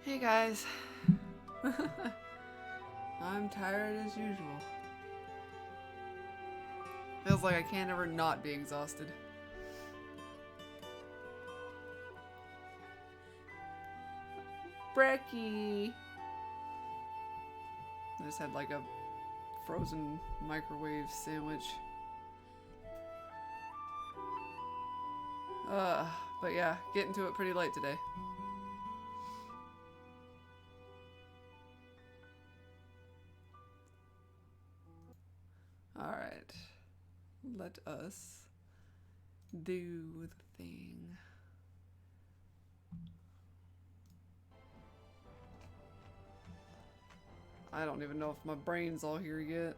Hey guys. I'm tired as usual. Feels like I can't ever not be exhausted. Brekkie! I just had like a frozen microwave sandwich. But yeah, getting to it pretty late today. Alright. Let us do the thing. I don't even know if my brain's all here yet.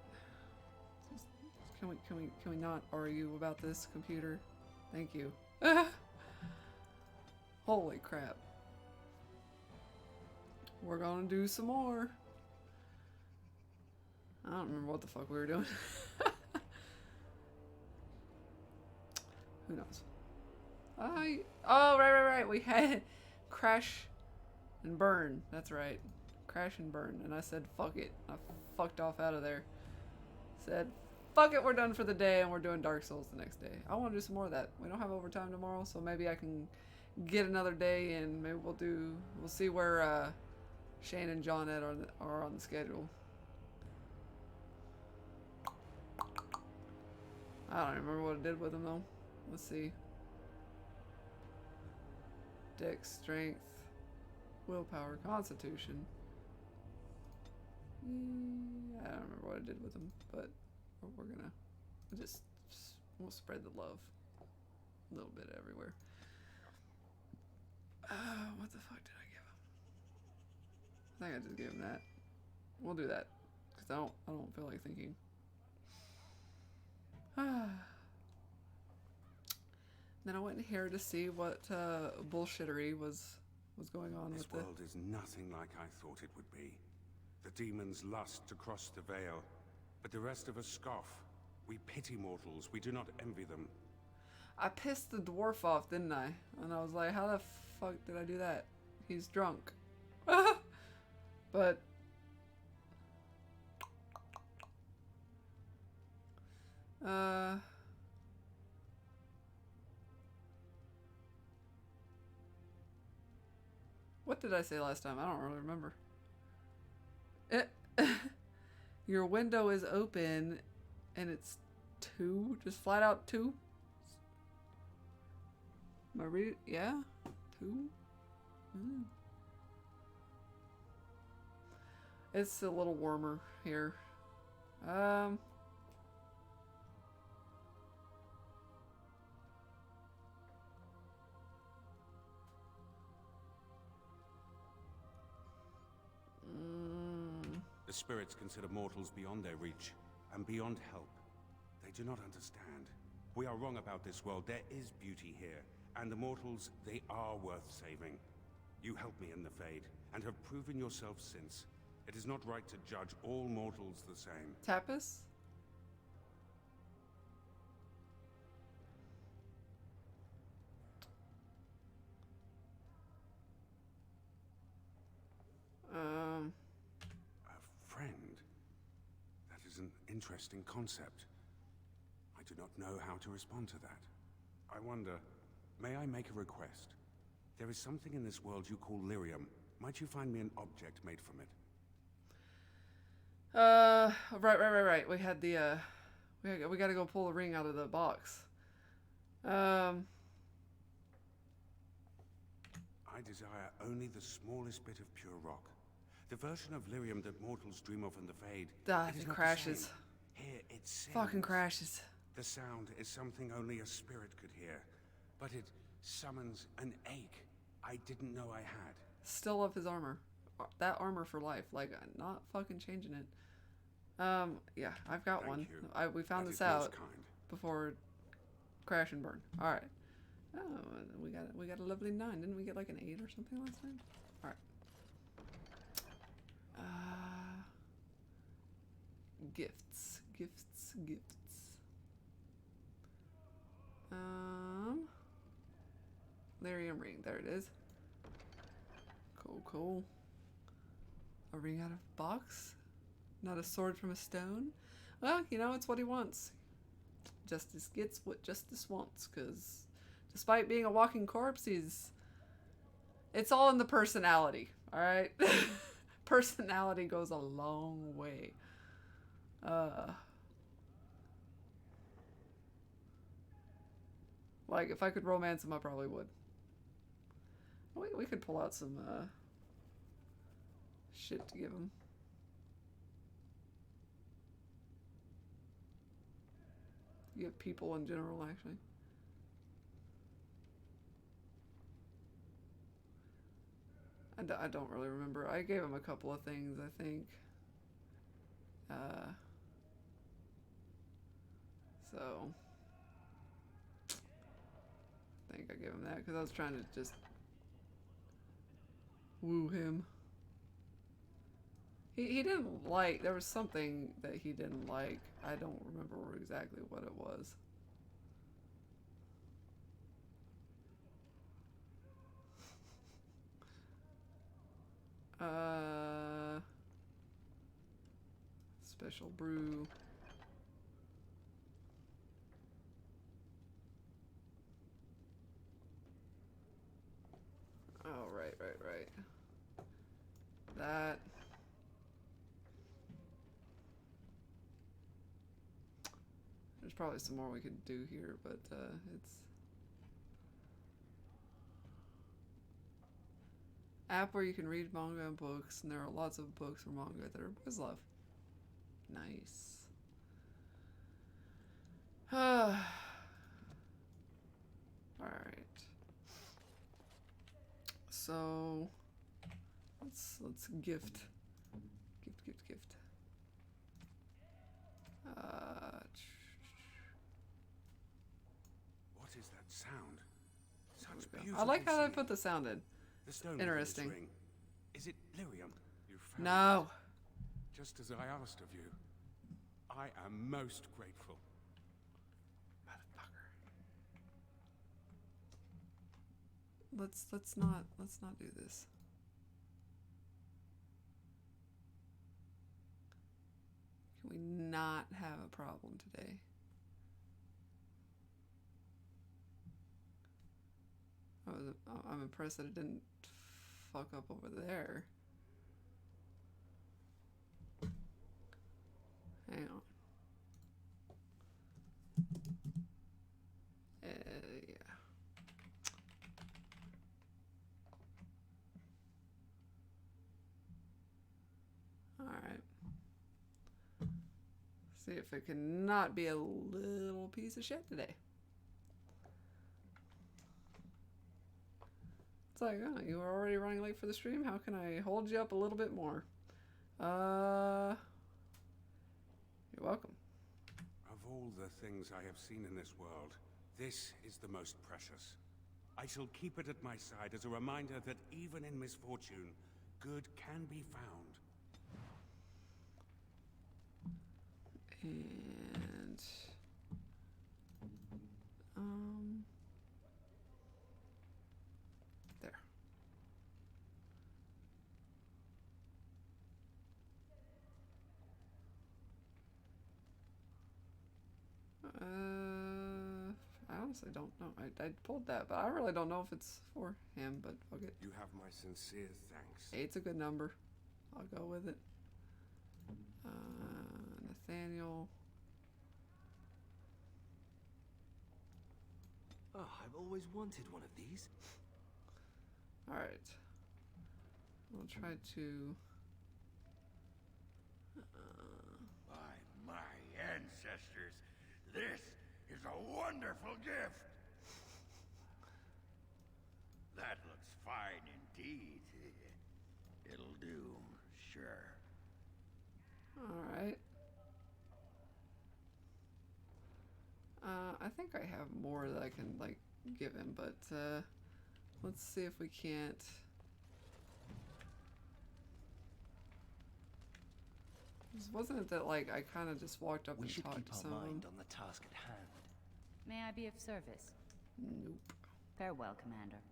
Can we not argue about this computer? Thank you. Holy crap. We're gonna do some more. I don't remember what the fuck we were doing. Who knows? Oh, right. We had crash and burn. That's right. Crash and burn. And I said, fuck it. I fucked off out of there. Said, fuck it, we're done for the day and we're doing Dark Souls the next day. I want to do some more of that. We don't have overtime tomorrow, so maybe I can get another day and maybe we'll see where Shane and John are on the schedule. I don't remember what it did with them though. Let's see. Dex, strength, willpower, constitution. I don't remember what it did with them, but we're gonna just we'll spread the love a little bit everywhere. What the fuck did I give him? I think I just gave him that. We'll do that because I don't feel like thinking. Then I went in here to see what bullshittery was going on with this world is nothing like I thought it would be. The demons lust to cross the veil, but the rest of us scoff. We pity mortals, we do not envy them. I pissed the dwarf off, didn't I? And I was like, how the fuck did I do that? He's drunk. But what did I say last time? I don't really remember. Your window is open and it's 2, just flat out 2. Am I reading? Yeah, 2. It's a little warmer here. The spirits consider mortals beyond their reach, and beyond help. They do not understand. We are wrong about this world. There is beauty here, and the mortals, they are worth saving. You helped me in the Fade, and have proven yourself since. It is not right to judge all mortals the same. Tapas? A friend? That is an interesting concept. I do not know how to respond to that. I wonder, may I make a request? There is something in this world you call lyrium. Might you find me an object made from it? Right. We had the, we gotta go pull the ring out of the box. I desire only the smallest bit of pure rock. The version of lyrium that mortals dream of in the Fade. It crashes. Here it sings. Fucking crashes. The sound is something only a spirit could hear, but it summons an ache I didn't know I had. Still love his armor. That armor for life. Like, not fucking changing it. Yeah, I've got one. We found this out before crash and burn. All right. Oh, we got a lovely 9. Didn't we get like an 8 or something last time? All right. Gifts. Lyrium ring. There it is. Cool. A ring out of a box? Not a sword from a stone? Well, you know, it's what he wants. Justice gets what justice wants, because despite being a walking corpse, it's all in the personality, alright? Personality goes a long way. Like, if I could romance him, I probably would. We could pull out some, shit to give him. Give people in general, actually. I don't really remember. I gave him a couple of things, I think. So I think I gave him that because I was trying to just woo him. He didn't like, there was something that he didn't like. I don't remember exactly what it was. Special brew. Oh, right. That. There's probably some more we could do here, but it's app where you can read manga and books, and there are lots of books or manga that our boys love. Nice. Alright. So let's gift. What is that sound? Such beautiful I like how they singing. put the sound in. The stone Interesting. Ring. Is it lyrium? You found No. it, just as I asked of you. I am most grateful. Motherfucker. Let's not do this. Can we not have a problem today? I'm impressed that it didn't fuck up over there. Hang on. Yeah. Alright. See if it can not be a little piece of shit today. It's like, oh, you were already running late for the stream? How can I hold you up a little bit more? You're welcome. Of all the things I have seen in this world, this is the most precious. I shall keep it at my side as a reminder that even in misfortune, good can be found. And there. I honestly don't know. I pulled that, but I really don't know if it's for him, but fuck it. You have my sincere thanks. 8's a good number. I'll go with it. Nathaniel. Oh, I've always wanted one of these. Alright. We'll try to... By my ancestors, this is a wonderful gift. That looks fine indeed. It'll do, sure. Alright. I think I have more that I can, like, give him, but, let's see if we can't... Wasn't it that, like, I kind of just walked up We and should talked keep to our someone? mind on the task at hand. May I be of service? Nope. Farewell, Commander.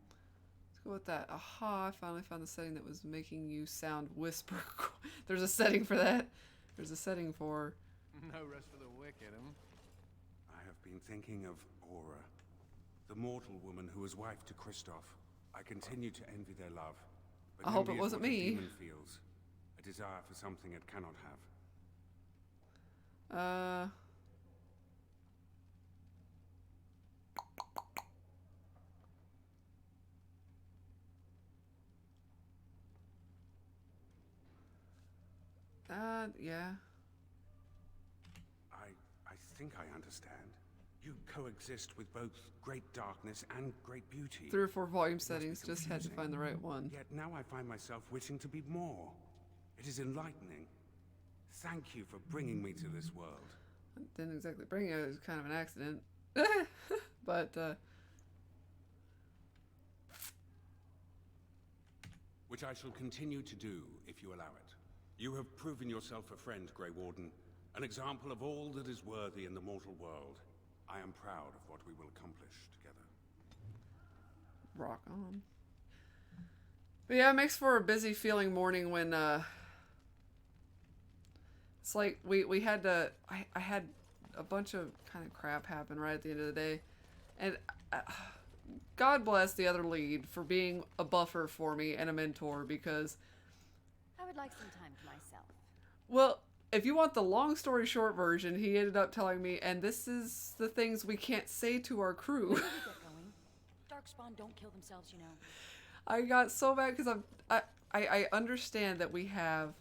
Let's go with that. Aha, I finally found the setting that was making you sound whisper. There's a setting for that. There's a setting for... No rest for the wicked, I have been thinking of Aura, the mortal woman who was wife to Kristoff. I continue to envy their love. But I hope it envy is wasn't what a me. demon feels. A desire for something it cannot have. Yeah. I think I understand. You coexist with both great darkness and great beauty. 3 or 4 volume It must be settings, just had to confusing. find the right one. Yet now I find myself wishing to be more. It is enlightening. Thank you for bringing me to this world. I didn't exactly bring it, it was kind of an accident. But, Which I shall continue to do, if you allow it. You have proven yourself a friend, Grey Warden. An example of all that is worthy in the mortal world. I am proud of what we will accomplish together. rock on. But yeah, it makes for a busy feeling morning when, it's like we had to, I had a bunch of kind of crap happen right at the end of the day. And God bless the other lead for being a buffer for me and a mentor, because, I would like some time to myself. well, if you want the long story short version, he ended up telling me, and this is the things we can't say to our crew. Where did you get going? Darkspawn don't kill themselves, you know. I got so bad because I understand that we have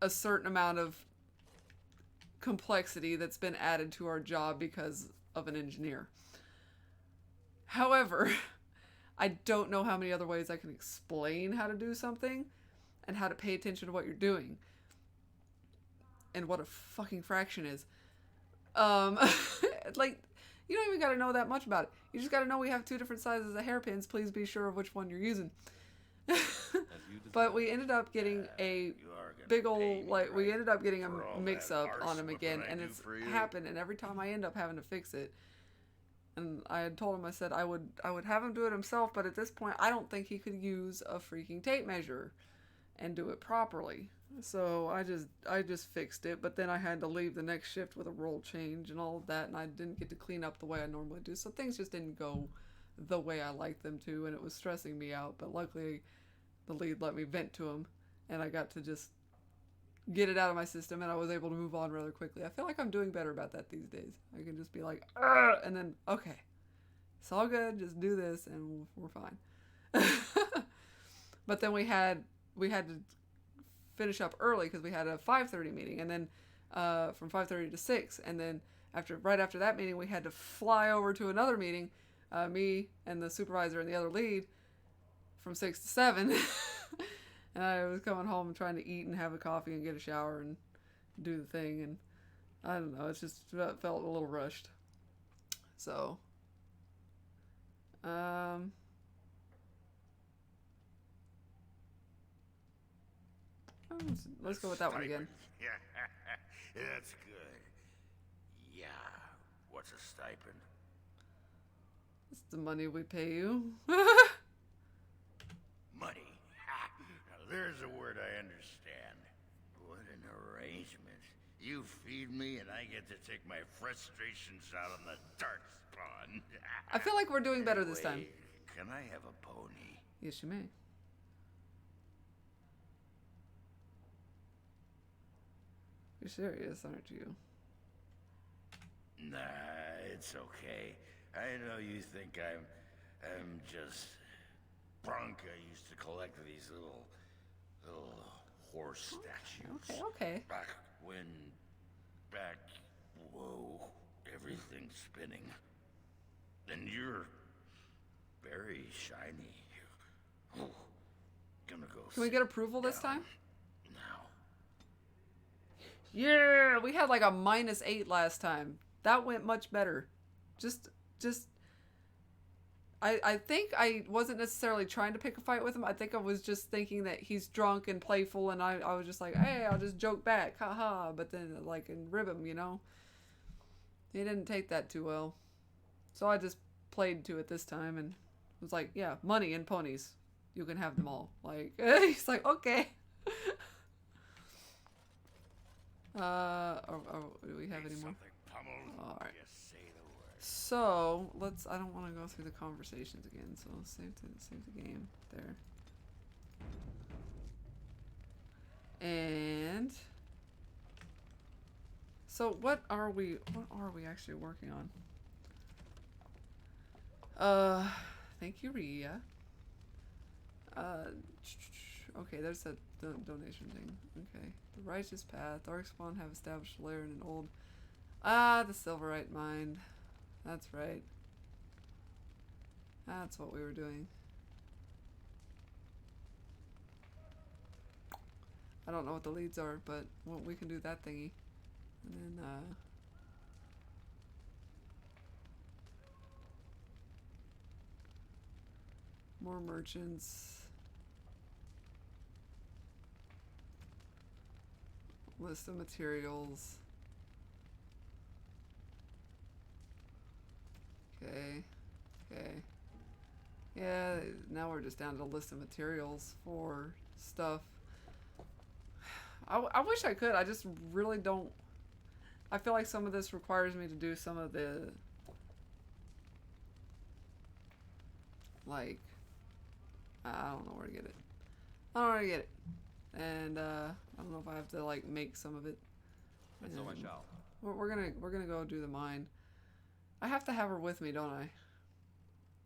a certain amount of complexity that's been added to our job because of an engineer. However, I don't know how many other ways I can explain how to do something and how to pay attention to what you're doing and what a fucking fraction is. Like, you don't even got to know that much about it. You just got to know we have 2 different sizes of hairpins. Please be sure of which one you're using. But we ended up getting a big old, like, we ended up getting a mix-up on him again, and it's happened, and every time I end up having to fix it. And I had told him, I said I would have him do it himself, but at this point, I don't think he could use a freaking tape measure and do it properly. So I just fixed it, but then I had to leave the next shift with a roll change and all of that, and I didn't get to clean up the way I normally do. So things just didn't go the way I liked them to, and it was stressing me out. But luckily, the lead let me vent to him, and I got to just get it out of my system, and I was able to move on rather quickly. I feel like I'm doing better about that these days. I can just be like, "Argh!" And then, okay, it's all good, just do this, and we're fine. But then we had to finish up early because we had a 5:30 meeting, and then from 5:30 to 6, and then right after that meeting, we had to fly over to another meeting, me and the supervisor and the other lead, from 6 to 7. And I was coming home and trying to eat and have a coffee and get a shower and do the thing, and I don't know, it just felt a little rushed. So, let's go with that one again. Yeah, that's good. Yeah, what's a stipend? It's the money we pay you. Money. Now there's a word I understand. What an arrangement. You feed me and I get to take my frustrations out on the Darkspawn. I feel like we're doing better this time. Anyway, can I have a pony? Yes, you may. You're serious, aren't you? Nah, it's okay. I know you think I'm just Bronca used to collect these little horse statues. Okay. Whoa, everything's spinning. And you're very shiny. Oh, gonna go. Can we get approval this time? Now. Yeah, we had like a -8 last time. That went much better. Just I think I wasn't necessarily trying to pick a fight with him. I think I was just thinking that he's drunk and playful, and I was just like, hey, I'll just joke back, haha. But then like and rib him, you know. He didn't take that too well, so I just played to it this time and was like, yeah, money and ponies. You can have them all. Like, he's like, okay. Do we have any more? Something pummeled. All right. Just say the word. So let's. I don't want to go through the conversations again. So save the game there. And so what are we actually working on? Thank you, Ria. Okay, there's that donation thing. Okay. The righteous path. Darkspawn have established a lair in an old the Silverite mine. That's right. That's what we were doing. I don't know what the leads are, but well, we can do that thingy. And then, more merchants. List of materials. Okay. Okay. Yeah, now we're just down to a list of materials for stuff. I wish I could. I just really don't. I feel like some of this requires me to do some of the, like, I don't know where to get it. I don't know where to get it. And I don't know if I have to like make some of it. And so I shall. We're gonna go do the mine. I have to have her with me, don't I?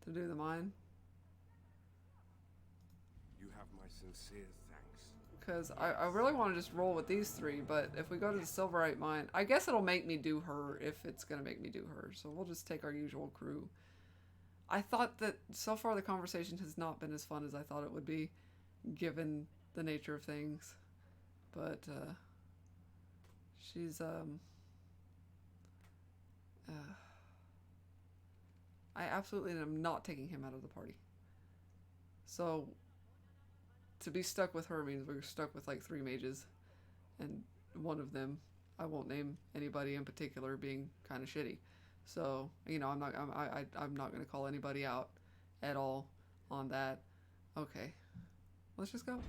To do the mine. You have my sincere thanks. Because I really want to just roll with these three, but if we go to the Silverite mine, I guess it'll make me do her if it's going to make me do her. So we'll just take our usual crew. I thought that so far the conversation has not been as fun as I thought it would be, given the nature of things. But she's I absolutely am not taking him out of the party. So to be stuck with her means we're stuck with like 3 mages, and one of them, I won't name anybody in particular, being kind of shitty. So you know, I'm not going to call anybody out at all on that. Okay, let's just go.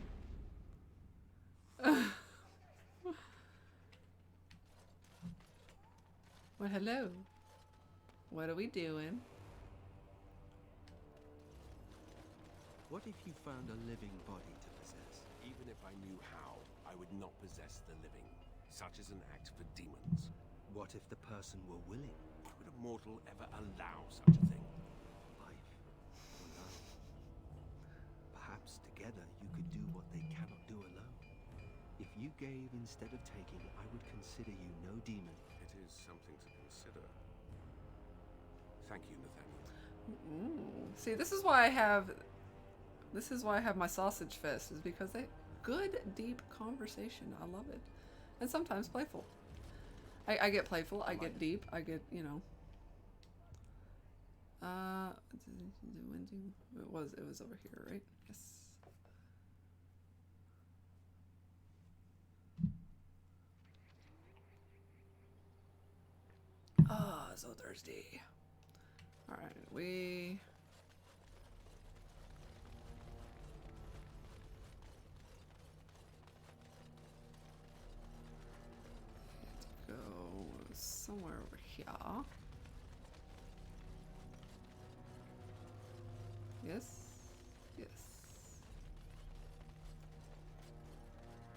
Well, hello. What are we doing? What if you found a living body to possess? Even if I knew how, I would not possess the living. Such is an act for demons. What if the person were willing? Would a mortal ever allow such a thing? Life or love? Perhaps together you could do what they cannot do alone. If you gave instead of taking, I would consider you no demon. It is something to consider. Thank you, Nathaniel. See, this is why I have my sausage fest, is because they good deep conversation. I love it. And sometimes playful. I get playful, I get deep, I get, you know. It was over here, right? Yes. Ah, so thirsty. Alright, we go somewhere over here. Yes? Yes.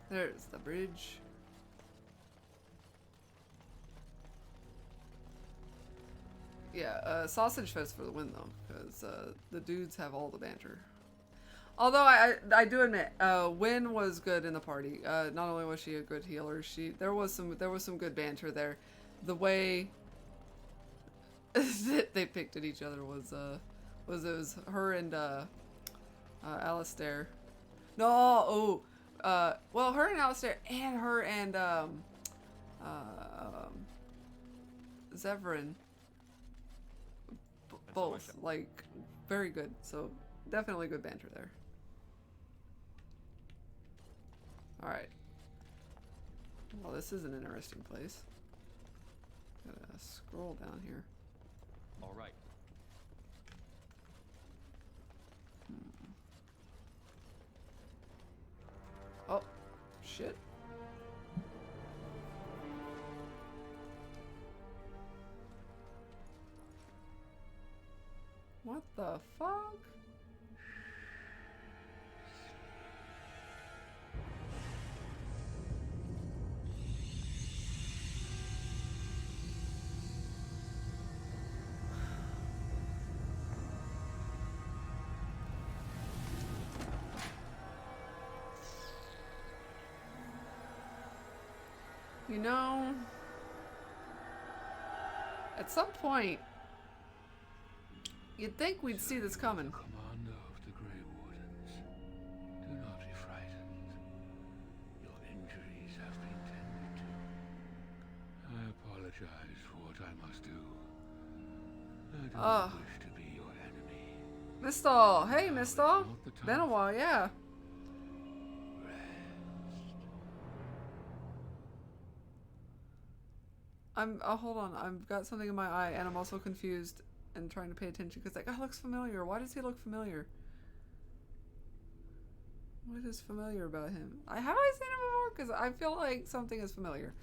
There's the bridge. Yeah, Sausage Fest for the win though, because the dudes have all the banter. Although I do admit, Win was good in the party. Not only was she a good healer, there was some good banter there. The way that they picked at each other was her and Alistair. No, well, her and Alistair, and her and Zevran. Both, like, very good. So definitely good banter there. Alright. Well, this is an interesting place. Gotta scroll down here. All right. shit. What the fuck? You know, at some point, you'd think we'd see this coming. Commander of the Grey Wardens, do not be frightened. Your injuries have been tended to. I apologize for what I must do. I don't wish to be your enemy. Mistal! Hey, Mistal! Not the time Been a while, yeah. hold on, I've got something in my eye and I'm also confused and trying to pay attention because that guy looks familiar. Why does he look familiar? What is familiar about him? Have I seen him before? Because I feel like something is familiar.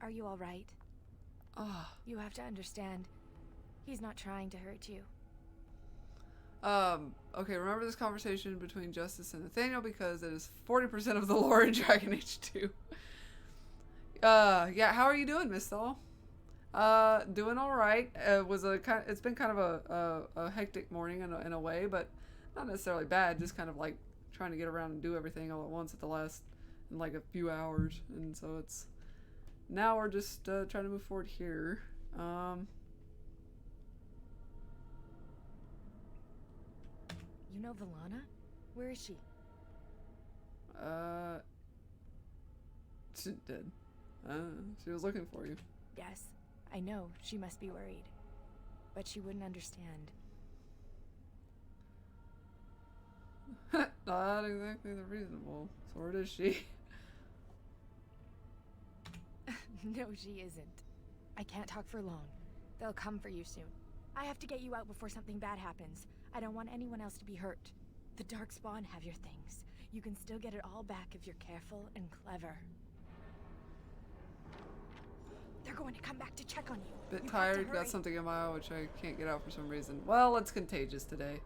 Are you all right? Ah. You have to understand, he's not trying to hurt you. Okay, remember this conversation between Justice and Nathaniel because it is 40% of the lore in Dragon Age 2. Yeah, how are you doing, Miss Thal? Doing alright. It's been kind of a hectic morning in a way, but not necessarily bad, just kind of like trying to get around and do everything all at once in like a few hours, and so it's, now we're just, trying to move forward here. You know Valana? Where is she? She did. She was looking for you. Yes, I know. She must be worried. But she wouldn't understand. Not exactly the reasonable sort, is she? No, she isn't. I can't talk for long. They'll come for you soon. I have to get you out before something bad happens. I don't want anyone else to be hurt. The Darkspawn have your things. You can still get it all back if you're careful and clever. They're going to come back to check on you. Bit You have to tired, got hurry. something in my eye which I can't get out for some reason. Well, it's contagious today.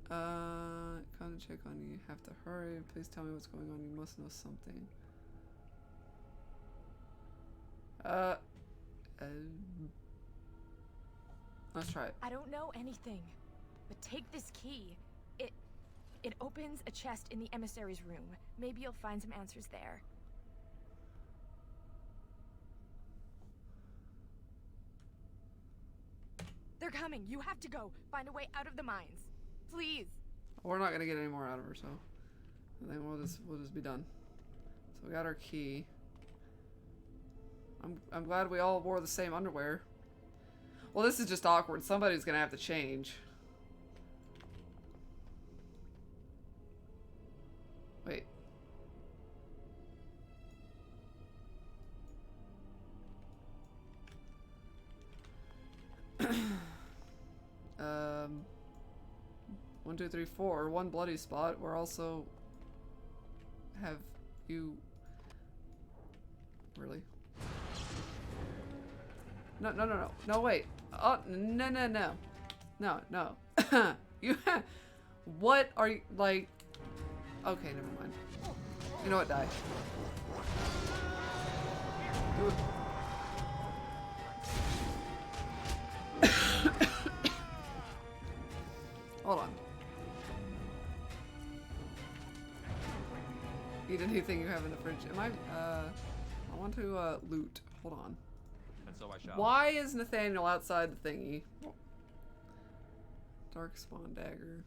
Come to check on you. You have to hurry. Please tell me what's going on. You must know something. Let's try it. I don't know anything, but take this key. It opens a chest in the emissary's room. Maybe you'll find some answers there. They're coming. You have to go. Find a way out of the mines. Please. We're not gonna get any more out of her, so I think we'll just be done. So we got our key. I'm glad we all wore the same underwear. Well, this is just awkward. Somebody's gonna have to change. Wait. One, two, three, four. One bloody spot. We're also have you really? No, wait. Oh, no. You what are you, like, okay, never mind. You know what, die. Do it. Hold on. Eat anything you have in the fridge. I want to, loot. Hold on. And so I shall. Why is Nathaniel outside the thingy? Darkspawn dagger.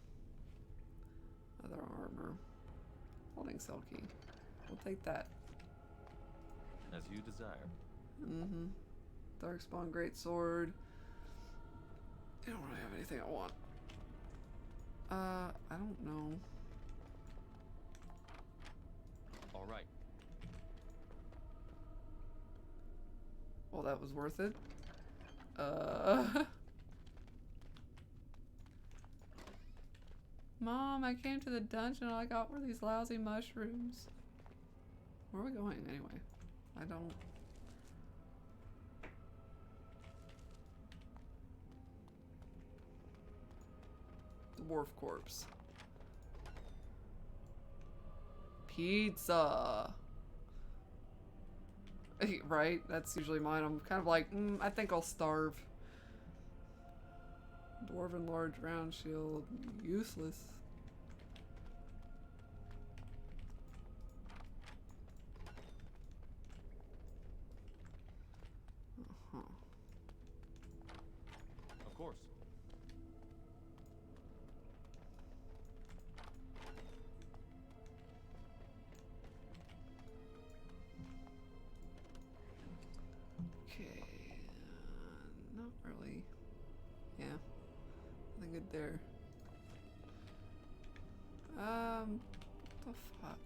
Other armor. Holding cell key. We'll take that. As you desire. Mm-hmm. Darkspawn greatsword. I don't really have anything I want. I don't know. All right. Well, that was worth it. Mom, I came to the dungeon and all I got were these lousy mushrooms. Where are we going anyway? I don't... Dwarf corpse. Pizza. Right? That's usually mine. I'm kind of like, I think I'll starve. Dwarven large round shield. Useless. Uh-huh. Of course. Okay. Not really. Yeah. Nothing good there. What the fuck?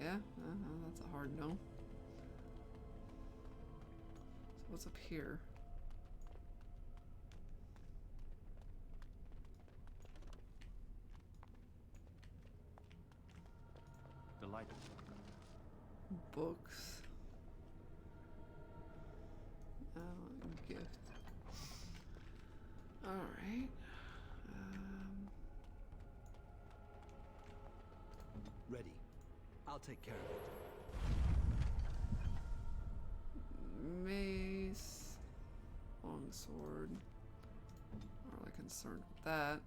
Yeah? That's a hard no. So what's up here? Delighted. Books. Gift. Alright. Ready. I'll take care of it. Mace. Longsword. Not really concerned with that.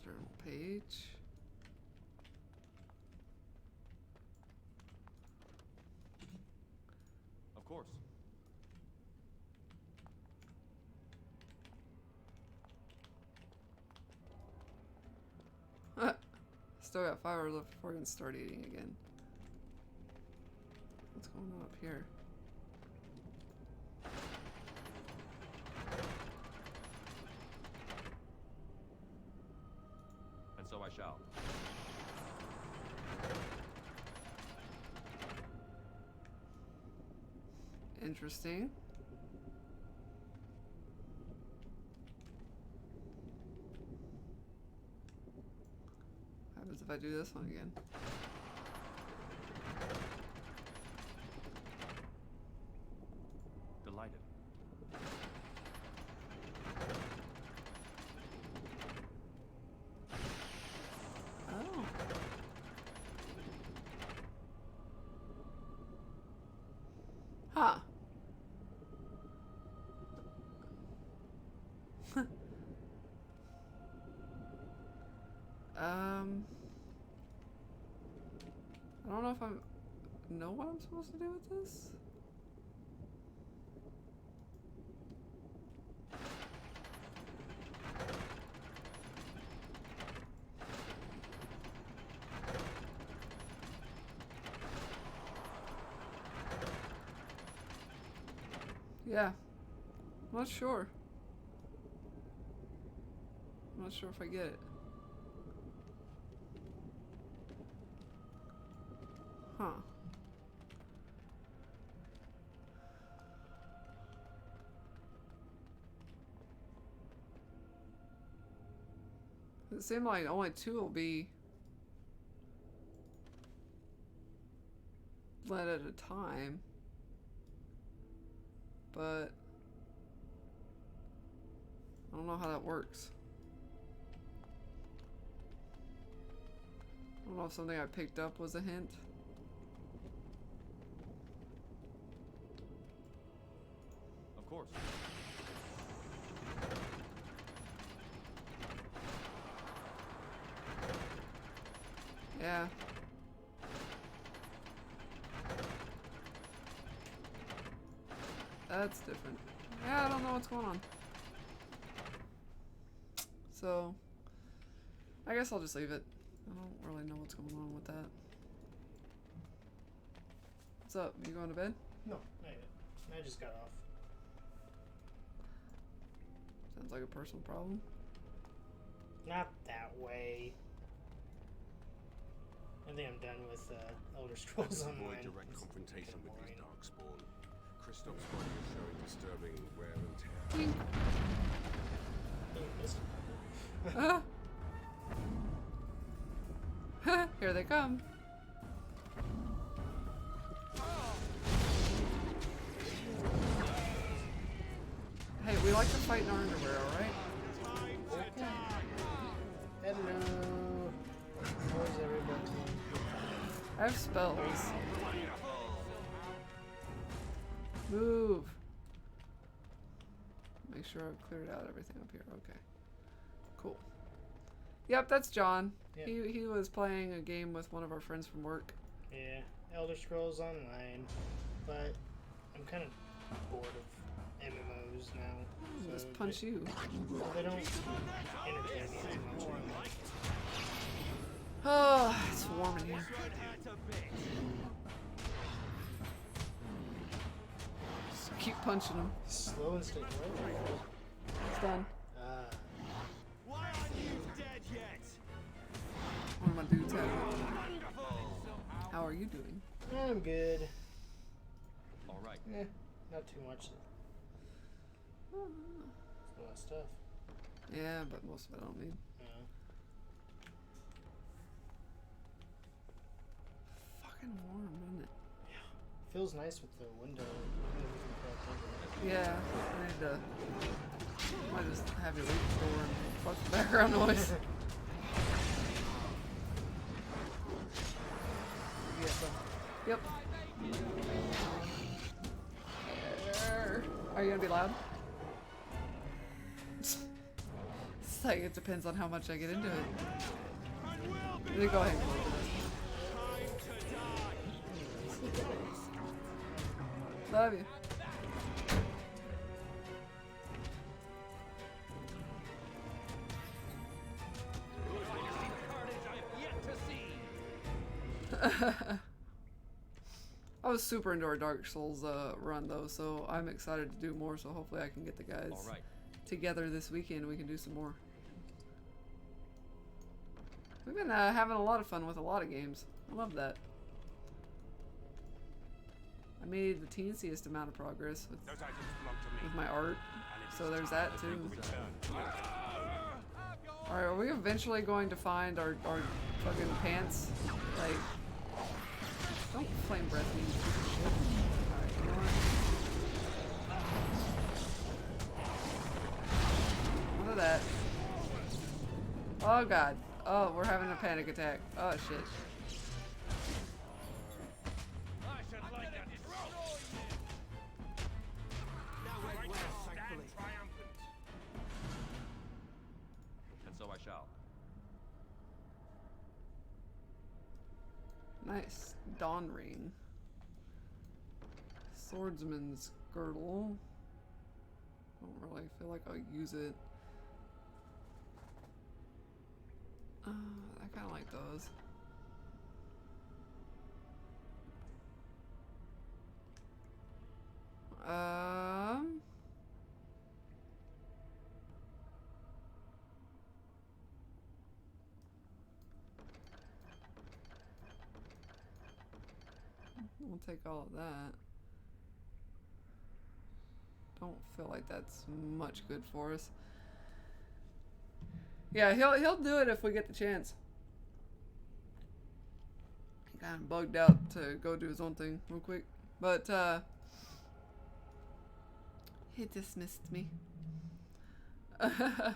Journal page. Of course. Still got 5 hours left before I can start eating again. What's going on up here? And so I shall. Interesting. What happens if I do this one again? Delighted. Oh. Huh. I don't know if I know what I'm supposed to do with this. Yeah. I'm not sure. I'm not sure if I get it. Huh. It seemed like only 2 will be led at a time. But I don't know how that works. I don't know if something I picked up was a hint. Of course. Yeah. That's different. Yeah, I don't know what's going on. So, I guess I'll just leave it. I don't really know what's going on with that. What's up? You going to bed? No, not yet. I just got off. Sounds like a personal problem. Not that way. I think I'm done with Elder Scrolls Online. Avoid direct It's confrontation kinda with these boring. darkspawn. Kristoff's body is showing disturbing wear and tear. Ding. Here they come. Hey, we like to fight in our underwear, alright? Hello. How's everybody? I have spells. Move. Make sure I've cleared out everything up here. Okay. Cool. Yep, that's John. Yep. He was playing a game with one of our friends from work. Yeah, Elder Scrolls Online, but I'm kind of bored of MMOs now. So Just punch you. they don't entertain me as much anymore. Oh, it's warm in here. Just keep punching him. Slow and stick. It's done. Why aren't you dead yet? One of my dudes have it. How are you doing? I'm good. All right. Eh, not too much. It's a lot of stuff. Yeah, but most of it I don't need. Fucking warm, isn't it? Feels nice with the window. Yeah, I need to. Might just have you leave the door and fuck the background noise. Yep. Are you gonna be loud? It's like it depends on how much I get into it. Then go ahead and close it. Love you. I was super into our Dark Souls run though, so I'm excited to do more. So hopefully I can get the guys together this weekend and we can do some more. We've been having a lot of fun with a lot of games. I love that. I made the teensiest amount of progress with my art, so there's that too. Alright, are we eventually going to find our fucking pants? Like, don't flame breath me, you stupid shit. Alright, you know what? None of that. Oh god. Oh, we're having a panic attack. Oh shit. And so I shall. Nice. Dawn ring. Swordsman's girdle. Don't really feel like I'll use it. I kind of like those. We'll take all of that. Don't feel like that's much good for us. Yeah, he'll do it if we get the chance. He kind of bugged out to go do his own thing real quick, but he dismissed me. Alright,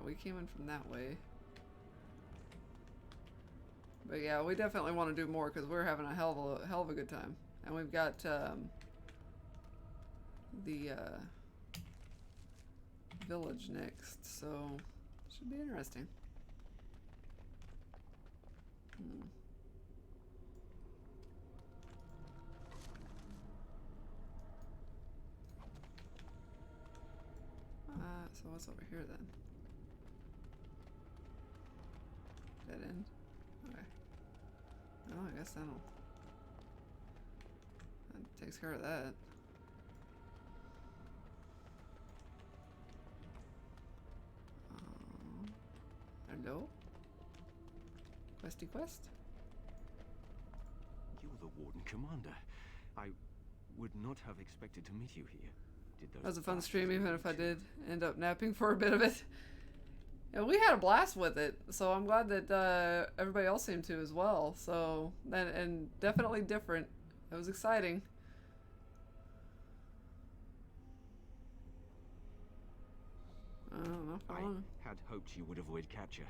we came in from that way. But yeah, we definitely want to do more because we're having a hell of a good time. And we've got the village next, so should be interesting. So what's over here then? Dead end? Okay. Well, I guess that takes care of that. Hello? Questy quest? You're the Warden Commander. I would not have expected to meet you here. Did those That was a fun bastards stream, even lead if I you? did end up napping for a bit of it. Yeah, we had a blast with it, so I'm glad that everybody else seemed to as well. So, and definitely different. It was exciting. I don't know if I wanna- had hoped you would avoid capture.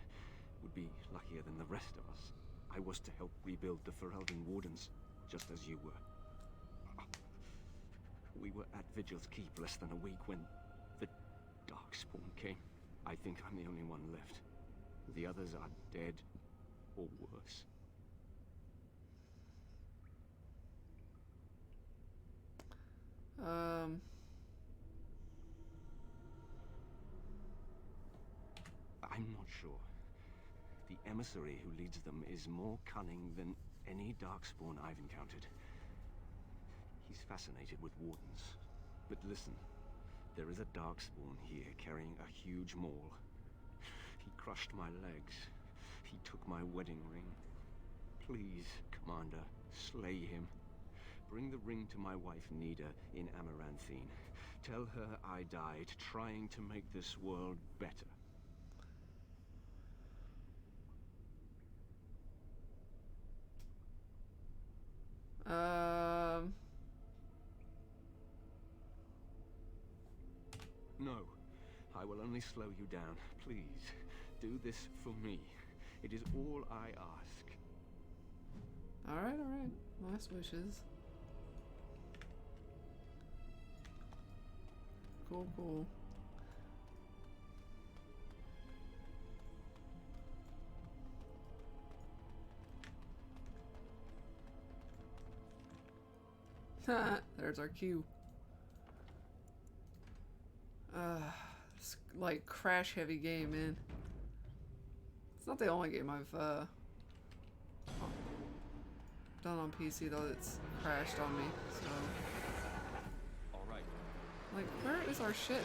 Would be luckier than the rest of us. I was to help rebuild the Ferelden Wardens, just as you were. We were at Vigil's Keep less than a week when the Darkspawn came. I think I'm the only one left. The others are dead, or worse. I'm not sure. The emissary who leads them is more cunning than any Darkspawn I've encountered. He's fascinated with Wardens. But listen, there is a Darkspawn here carrying a huge maul. He crushed my legs. He took my wedding ring. Please, Commander, slay him. Bring the ring to my wife Nida in Amaranthine. Tell her I died trying to make this world better. No, I will only slow you down. Please, do this for me. It is all I ask. Alright, alright. Last wishes. Cool, cool. There's our cue. It's like crash heavy game, man. It's not the only game I've done on PC though that's crashed on me, so. Alright. Like, where is our shit?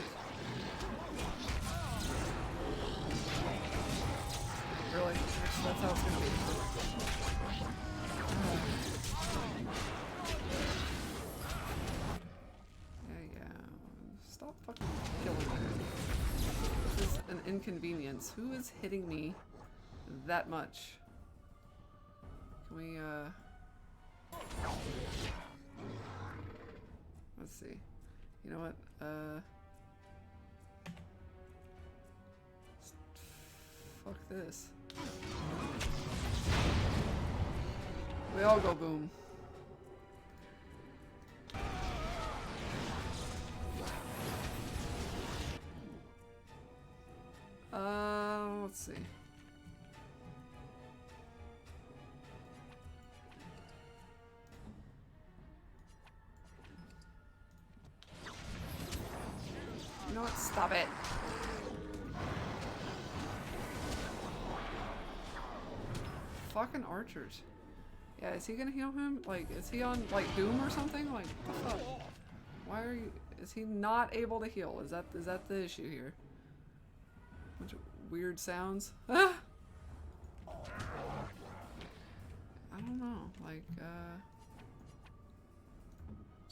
Really? That's how it's gonna be. Yeah. Stop fucking killing me. This is an inconvenience. Who is hitting me that much? Can we, let's see. You know what? Fuck this. We all go boom. Let's see. You know what? Stop it. Fucking archers. Yeah, is he gonna heal him? Like, is he on, like, Doom or something? Like, what the fuck? Why are you... Is he not able to heal? Is that the issue here? Bunch of weird sounds. Ah! I don't know. Like,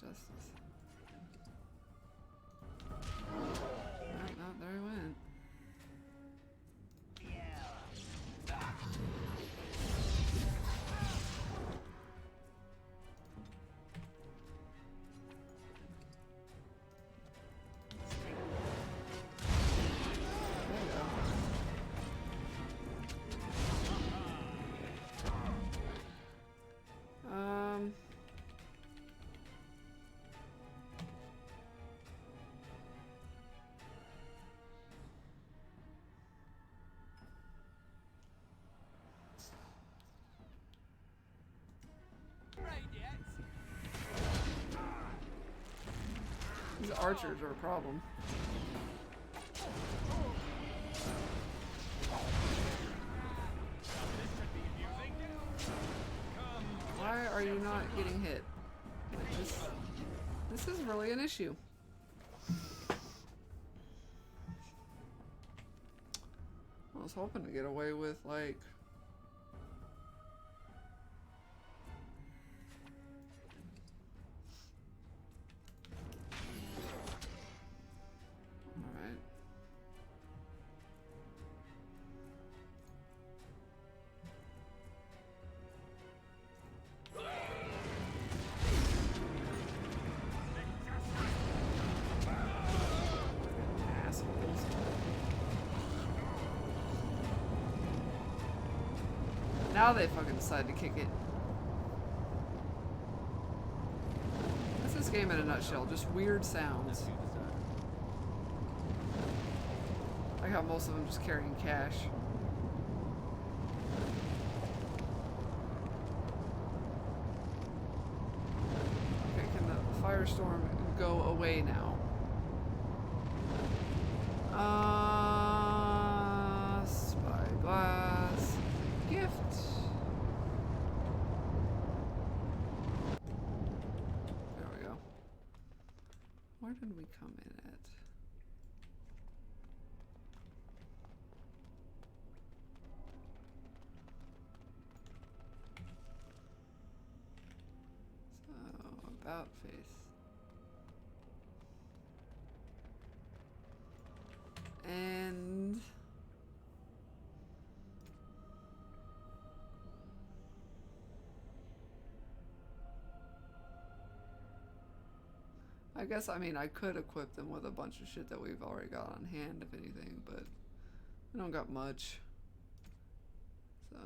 Justice. No, there he went. These archers are a problem. Why are you not getting hit? This is really an issue. I was hoping to get away with, like... Now they fucking decide to kick it. That's this game in a nutshell. Just weird sounds. I like how most of them just carrying cash. Okay, can the firestorm go away now? Spyglass. Gift. There we go. Where did we come in at? So, about face. And I guess, I mean, I could equip them with a bunch of shit that we've already got on hand, if anything, but we don't got much. So,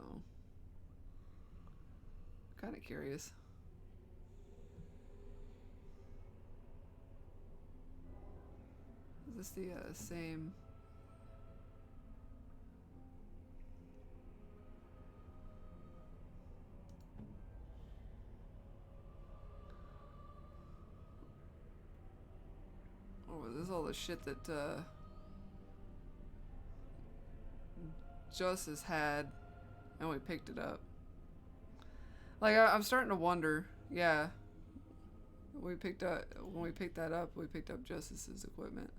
kind of curious. Is this the same? Oh, this is all the shit that Justice had, and we picked it up. Like, I'm starting to wonder. Yeah, we picked up when we picked that up. We picked up Justice's equipment.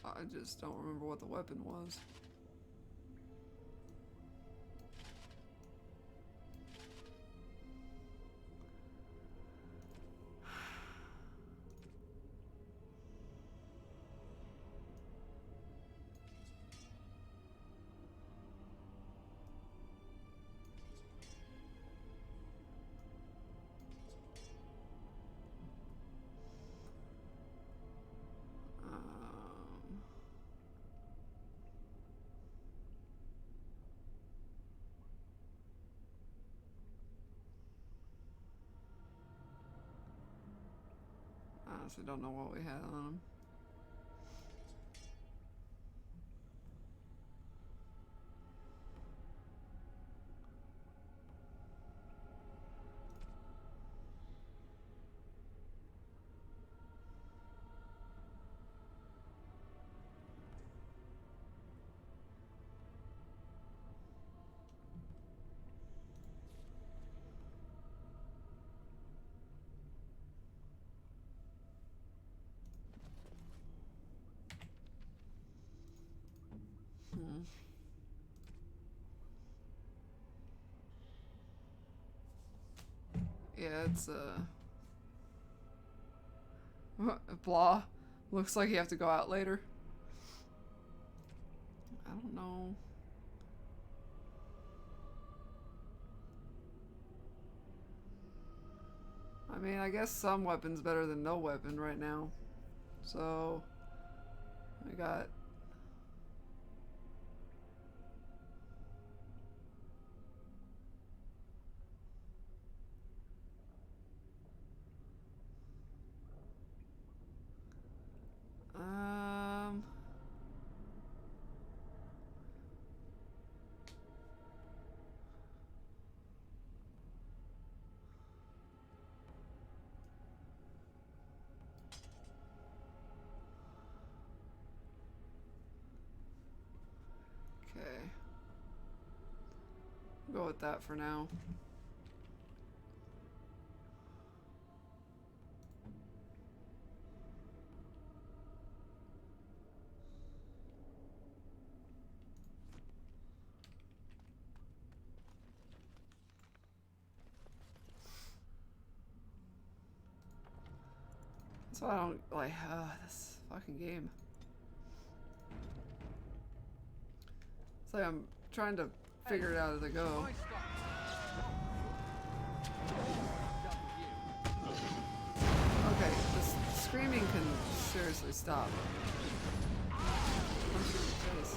I just don't remember what the weapon was. Honestly, don't know what we had on him. Yeah, it's blah. Looks like you have to go out later. I don't know. I mean, I guess some weapon's better than no weapon right now. So, I got... Okay. Go with that for now. That's why I don't like this fucking game. It's like I'm trying to figure it out as I go. Okay, this screaming can seriously stop. Nice.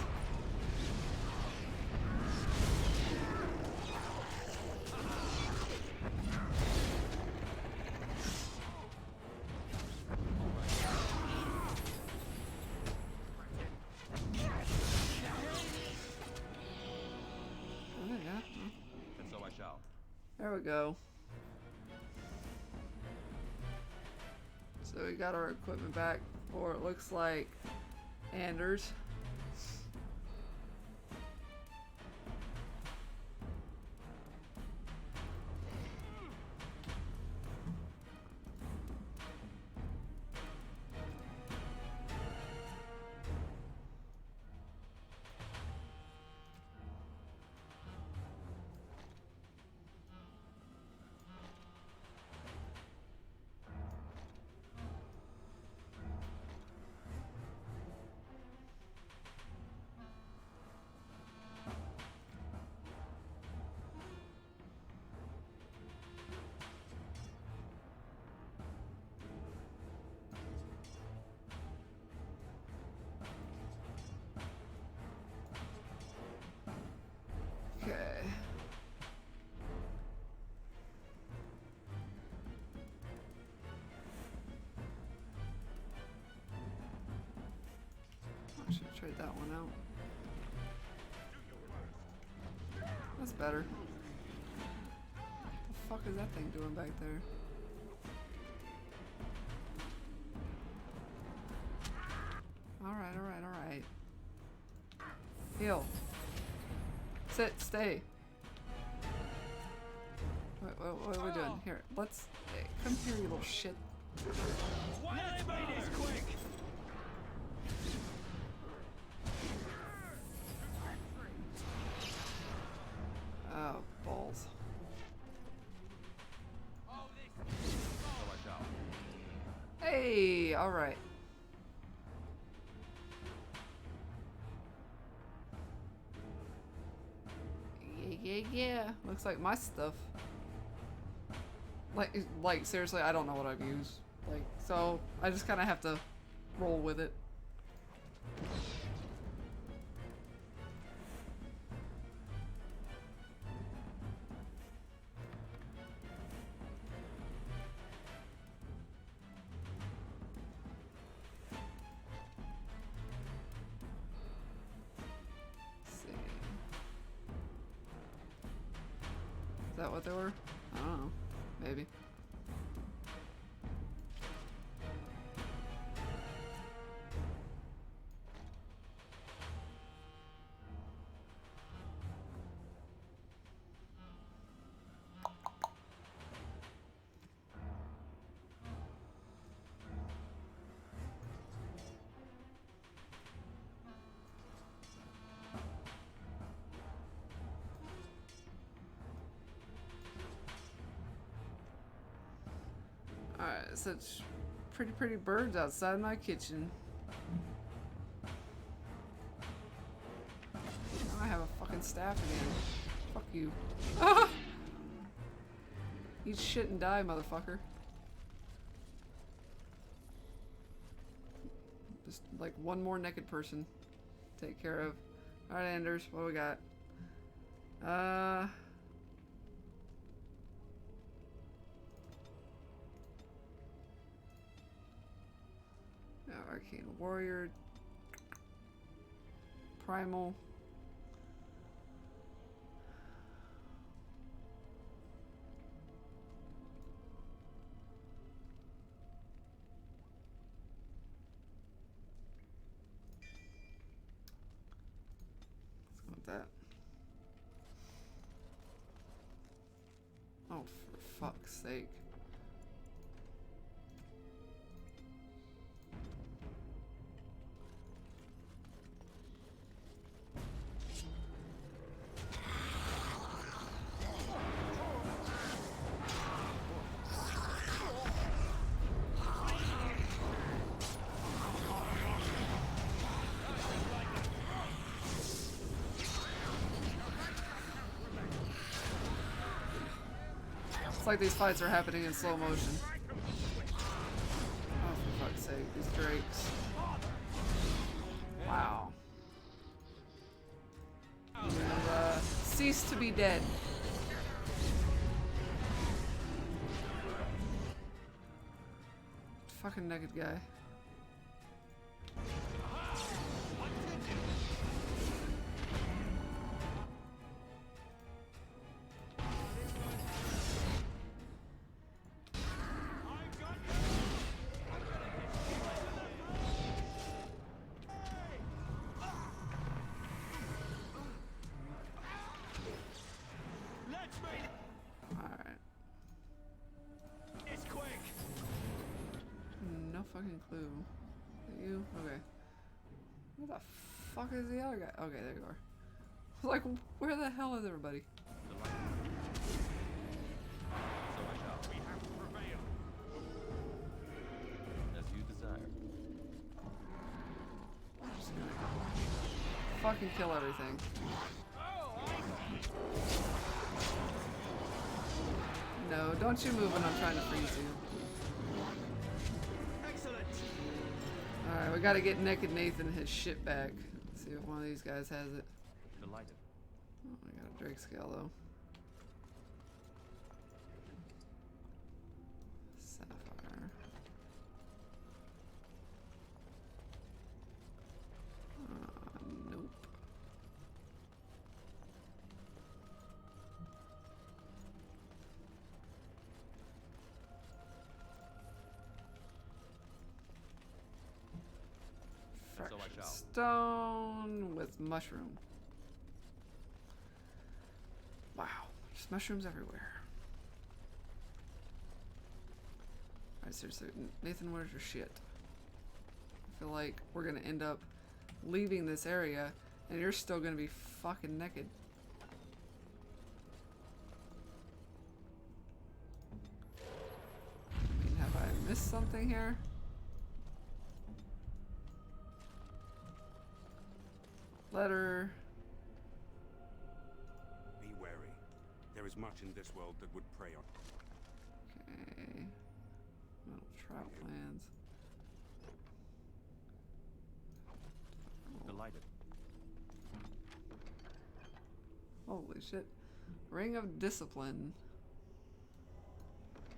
Oh, yeah. And so I shall. There we go. So we got our equipment back, or it looks like Anders. Okay. I should trade that one out. That's better. What the fuck is that thing doing back there? Alright, alright, alright. Heal. Sit, stay. What are we doing? Here, let's... Hey, come here, you little shit. Oh, balls. Hey, alright. Yeah. Looks like my stuff. Like seriously, I don't know what I've used. Like, so I just kind of have to roll with it. Is that what they were? I don't know. Maybe. Alright, such pretty birds outside my kitchen. Now I have a fucking staff again. Fuck you. Ah! Eat shit and die, motherfucker. Just like one more naked person to take care of. Alright, Anders, what do we got? Arcane Warrior, Primal. Let's go with that. Oh, for fuck's sake. It's like these fights are happening in slow motion. Oh, for fuck's sake, these drakes. Wow. cease to be dead. Fucking naked guy. Fucking clue. Are you? Okay. Where the fuck is the other guy? Okay, there you are. Like, where the hell is everybody? So I shall. We have to prevail. As you desire. I'm just gonna fucking kill everything. No, don't you move when I'm trying to freeze you. Alright, we gotta get Naked Nathan his shit back. Let's see if one of these guys has it. Delighted. Oh, I got a Drake scale though. Sapphire. Nope. So I shall. Stone with mushroom. Wow, just mushrooms everywhere. Alright, seriously, Nathan, where's your shit? I feel like we're gonna end up leaving this area and you're still gonna be fucking naked. I mean, have I missed something here? Letter. Be wary. There is much in this world that would prey on. Okay. Metal trap plans. Delighted. Holy shit. Ring of Discipline.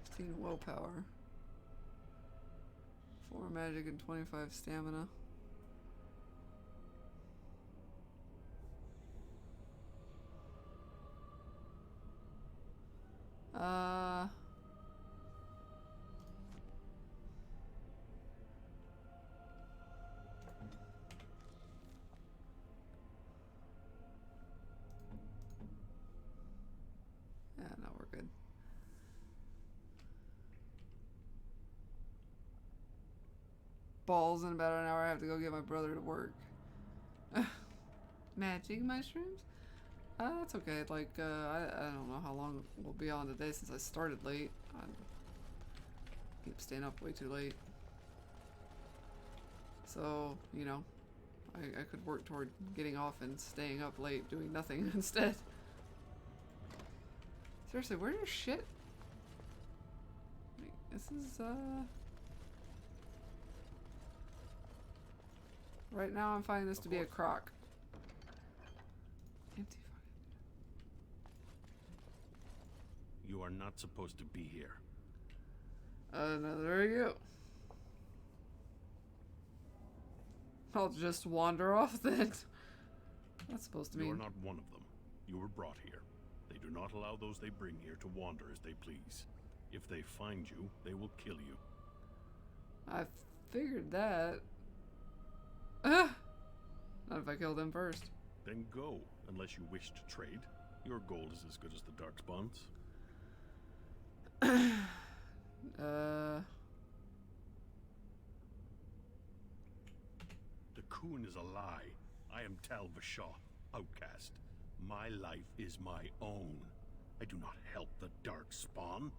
15 willpower. 4 magic and 25 stamina. Yeah, no, we're good. Balls, in about an hour I have to go get my brother to work. Magic mushrooms? That's okay. Like, I don't know how long we'll be on today since I started late. I keep staying up way too late. So, you know, I could work toward getting off and staying up late doing nothing instead. Seriously, where's your shit? Wait, this is, right now I'm finding this to be a crock. Empty fucking. You are not supposed to be here. There you go. I'll just wander off then. That's supposed to mean. You are not one of them. You were brought here. They do not allow those they bring here to wander as they please. If they find you, they will kill you. I figured that. Not if I kill them first. Then go, unless you wish to trade. Your gold is as good as the Darkspawn's. The Coon is a lie. I am Tal Vashaw, outcast. My life is my own. I do not help the Darkspawn.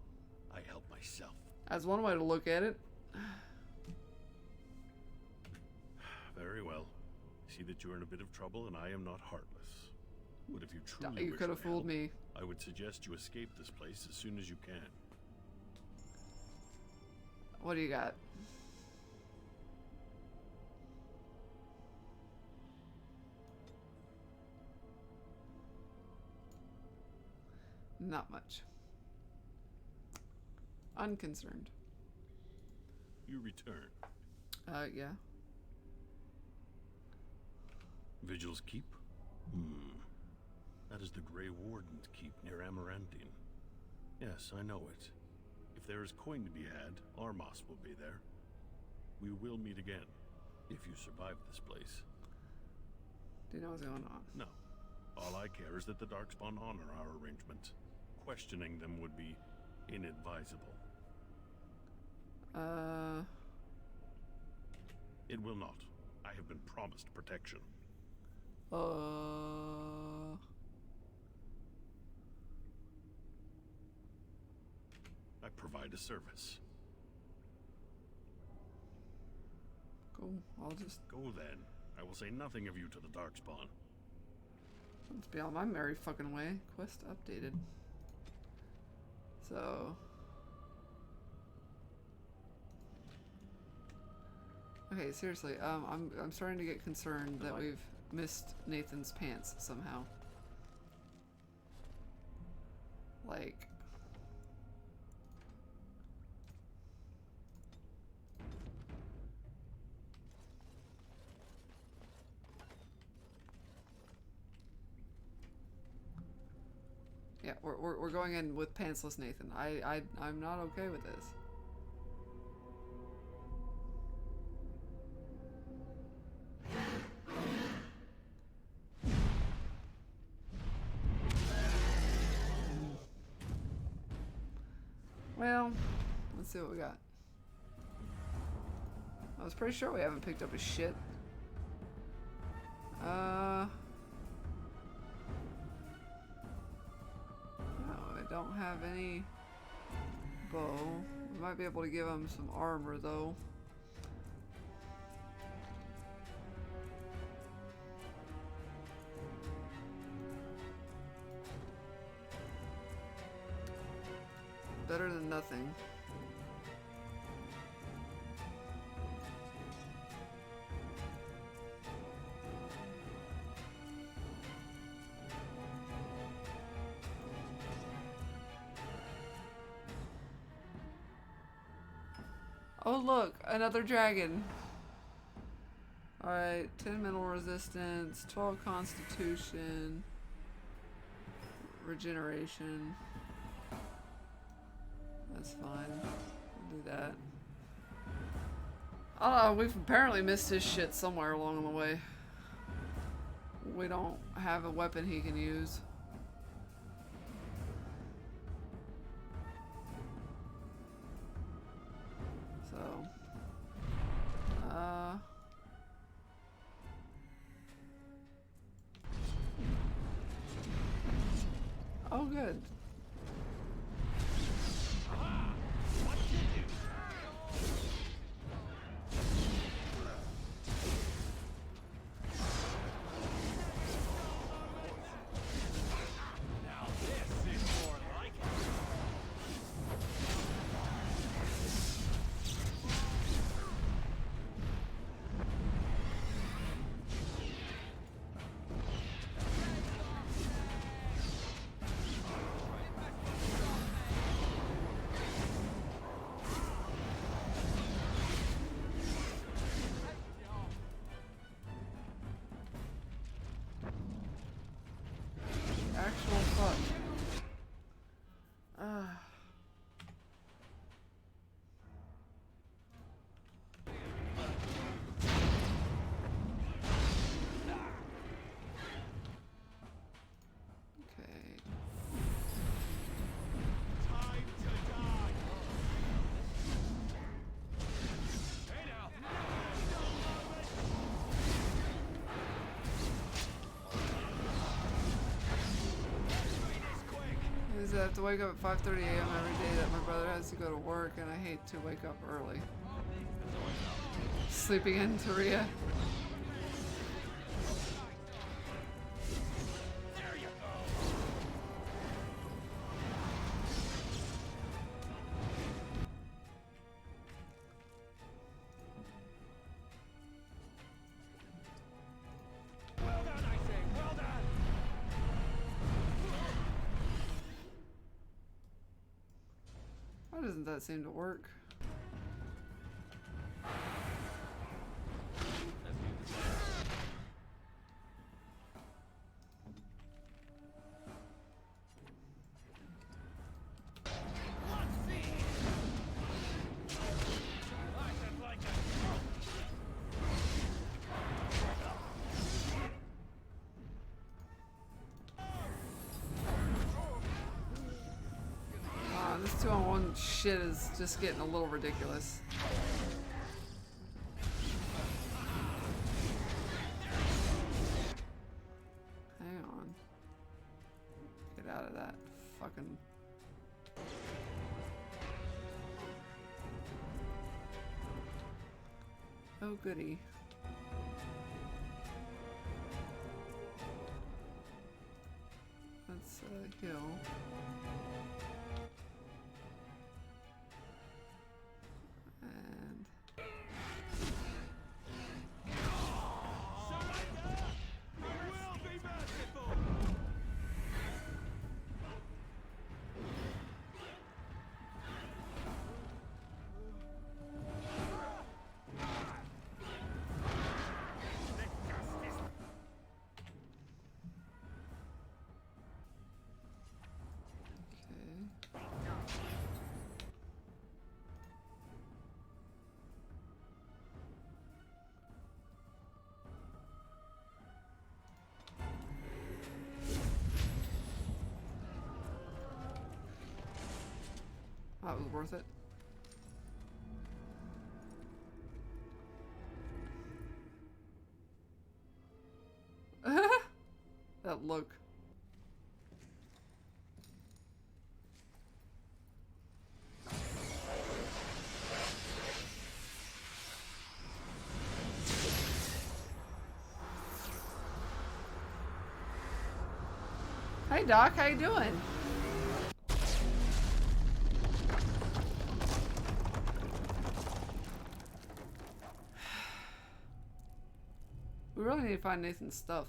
I help myself. That's one way to look at it. Very well. See that you are in a bit of trouble, and I am not heartless. But if you truly You wish could have my fooled help, me. I would suggest you escape this place as soon as you can. What do you got? Not much. Unconcerned. You return. Yeah. Vigil's Keep? That is the Grey Warden's keep near Amarantine. Yes, I know it. If there is coin to be had, Armas will be there. We will meet again, if you survive this place. Do you know what's going on? No. All I care is that the Darkspawn honor our arrangement. Questioning them would be inadvisable. It will not. I have been promised protection. I provide a service. Cool. I'll just go then. I will say nothing of you to the Darkspawn. Let's be on my merry fucking way. Quest updated. So. Okay, seriously, I'm starting to get concerned that we've missed Nathan's pants somehow. Like. Yeah, we're going in with pantsless Nathan. I'm not okay with this. Well, let's see what we got. I was pretty sure we haven't picked up a shit. No, I don't have any bow. We might be able to give him some armor though. Better than nothing. Oh look, another dragon. Alright, 10 mental resistance, 12 constitution, regeneration. That's fine. We'll do that. Oh, we've apparently missed his shit somewhere along the way. We don't have a weapon he can use. So. Oh, good. Actual fuck. Okay. I have to wake up at 5:30 a.m. every day that my brother has to go to work, and I hate to wake up early. Sleeping in Taria. doesn't that seem to work? This 2-on-1 shit is just getting a little ridiculous. Hang on. Get out of that fucking... Oh goody. That's a hill. That was worth it. That look. Hey Doc, how you doing? We really need to find Nathan's stuff.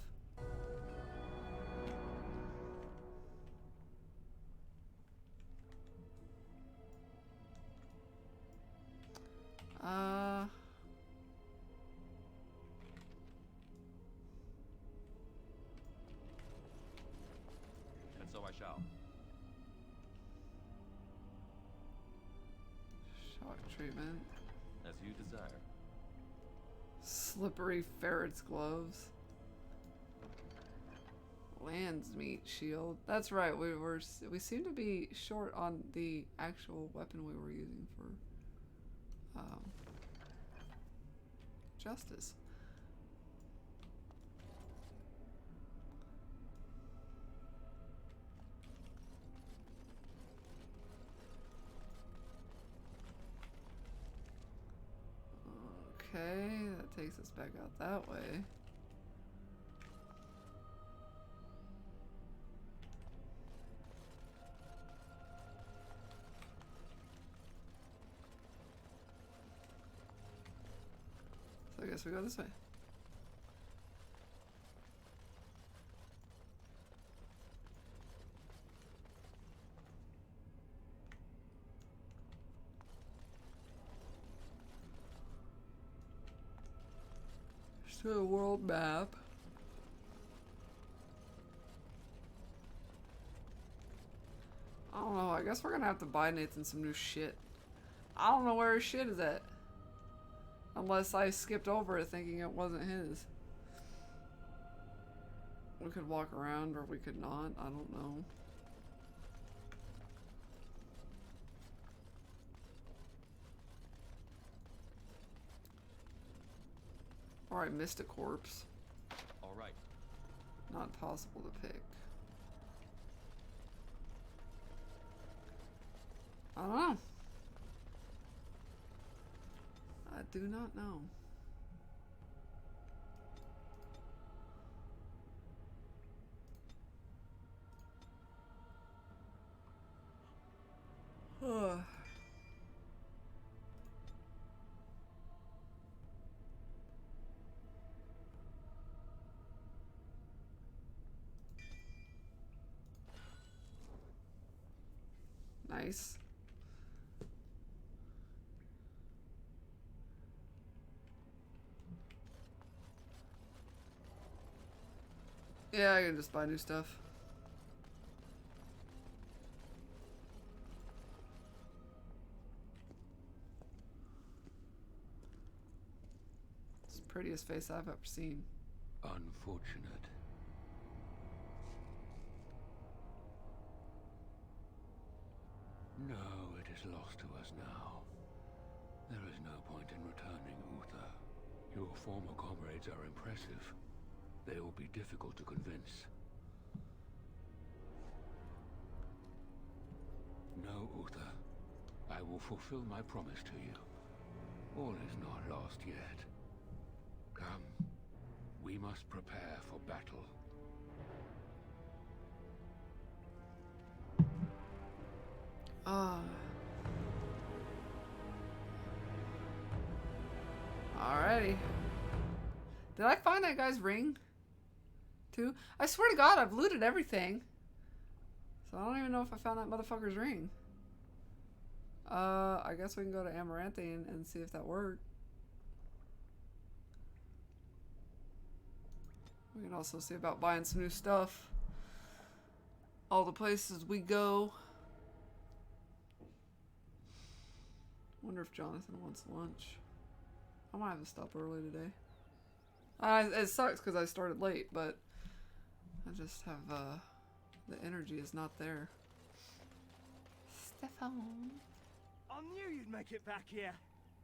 And so I shall. Shock treatment. As you desire. Slippery ferret's gloves. Land's meat shield. That's right. We seem to be short on the actual weapon we were using for justice. Okay, that takes us back out that way. So I guess we go this way. To the world map. I don't know, I guess we're gonna have to buy Nathan some new shit. I don't know where his shit is at. Unless I skipped over it thinking it wasn't his. We could walk around or we could not, I don't know. Alright, missed a corpse. Alright. Not possible to pick. I don't know. I do not know. Nice. Yeah, I can just buy new stuff. It's the prettiest face I've ever seen. Unfortunate. No, it is lost to us now. There is no point in returning, Uther. Your former comrades are impressive. They will be difficult to convince. No, Uther. I will fulfill my promise to you. All is not lost yet. Come. We must prepare for battle. Alrighty. Did I find that guy's ring? Too? I swear to God, I've looted everything. So I don't even know if I found that motherfucker's ring. I guess we can go to Amaranthine and see if that worked. We can also see about buying some new stuff. All the places we go. Wonder if Jonathan wants lunch. I might have to stop early today. It sucks because I started late, but I just have, the energy is not there. Stefan. I knew you'd make it back here.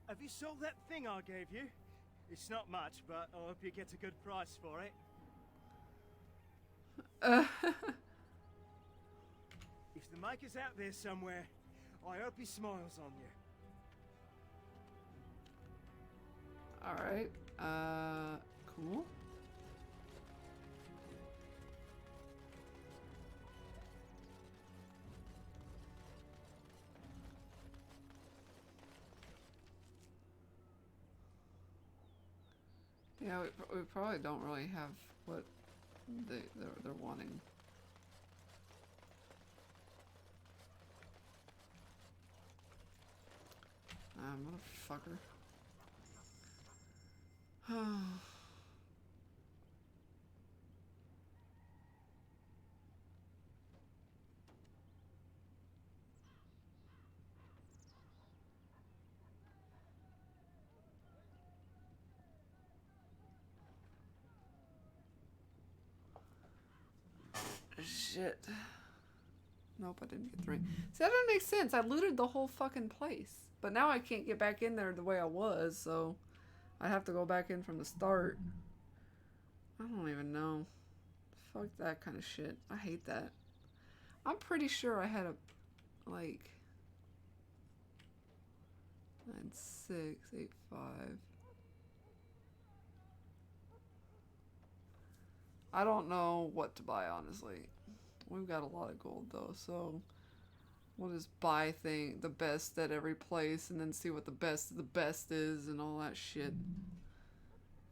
Have you sold that thing I gave you? It's not much, but I hope you get a good price for it. If the maker's out there somewhere, I hope he smiles on you. Alright, cool. Yeah, we probably don't really have what they're wanting. Motherfucker. Shit. Nope, I didn't get the ring. See, that doesn't make sense. I looted the whole fucking place. But now I can't get back in there the way I was, so I have to go back in from the start. I don't even know. Fuck that kind of shit. I hate that. I'm pretty sure I had a, like, 9685. I don't know what to buy, honestly. We've got a lot of gold, though, so we'll just buy the best at every place and then see what the best of the best is and all that shit.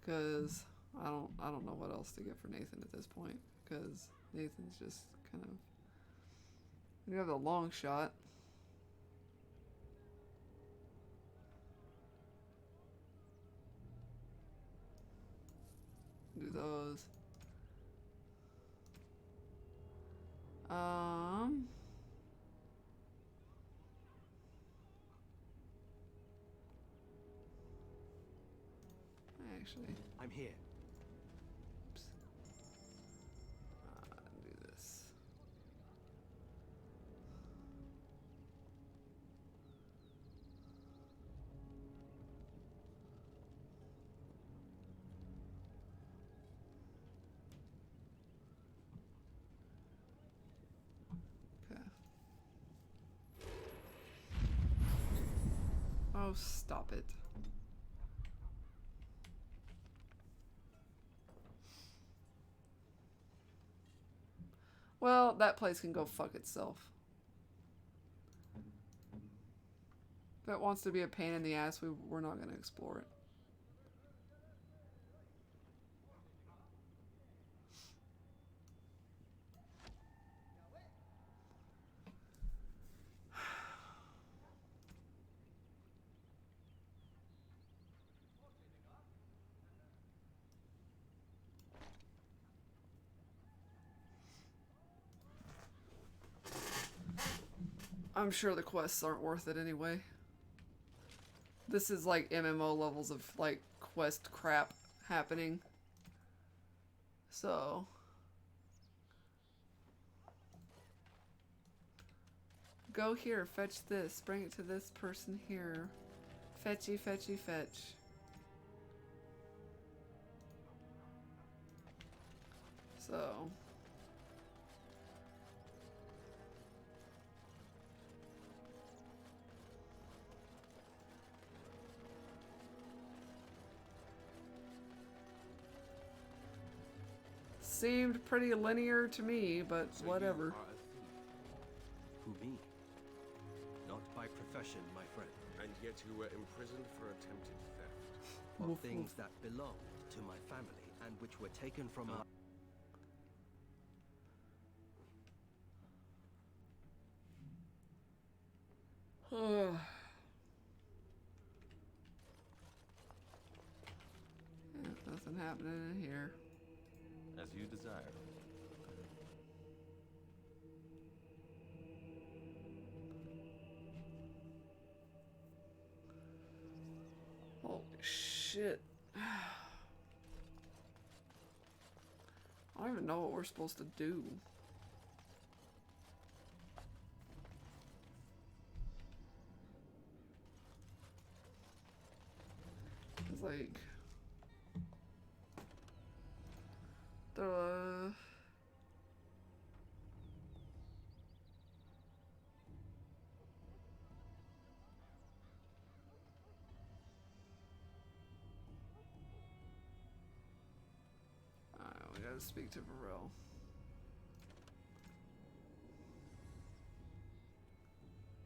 Because I don't know what else to get for Nathan at this point. Because Nathan's just kind of... You have the long shot. Do those. Actually, I'm here. Oops. Do this. Okay. Oh, stop it. Well, that place can go fuck itself. If it wants to be a pain in the ass, we're not going to explore it. I'm sure the quests aren't worth it anyway. This is like MMO levels of like quest crap happening. So go here, fetch this, bring it to this person here. Fetchy, fetchy, fetch. So seemed pretty linear to me, but So whatever. you are a thief. Who me? Not by profession, my friend. And yet you were imprisoned for attempted theft. Of Woof, things woof. that belong to my family and which were taken from our... Nothing happening in here. As you desire. Holy shit. I don't even know what we're supposed to do. It's like... we gotta speak to Varel.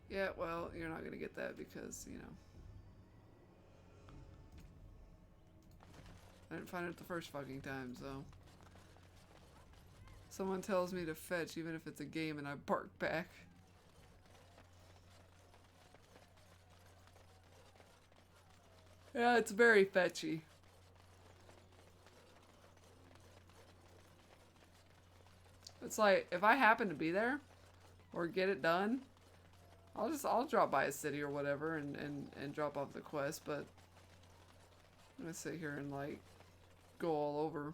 Yeah, well, you're not gonna get that because, you know, I didn't find it the first fucking time, so. Someone tells me to fetch even if it's a game and I bark back. Yeah, it's very fetchy. It's like, if I happen to be there or get it done, I'll drop by a city or whatever and drop off the quest, but I'm gonna sit here and like go all over.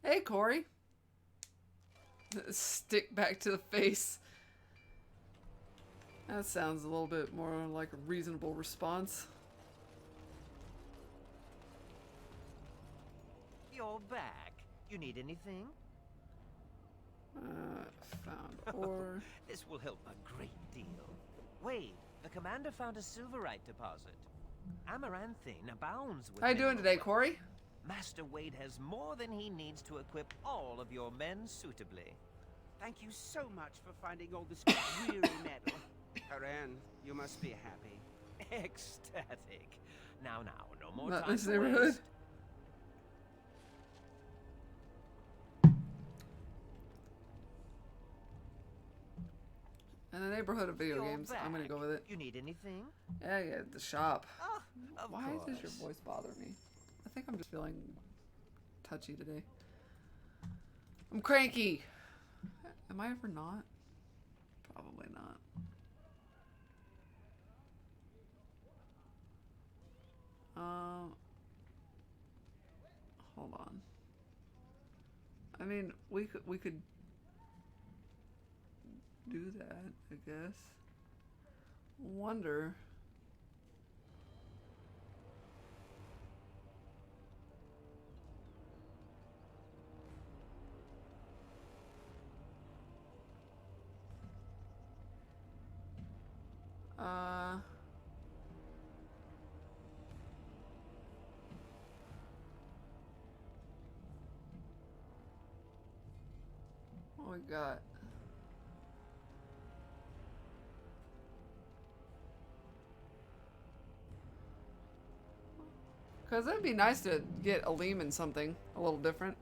Hey, Corey. Stick back to the face. That sounds a little bit more like a reasonable response. You're back. You need anything? Found ore. This will help a great deal. Wade, the commander found a silverite deposit. Amaranthine abounds with How you doing today, Corey? Master Wade has more than he needs to equip all of your men suitably. Thank you so much for finding all this weary metal. Haran, you must be happy. Ecstatic. Now, no more Not time this to neighborhood. waste. In the neighborhood of video You're games, I'm gonna back. go with it. You need anything? Yeah, the shop. Oh, of Why does your course. voice bother me? I think I'm just feeling touchy today. I'm cranky. Am I ever not? Probably not. Hold on. I mean, we could do that, I guess. Wonder. What we got? Because it'd be nice to get a Lehman something a little different.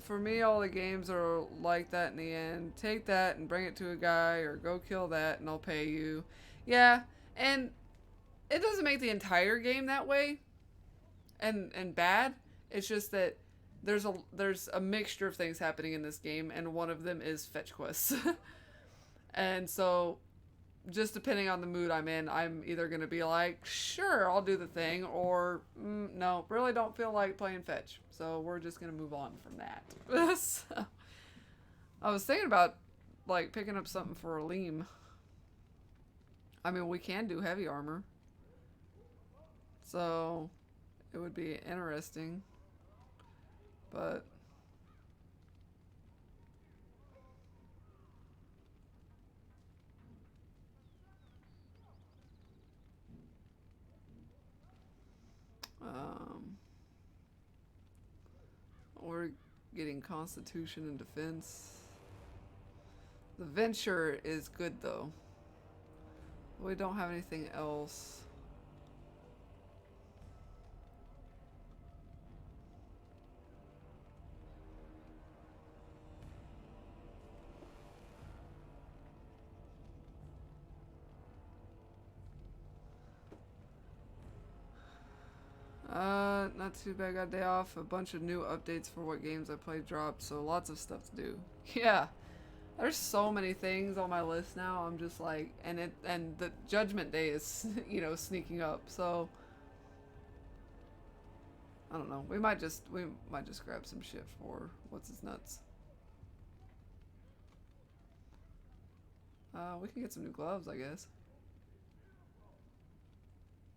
For me, all the games are like that in the end. Take that and bring it to a guy, or go kill that and I'll pay you. Yeah, and it doesn't make the entire game that way. and bad. It's just that there's a mixture of things happening in this game, and one of them is fetch quests. And so, just depending on the mood I'm in, I'm either going to be like, sure, I'll do the thing, or no, really don't feel like playing fetch. So we're just going to move on from that. So, I was thinking about like picking up something for Aleem. I mean, we can do heavy armor. So it would be interesting. But we're getting Constitution and Defense. The Venture is good though. We don't have anything else. Not too bad. Got a day off. A bunch of new updates for what games I played dropped, so lots of stuff to do. Yeah. There's so many things on my list now. I'm just like, and the Judgment Day is, you know, sneaking up. So I don't know. We might just grab some shit for what's his nuts. We can get some new gloves, I guess.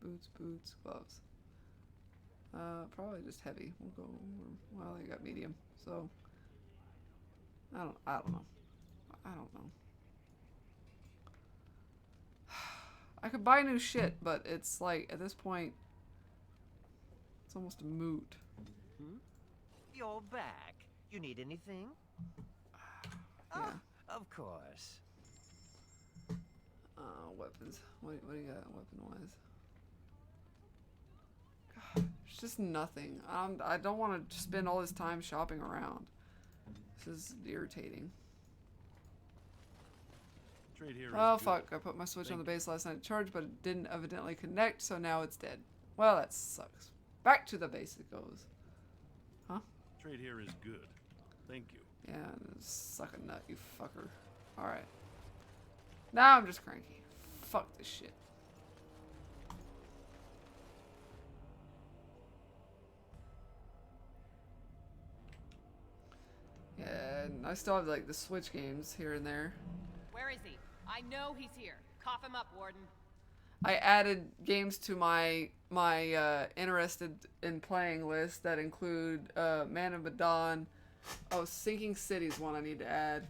Boots, gloves. Probably just heavy. We'll go. Well, I got medium, so I don't know. I could buy new shit, but it's like at this point, it's almost a moot. You're back. You need anything? Yeah. Oh, of course. Weapons. What do you got weapon-wise? God, there's just nothing. I don't want to spend all this time shopping around. This is irritating. Trade here Oh is fuck, good. I put my Switch on the base last night to charge, but it didn't evidently connect, so now it's dead. Well, that sucks. Back to the base it goes. Huh? Trade here is good. Thank you. Yeah, suck a nut, you fucker. Alright. Now I'm just cranky. Fuck this shit. Yeah, and I still have like the Switch games here and there. Where is he? I know he's here. Cough him up, Warden. I added games to my interested in playing list that include Man of Medan. Oh, Sinking City's one I need to add.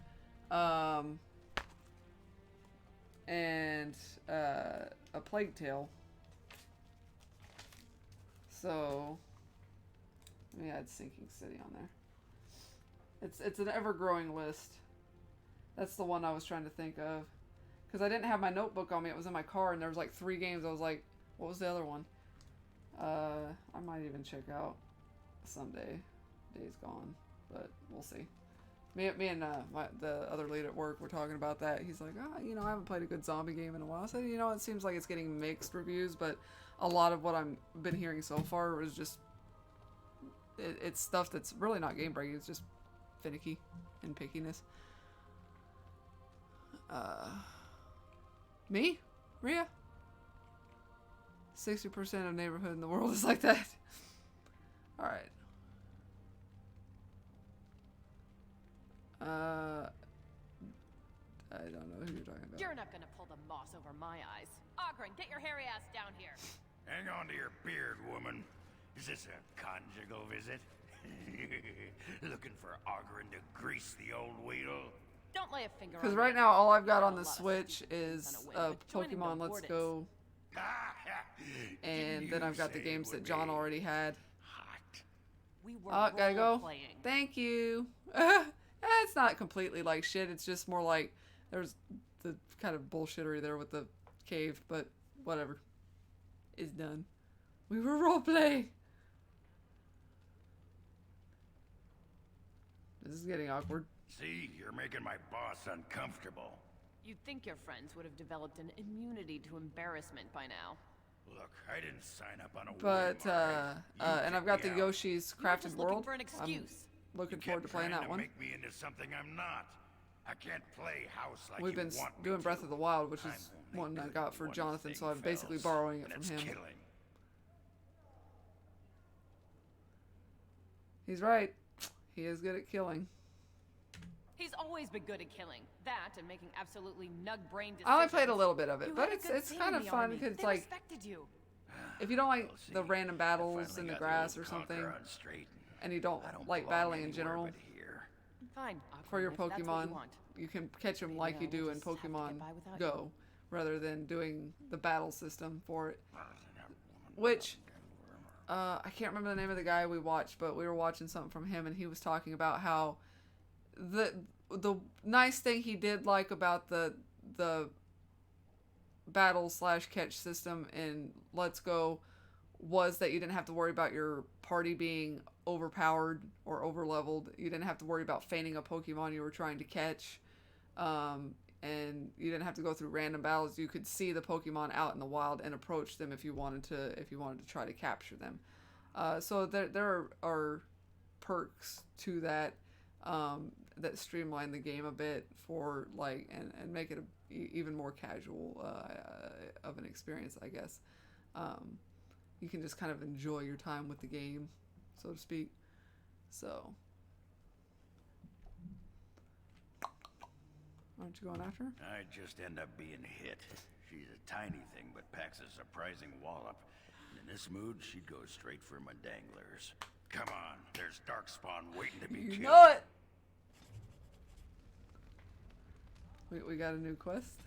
And A Plague Tale. So let me add Sinking City on there. It's an ever-growing list. That's the one I was trying to think of. Because I didn't have my notebook on me. It was in my car, and there was like 3 games. I was like, what was the other one? I might even check out someday. Days Gone. But we'll see. Me and the other lead at work were talking about that. He's like, you know, I haven't played a good zombie game in a while. I said, you know, it seems like it's getting mixed reviews, but a lot of what I've been hearing so far was just... It's stuff that's really not game-breaking. It's just finicky and pickiness. Me? Rhea? 60% of neighborhood in the world is like that. Alright. I don't know who you're talking about. You're not gonna pull the moss over my eyes. Ogren, get your hairy ass down here. Hang on to your beard, woman. Is this a conjugal visit? Looking for Ogren to grease the old wheel? Don't lay a finger on Because me. right now all I've got on the Switch is Pokemon Let's Go. And then I've got the games that John already had. We were Gotta go. playing. Thank you. It's not completely like shit. It's just more like there's the kind of bullshittery there with the cave, but whatever. It's done. We were roleplaying. This is getting awkward. See, you're making my boss uncomfortable. You'd think your friends would have developed an immunity to embarrassment by now. Look, I didn't sign up on a But, whim, all right? and I've got the Yoshi's You were Crafted just looking World. for an I'm excuse. looking You forward to kept playing trying that to one. make me into something I'm not. I can't play house like We've you been want me doing to. Breath of the Wild, which I'm is only one I good got at for one Jonathan, so thing, I'm basically fellas, borrowing it and from it's him. killing. He's right. He is good at killing. He's always been good at killing. That and making absolutely nug-brain decisions. I only played a little bit of it, You but had a good it's thing kind in of the fun army. because it's They like respected you. if you don't like We'll see. the random I battles finally in the got grass old or something, Conqueror on straight. and you don't I don't like belong battling in anywhere general, but here. Fine. for your Aquaman, if that's what Pokemon, you want. you can catch them Maybe like you I do will in just have to get Pokemon by without Go, rather than doing the battle system for it. Which, I can't remember the name of the guy we watched, but we were watching something from him, and he was talking about how the nice thing he did like about the battle / catch system in Let's Go was that you didn't have to worry about your party being overpowered or overleveled. You didn't have to worry about feigning a Pokemon you were trying to catch. And you didn't have to go through random battles. You could see the Pokemon out in the wild and approach them if you wanted to try to capture them. So there are perks to that that streamline the game a bit for like and make it even more casual of an experience, I guess. You can just kind of enjoy your time with the game, so to speak. So, aren't you going after her? I just end up being hit. She's a tiny thing, but packs a surprising wallop. And in this mood, she'd go straight for my danglers. Come on, there's Darkspawn waiting to be killed. You know it! We got a new quest.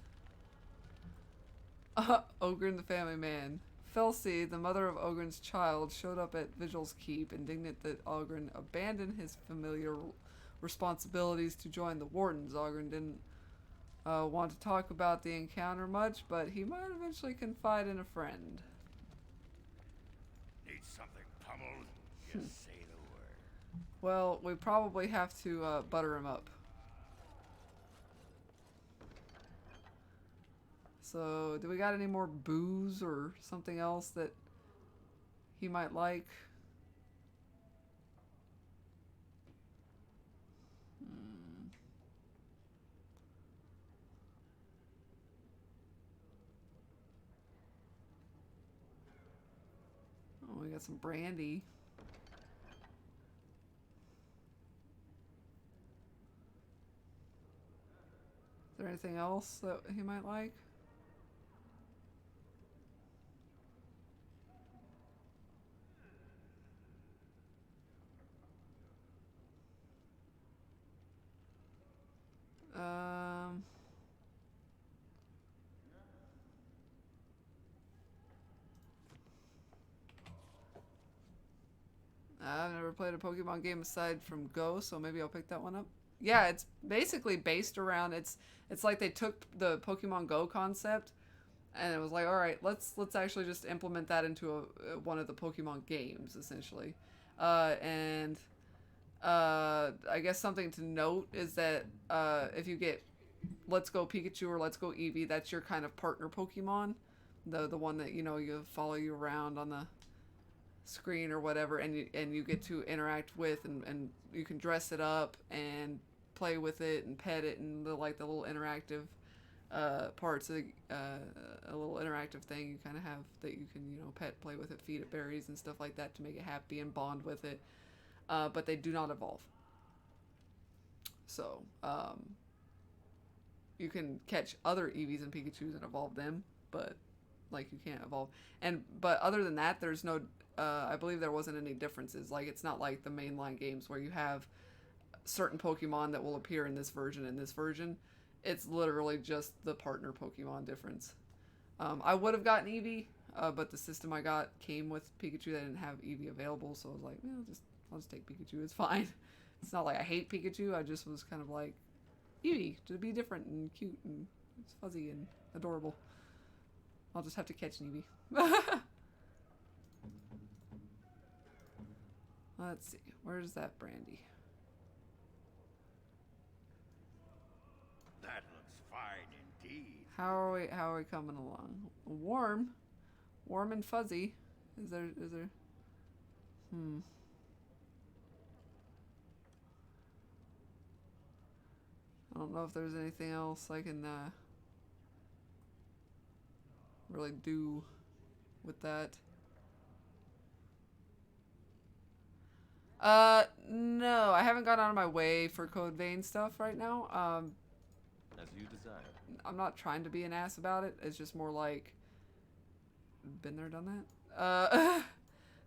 Oghren the Family Man. Felsi, the mother of Oghren's child, showed up at Vigil's Keep, indignant that Oghren abandoned his familiar responsibilities to join the Wardens. Oghren didn't want to talk about the encounter much, but he might eventually confide in a friend. Need something pummeled? Just say the word. Well, we probably have to butter him up. So, do we got any more booze or something else that he might like? Oh, we got some brandy. Is there anything else that he might like? I've never played a Pokemon game aside from Go, so maybe I'll pick that one up. Yeah, it's basically based around it's like they took the Pokemon Go concept and it was like, all right, let's actually just implement that into one of the Pokemon games, essentially. I guess something to note is that if you get Let's Go Pikachu or Let's Go Eevee, that's your kind of partner Pokemon, the one that you follow you around on the screen or whatever, and you get to interact with, and you can dress it up and play with it and pet it, and the little interactive parts of a little interactive thing you kind of have that you can pet, play with it, feed it berries and stuff like that to make it happy and bond with it, but they do not evolve. So you can catch other Eevees and Pikachus and evolve them, but you can't evolve. But other than that, there's no I believe there wasn't any differences. It's not like the mainline games where you have certain Pokemon that will appear in this version and this version. It's literally just the partner Pokemon difference. I would have gotten Eevee, but the system I got came with Pikachu that didn't have Eevee available, so I was like, I'll just take Pikachu. It's fine. It's not like I hate Pikachu. I just was kind of like, Eevee, to be different and cute and it's fuzzy and adorable. I'll just have to catch an Eevee. Let's see. Where's that brandy? That looks fine indeed. How are we coming along? Warm. Warm and fuzzy. Is there? I don't know if there's anything else I can really do with that. No, I haven't gone out of my way for Code Vein stuff right now. As you desire. I'm not trying to be an ass about it. It's just more like, been there, done that.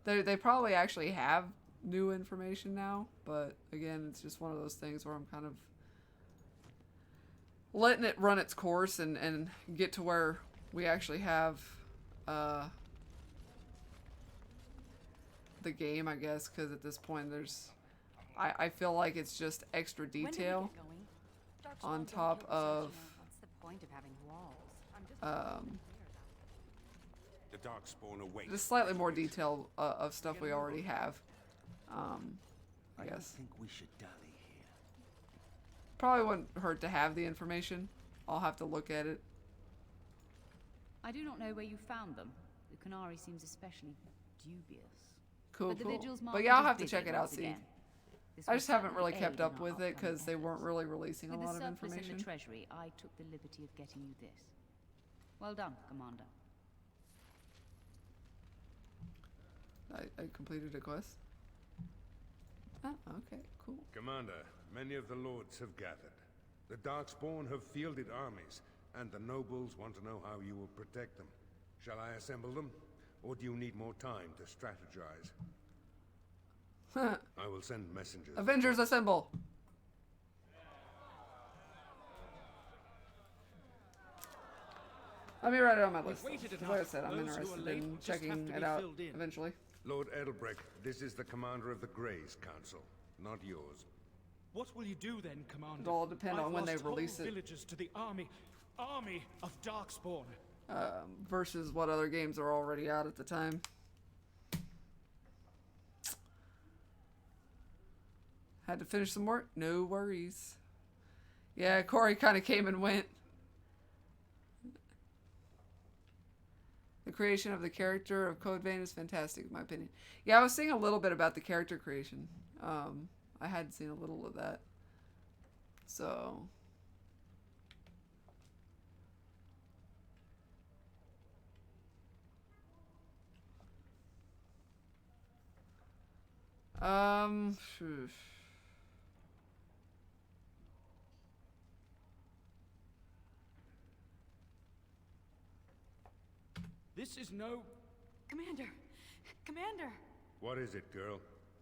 They probably actually have new information now, but again, it's just one of those things where I'm kind of letting it run its course and get to where we actually have the game, I guess, because at this point I feel like it's just extra detail on top of What's the point of having walls? The Darkspawn awaits. just slightly more detail of stuff we already have. I guess. think we should dally here. Probably wouldn't hurt to have the information. I'll have to look at it. I do not know where you found them. The Qunari seems especially dubious. Cool, But the cool. Vigil's But market yeah, I'll is have to busy check it out, once see. again. This I was just haven't really certainly kept aid up in with our it because they weren't really releasing a With lot the of surplus in information. the treasury, I took the liberty of getting you this. Well done, Commander. I completed a quest. Oh, okay, cool. Commander, many of the lords have gathered. The Darkspawn have fielded armies, and the nobles want to know how you will protect them. Shall I assemble them, or do you need more time to strategize? I will send messengers. Avengers assemble! Let me write it on my list. Like I said, I'm interested in checking it out eventually. Lord Edelbrecht, this is the commander of the Greys Council, not yours. What will you do then, Commander? It'll all depend on when they release it. Villagers to the army of Darkspawn. Versus what other games are already out at the time. Had to finish some work? No worries. Yeah, Corey kind of came and went. The creation of the character of Code Vein is fantastic, in my opinion. Yeah, I was seeing a little bit about the character creation. I had seen a little of that. So... phew. This is no... Commander! Commander! What is it, girl?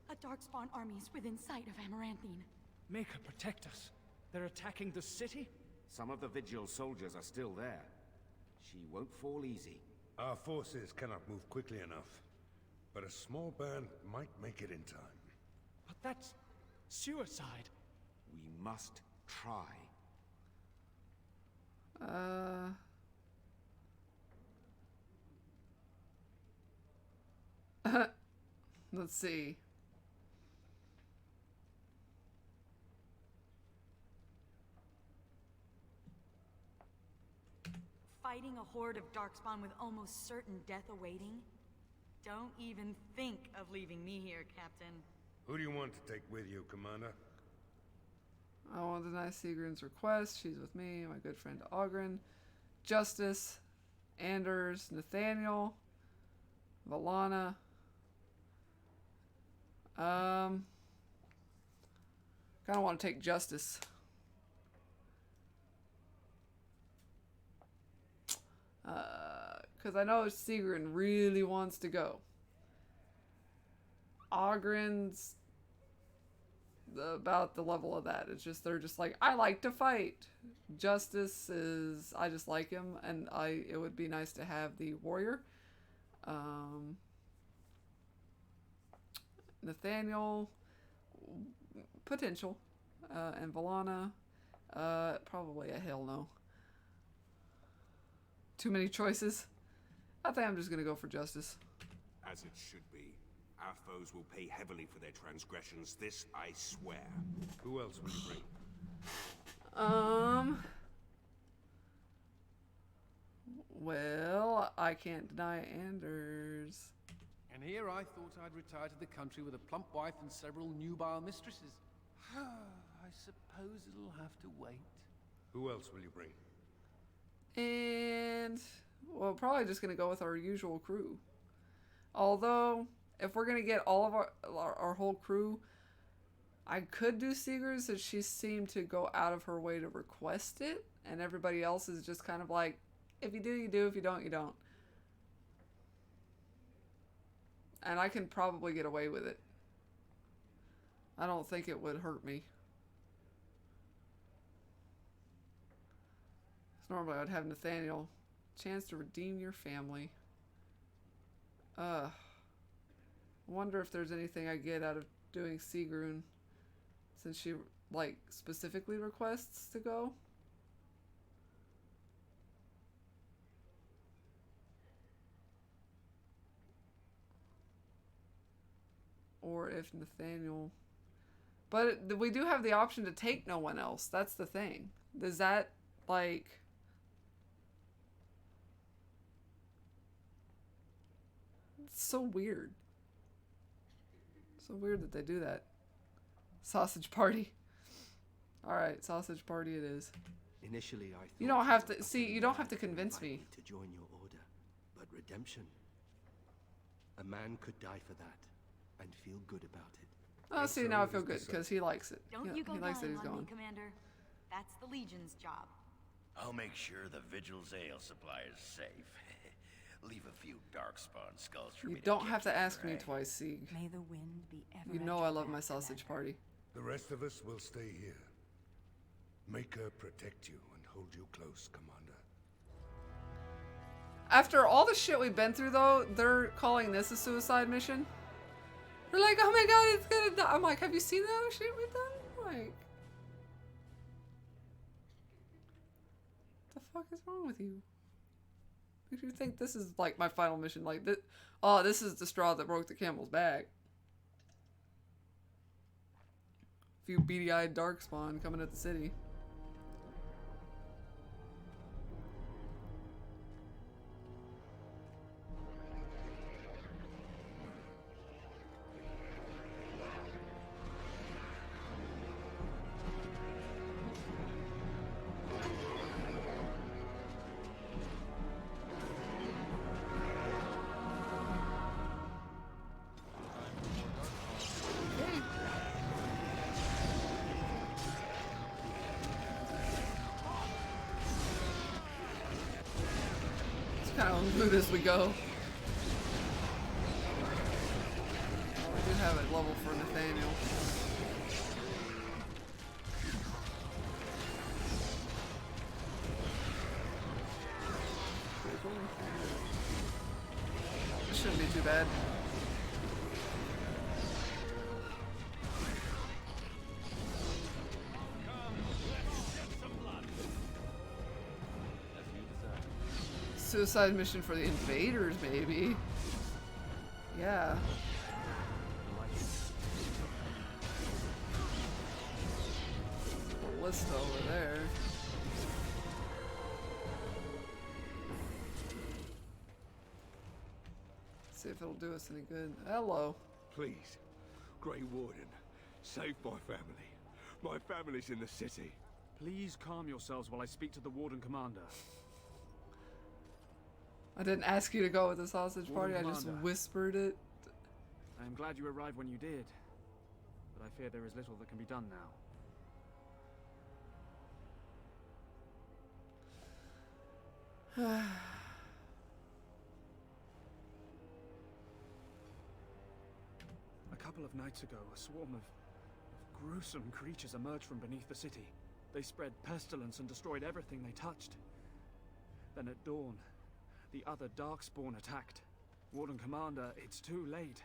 A Darkspawn army is within sight of Amaranthine. Make her protect us. They're attacking the city? Some of the Vigil soldiers are still there. She won't fall easy. Our forces cannot move quickly enough, but a small band might make it in time. But that's... suicide. We must try. Let's see. Fighting a horde of Darkspawn with almost certain death awaiting? Don't even think of leaving me here, Captain. Who do you want to take with you, Commander? I won't deny Sigrun's request. She's with me, my good friend Ogren, Justice, Anders, Nathaniel, Valana. Kind of want to take Justice. Because I know Sigrun really wants to go. Ogren's about the level of that. It's just, they're just like, I like to fight. Justice is, I just like him, and it would be nice to have the warrior. Nathaniel, potential, and Valana, probably a hell no. Too many choices. I think I'm just gonna go for Justice. As it should be. Our foes will pay heavily for their transgressions, this I swear. Who else will you bring? Well, I can't deny Anders. And here I thought I'd retire to the country with a plump wife and several nubile mistresses. I suppose it'll have to wait. Who else will you bring? And, well, probably just going to go with our usual crew. Although, if we're going to get all of our whole crew, I could do Sigurd, since she seemed to go out of her way to request it. And everybody else is just kind of like, if you do, you do. If you don't, you don't. And I can probably get away with it. I don't think it would hurt me. So normally I'd have Nathaniel. Chance to redeem your family. I wonder if there's anything I get out of doing Sigrun, since she, like, specifically requests to go. Or if Nathaniel... But we do have the option to take no one else. That's the thing. Does that, like... It's so weird. So weird that they do that. Sausage party. Alright, sausage party it is. Initially, I thought you don't have to... See, you don't have to convince me. to join your order, but redemption... A man could die for that, and feel good about it. Oh, see, now I feel good, because he likes it. Don't you go he likes that lying he's on going. me, Commander. That's the Legion's job. I'll make sure the Vigil's ale supply is safe. Leave a few darkspawn skulls for me You to don't get have to you, ask me right? twice, Sieg. May the wind be ever You know I love my sausage party. The rest of us will stay here. Make her protect you and hold you close, Commander. After all the shit we've been through, though, they're calling this a suicide mission. They're like, oh my god, it's gonna die. I'm like, have you seen the other shit we've done? Like, what the fuck is wrong with you? If you think this is like my final mission, like this, oh, this is the straw that broke the camel's back. A few beady-eyed darkspawn coming at the city. Kind of move as we go. Oh, we do have a level for Nathaniel. This shouldn't be too bad. Suicide mission for the invaders, maybe. Yeah. Ballista over there. See if it'll do us any good. Hello. Please, Grey Warden, save my family. My family's in the city. Please calm yourselves while I speak to the Warden Commander. I didn't ask you to go with the sausage party, I just whispered it. I am glad you arrived when you did, but I fear there is little that can be done now. A couple of nights ago, a swarm of gruesome creatures emerged from beneath the city. They spread pestilence and destroyed everything they touched. Then at dawn, the other Darkspawn attacked. Warden Commander, it's too late.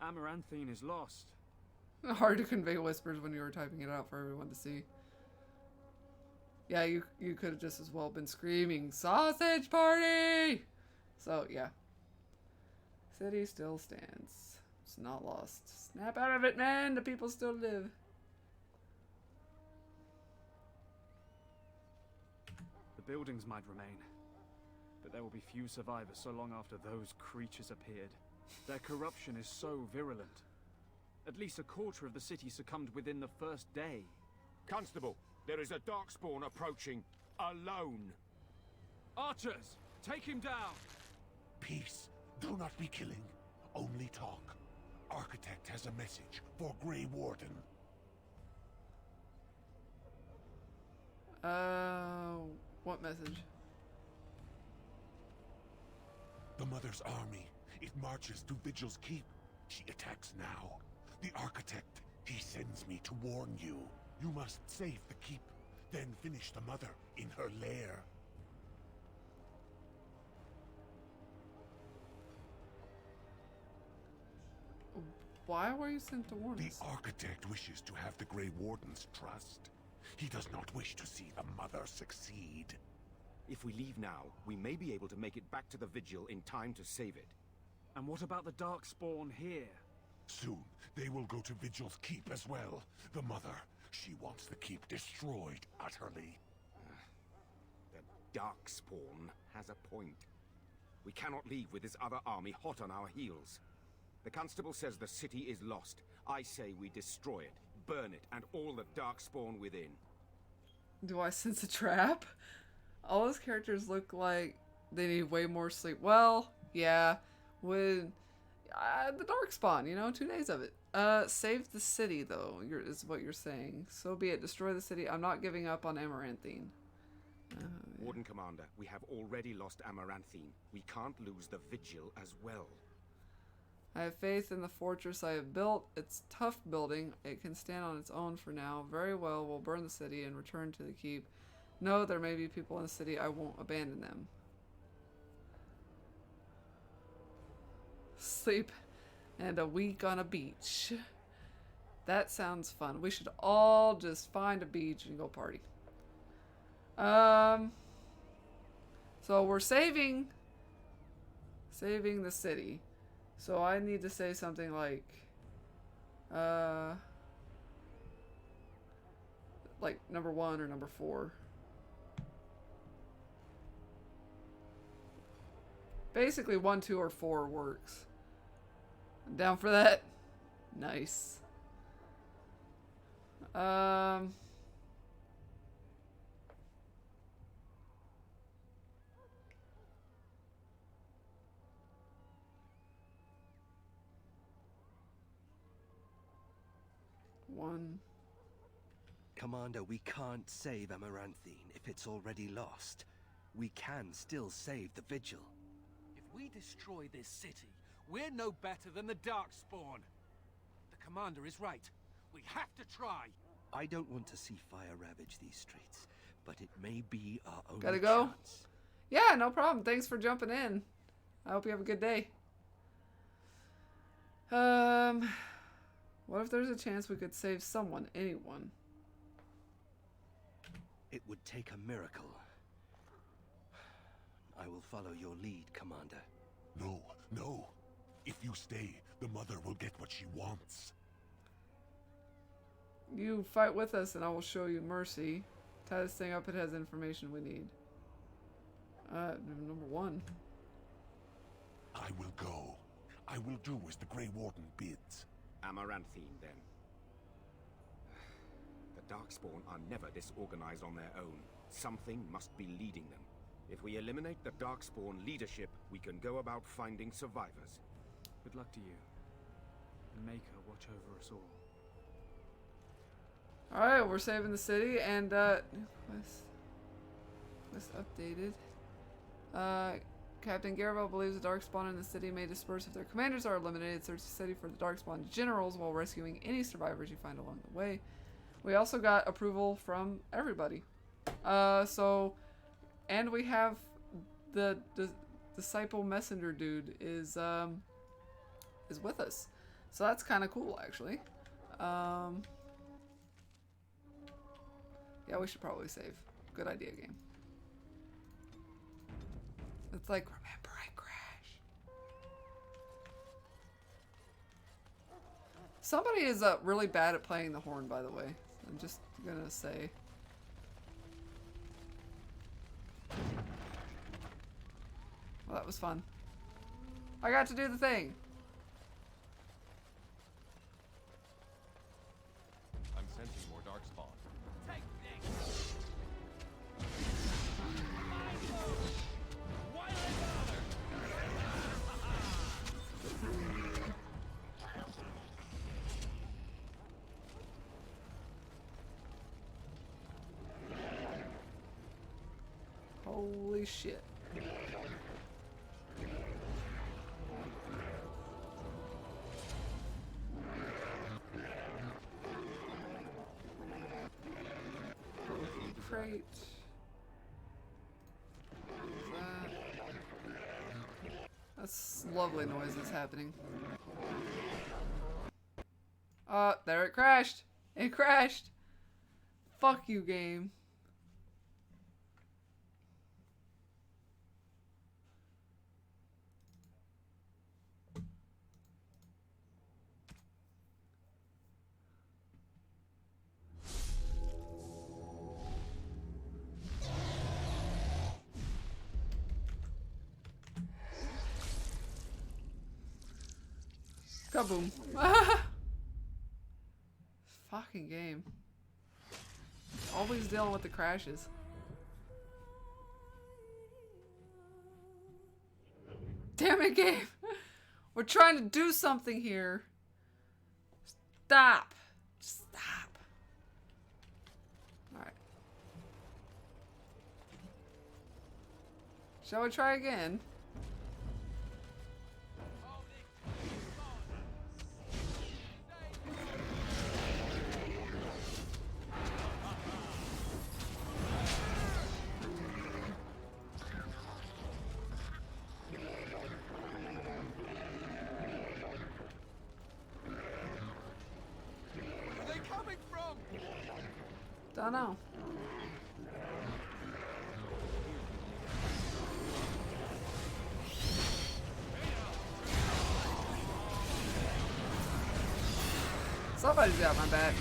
Amaranthine is lost. Hard to convey whispers when you were typing it out for everyone to see. Yeah, you could have just as well been screaming, sausage party! So, yeah. City still stands. It's not lost. Snap out of it, man! The people still live. The buildings might remain, that there will be few survivors so long after those creatures appeared. Their corruption is so virulent. At least a quarter of the city succumbed within the first day. Constable, there is a Darkspawn approaching, alone. Archers, take him down! Peace. Do not be killing. Only talk. Architect has a message for Grey Warden. What message? The Mother's army. It marches to Vigil's Keep. She attacks now. The Architect, he sends me to warn you. You must save the Keep, then finish the Mother in her lair. Why were you sent to warn us? The Architect wishes to have the Grey Warden's trust. He does not wish to see the Mother succeed. If we leave now, we may be able to make it back to the Vigil in time to save it. And what about the Darkspawn here? Soon, they will go to Vigil's Keep as well. The Mother, she wants the Keep destroyed utterly. The Darkspawn has a point. We cannot leave with this other army hot on our heels. The Constable says the city is lost. I say we destroy it, burn it, and all the Darkspawn within. Do I sense a trap? All those characters look like they need way more sleep. Well, yeah. With the Darkspawn, you know, 2 days of it. Save the city, though, is what you're saying. So be it. Destroy the city. I'm not giving up on Amaranthine. Yeah. Warden Commander, we have already lost Amaranthine. We can't lose the Vigil as well. I have faith in the fortress I have built. It's tough building. It can stand on its own for now. Very well, we'll burn the city and return to the keep. No, there may be people in the city. I won't abandon them. Sleep and a week on a beach. That sounds fun. We should all just find a beach and go party. So we're saving the city. So I need to say something like number 1 or number 4. Basically 1, 2, or 4 works. I'm down for that. Nice. One. Commander, we can't save Amaranthine if it's already lost. We can still save the Vigil. If we destroy this city, we're no better than the Darkspawn. The Commander is right. We have to try. I don't want to see fire ravage these streets, but it may be our only Gotta go? chance. Yeah, no problem. Thanks for jumping in. I hope you have a good day. What if there's a chance we could save someone, anyone? It would take a miracle. I will follow your lead, Commander. No, no. If you stay, the Mother will get what she wants. You fight with us and I will show you mercy. Tie this thing up, it has information we need. Number 1. I will go. I will do as the Grey Warden bids. Amaranthine, then. The Darkspawn are never disorganized on their own. Something must be leading them. If we eliminate the Darkspawn leadership, we can go about finding survivors. Good luck to you. And make her watch over us all. Alright, we're saving the city and quest updated. Captain Garibaldi believes the Darkspawn in the city may disperse if their commanders are eliminated. Search the city for the Darkspawn generals while rescuing any survivors you find along the way. We also got approval from everybody. And we have the disciple messenger dude is with us. So that's kind of cool, actually. Yeah, we should probably save. Good idea, game. It's like, remember I crashed. Somebody is really bad at playing the horn, by the way. I'm just gonna say. was fun. I got to do the thing. I'm sensing more darkspawn. Take this! Holy shit. Crate. That's lovely noise that's happening. There it crashed. It crashed. Fuck you, game. Kaboom. Fucking game. Always dealing with the crashes. Damn it, game. We're trying to do something here. Stop. Stop. Alright. Shall we try again? Don't know. Somebody's got my back.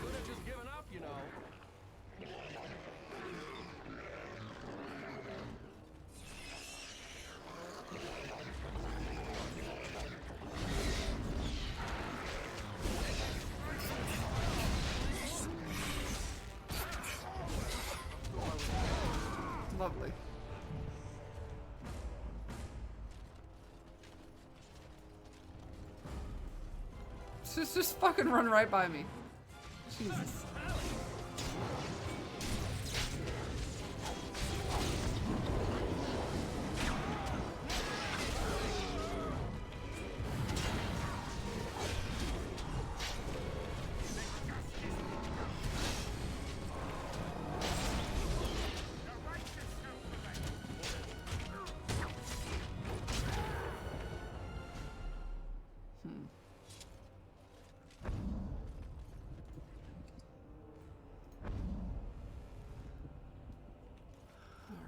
Could have just given up, you know. Lovely. Just fucking run right by me. Jesus.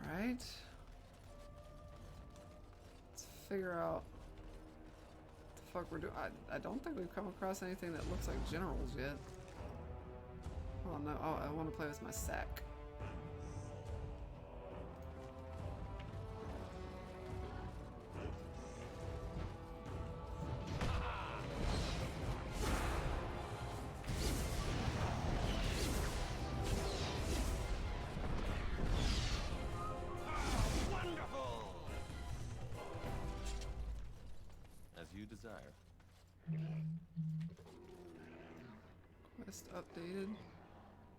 Alright. Let's figure out what the fuck we're doing. I don't think we've come across anything that looks like generals yet. Oh no, oh, I want to play with my sack. Desire. Quest updated.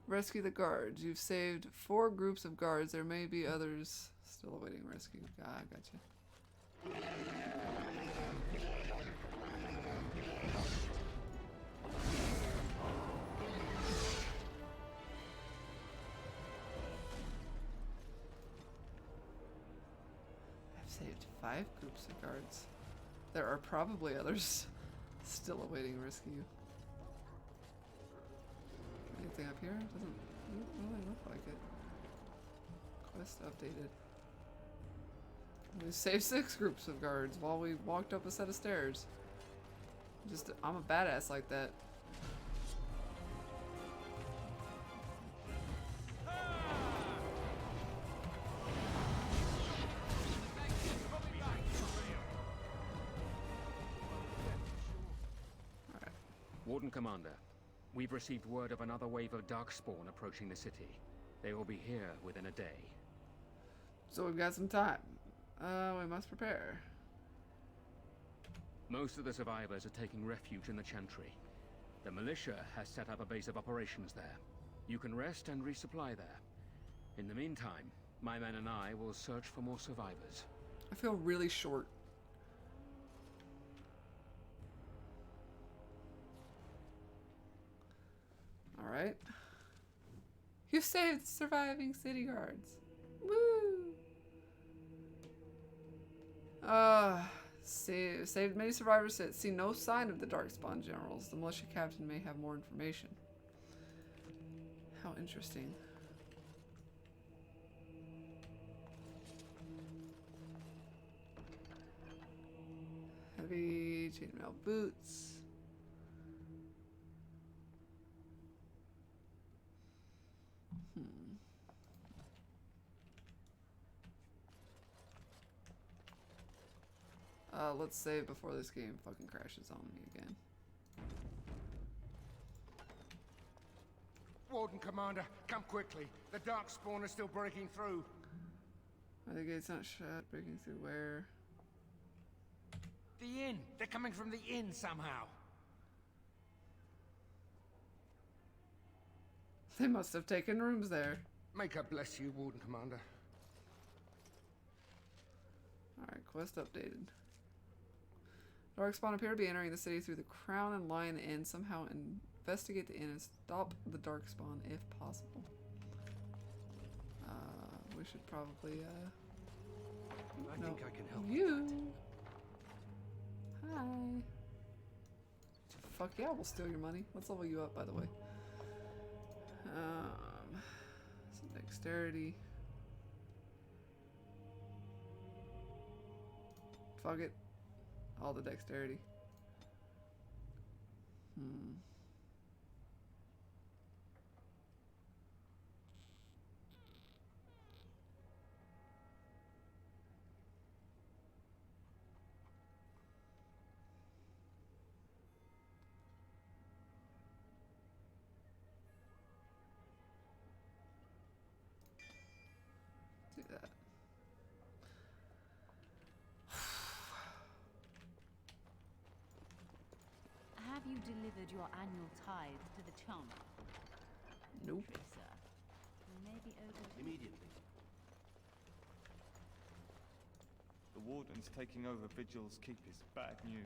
Rescue the guards. You've saved 4 groups of guards. There may be others still awaiting rescue. Ah, gotcha. I've saved 5 groups of guards. There are probably others still awaiting rescue. Anything up here? Doesn't really look like it. Quest updated. We saved 6 groups of guards while we walked up a set of stairs. I'm a badass like that. Warden Commander, we've received word of another wave of Darkspawn approaching the city. They will be here within a day. So we've got some time. We must prepare. Most of the survivors are taking refuge in the Chantry. The militia has set up a base of operations there. You can rest and resupply there. In the meantime, my men and I will search for more survivors. I feel really short. Alright. You saved surviving city guards. Woo! Saved many survivors that see no sign of the Darkspawn generals. The militia captain may have more information. How interesting. Heavy chainmail boots. Let's save before this game fucking crashes on me again. Warden Commander, come quickly. The Darkspawn are still breaking through. Are the gates not shut? Breaking through where? The inn. They're coming from the inn somehow. They must have taken rooms there. May God bless you, Warden Commander. Alright, quest updated. Darkspawn appear to be entering the city through the Crown and Lion Inn. Somehow investigate the inn and stop the Darkspawn if possible. We should probably, I think I can help you. Hi. Fuck yeah, we'll steal your money. Let's level you up, by the way. Some dexterity. Fuck it. All the dexterity. Do that. Have you delivered your annual tithe to the chump? Nope. Sir. Maybe over Immediately. The Warden's taking over Vigil's keep is bad news.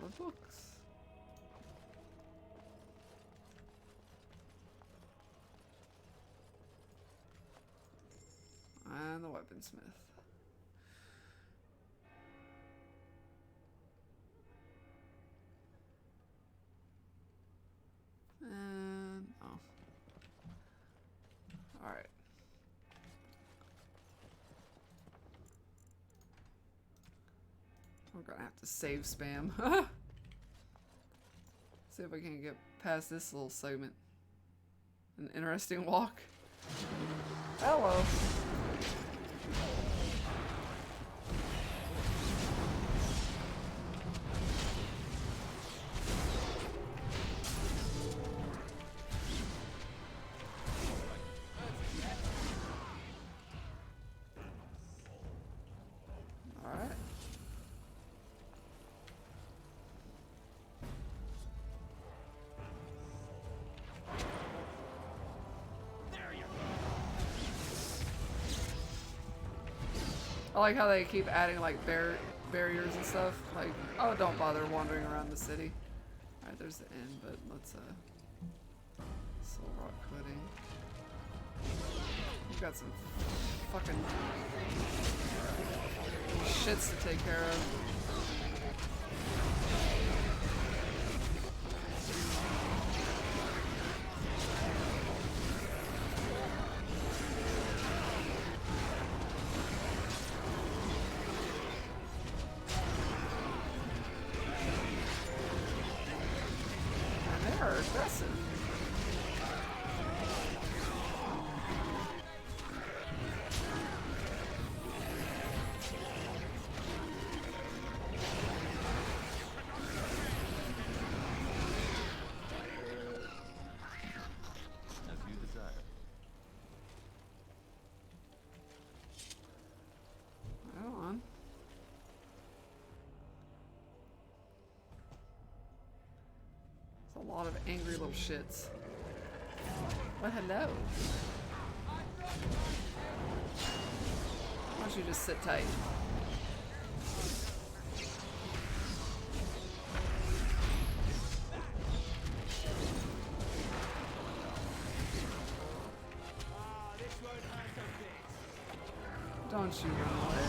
The books. And the weaponsmith. And oh. Alright. We're gonna have to save spam. See if I can get past this little segment. An interesting walk. Hello. Alright. I like how they keep adding like barriers and stuff. Like, oh, don't bother wandering around the city. Alright, there's the inn, but let's Soul Rock Pudding. We've got some fucking shits to take care of. A lot of angry little shits. Well, hello. Why don't you just sit tight? Don't you run away.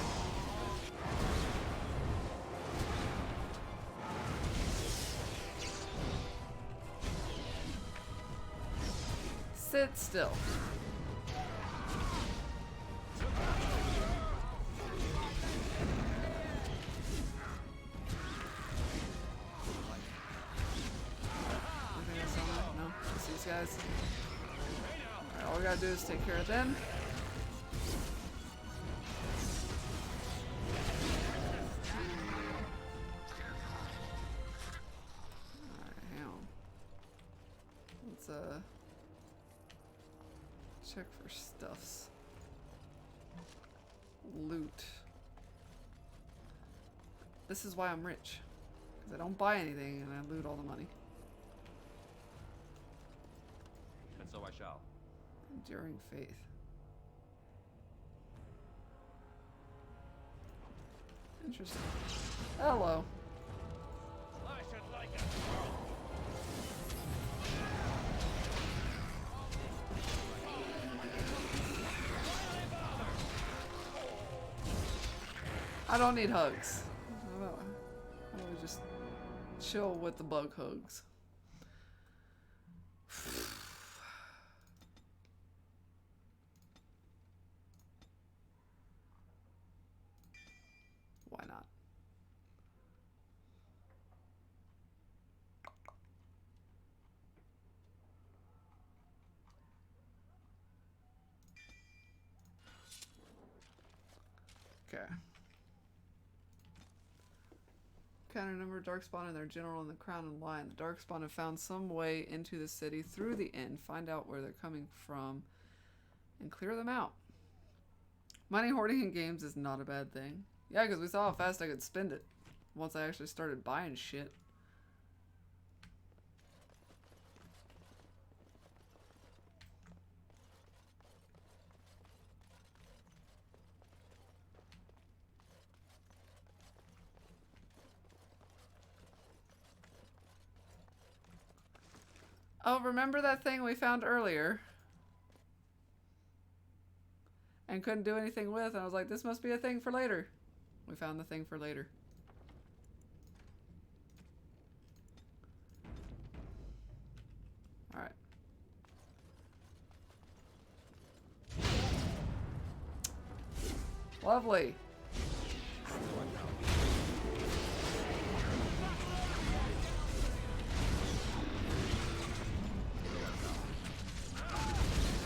Sit still. Anything else on that? No? Just these guys? Alright, all we gotta do is take care of them. Check for stuffs. Loot. This is why I'm rich. Because I don't buy anything and I loot all the money. And so I shall. Enduring faith. Interesting. Hello. I should like it. I don't need hugs. How about we just chill with the bug hugs? Why not? Okay. Counter number Darkspawn and their general in the Crown and Lion. The Darkspawn have found some way into the city through the inn. Find out where they're coming from and clear them out. Money hoarding in games is not a bad thing. Yeah, because we saw how fast I could spend it once I actually started buying shit. Oh, remember that thing we found earlier? And couldn't do anything with, and I was like, this must be a thing for later. We found the thing for later. Alright. Lovely.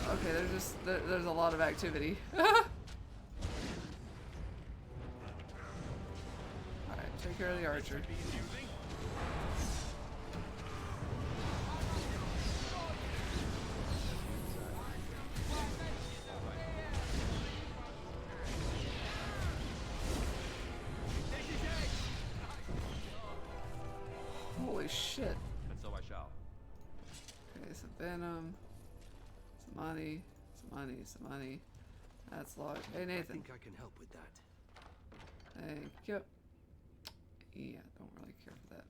Okay, there's a lot of activity. Alright, take care of the archer. Holy shit. And so I shall. Okay, so Venom. Some money, some money, some money. That's log. Hey Nathan. I think I can help with that. Thank you. Yeah, don't really care for that.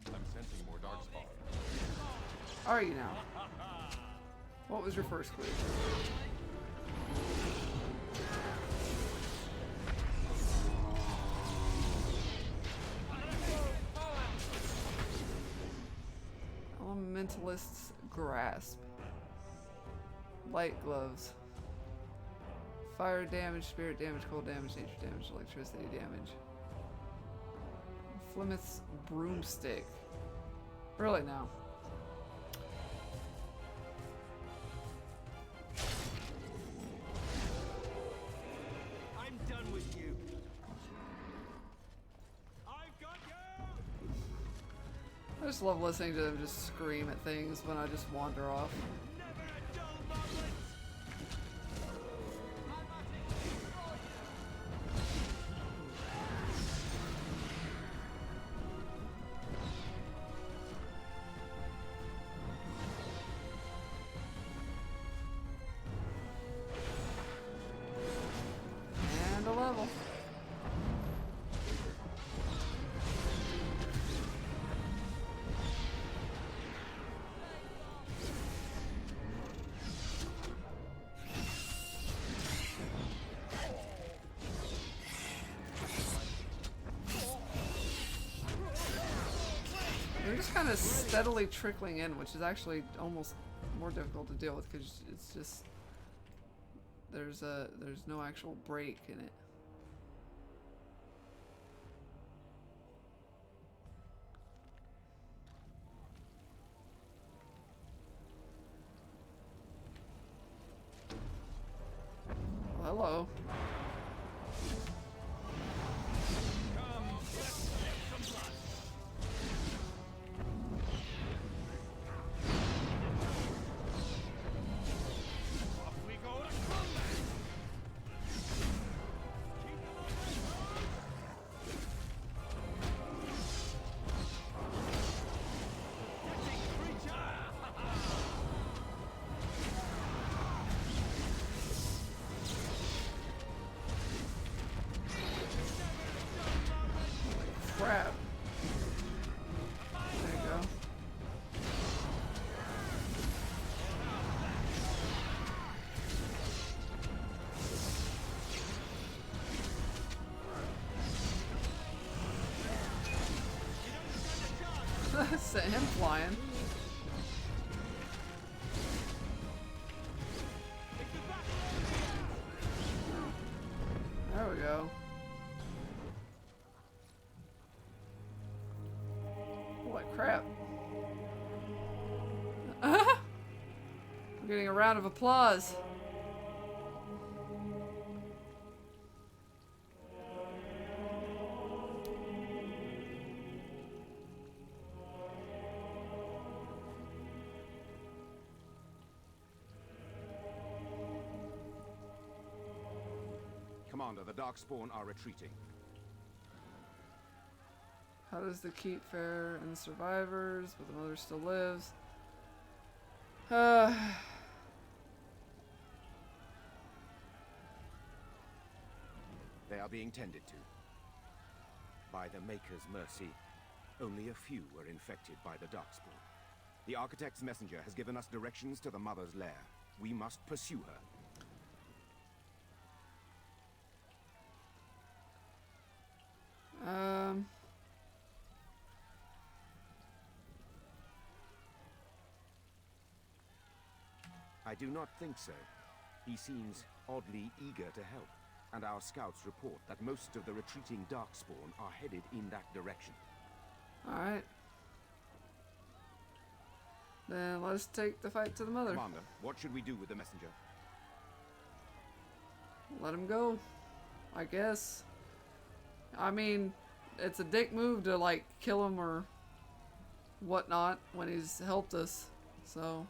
I'm sensing more Darkspawn. Are you now? What was your first clue? Elementalist's Grasp. Light gloves. Fire damage, spirit damage, cold damage, nature damage, electricity damage. Flemeth's broomstick. Really now? I'm done with you. I've got you. I just love listening to them just scream at things when I just wander off. They're just kind of steadily trickling in, which is actually almost more difficult to deal with because it's just there's no actual break in it. Well, hello. Crap. There you go. Sent him flying. There we go. Holy crap. I'm getting a round of applause. Commander, the Darkspawn are retreating. How does the keep fare and the survivors, but the mother still lives? They are being tended to. By the Maker's mercy, only a few were infected by the Darkspawn. The Architect's messenger has given us directions to the Mother's lair. We must pursue her. I do not think so. He seems oddly eager to help, and our scouts report that most of the retreating Darkspawn are headed in that direction. Alright. Then let's take the fight to the mother. Commander, what should we do with the messenger? Let him go, I guess. I mean, it's a dick move to, like, kill him or whatnot when he's helped us, so...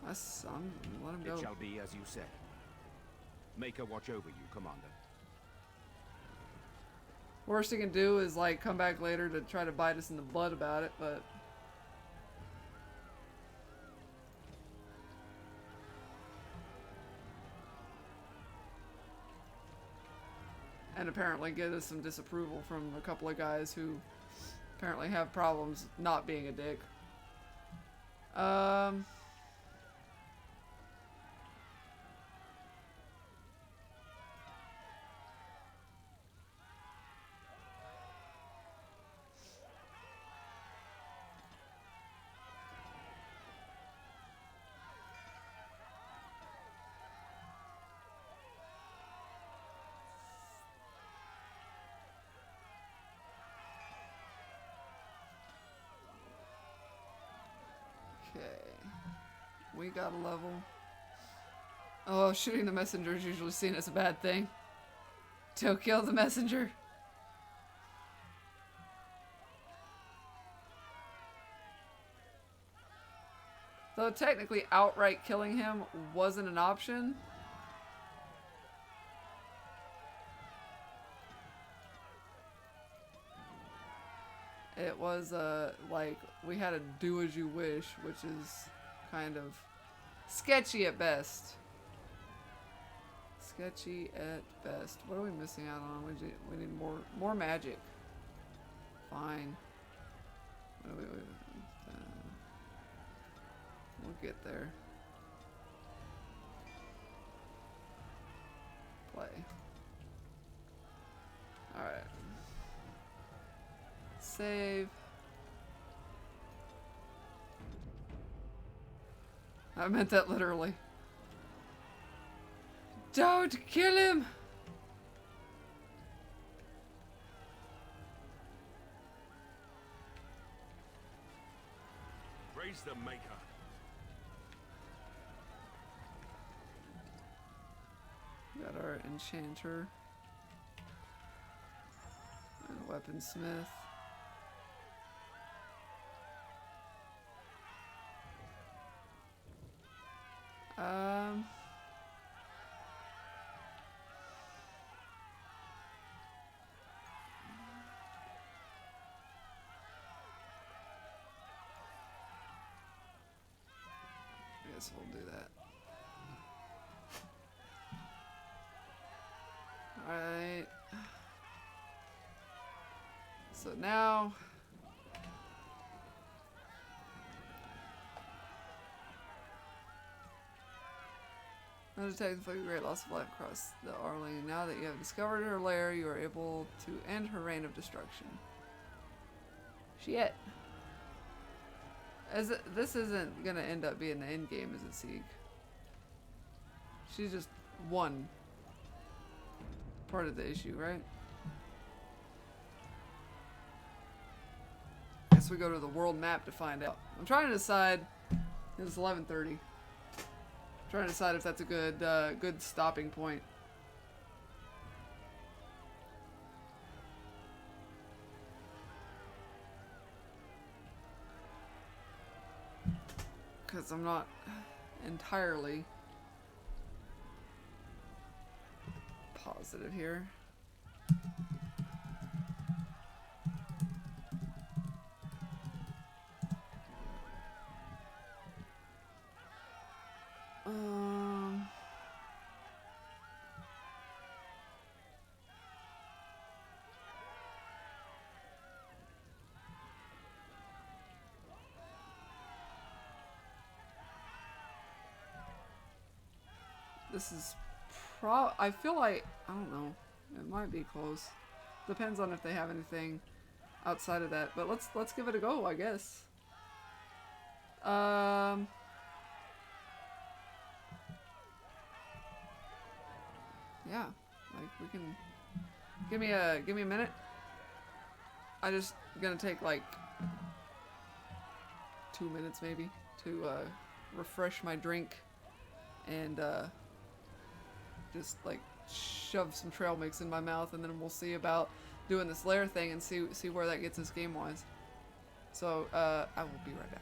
let him go. It shall be as you said. Maker watch over you, Commander. Worst he can do is, like, come back later to try to bite us in the butt about it, but... and apparently get us some disapproval from a couple of guys who apparently have problems not being a dick. We got a level. Oh, shooting the messenger is usually seen as a bad thing. Don't kill the messenger. Though technically outright killing him wasn't an option. It was like we had to do as you wish, which is kind of sketchy at best. Sketchy at best. What are we missing out on? We need more magic. Fine. Wait. We'll get there. Play. Alright. save. I meant that literally. Don't kill him! Praise the Maker. Got our enchanter. And a weaponsmith. I guess we'll do that. Alright. So now detect the great loss of life across the Arlene. Now that you have discovered her lair, you are able to end her reign of destruction. Shit. This isn't gonna end up being the end game, is it, Sieg? She's just one part of the issue, right? Guess we go to the world map to find out. I'm trying to decide. It's 11:30. Trying to decide if that's a good stopping point. Because I'm not entirely positive here. This is I feel like, I don't know, it might be close. Depends on if they have anything outside of that, but let's give it a go, I guess. Yeah, like we can give me a minute. I just gonna take like 2 minutes maybe to refresh my drink and just like shove some trail mix in my mouth, and then we'll see about doing this lair thing and see where that gets us game wise. So I will be right back.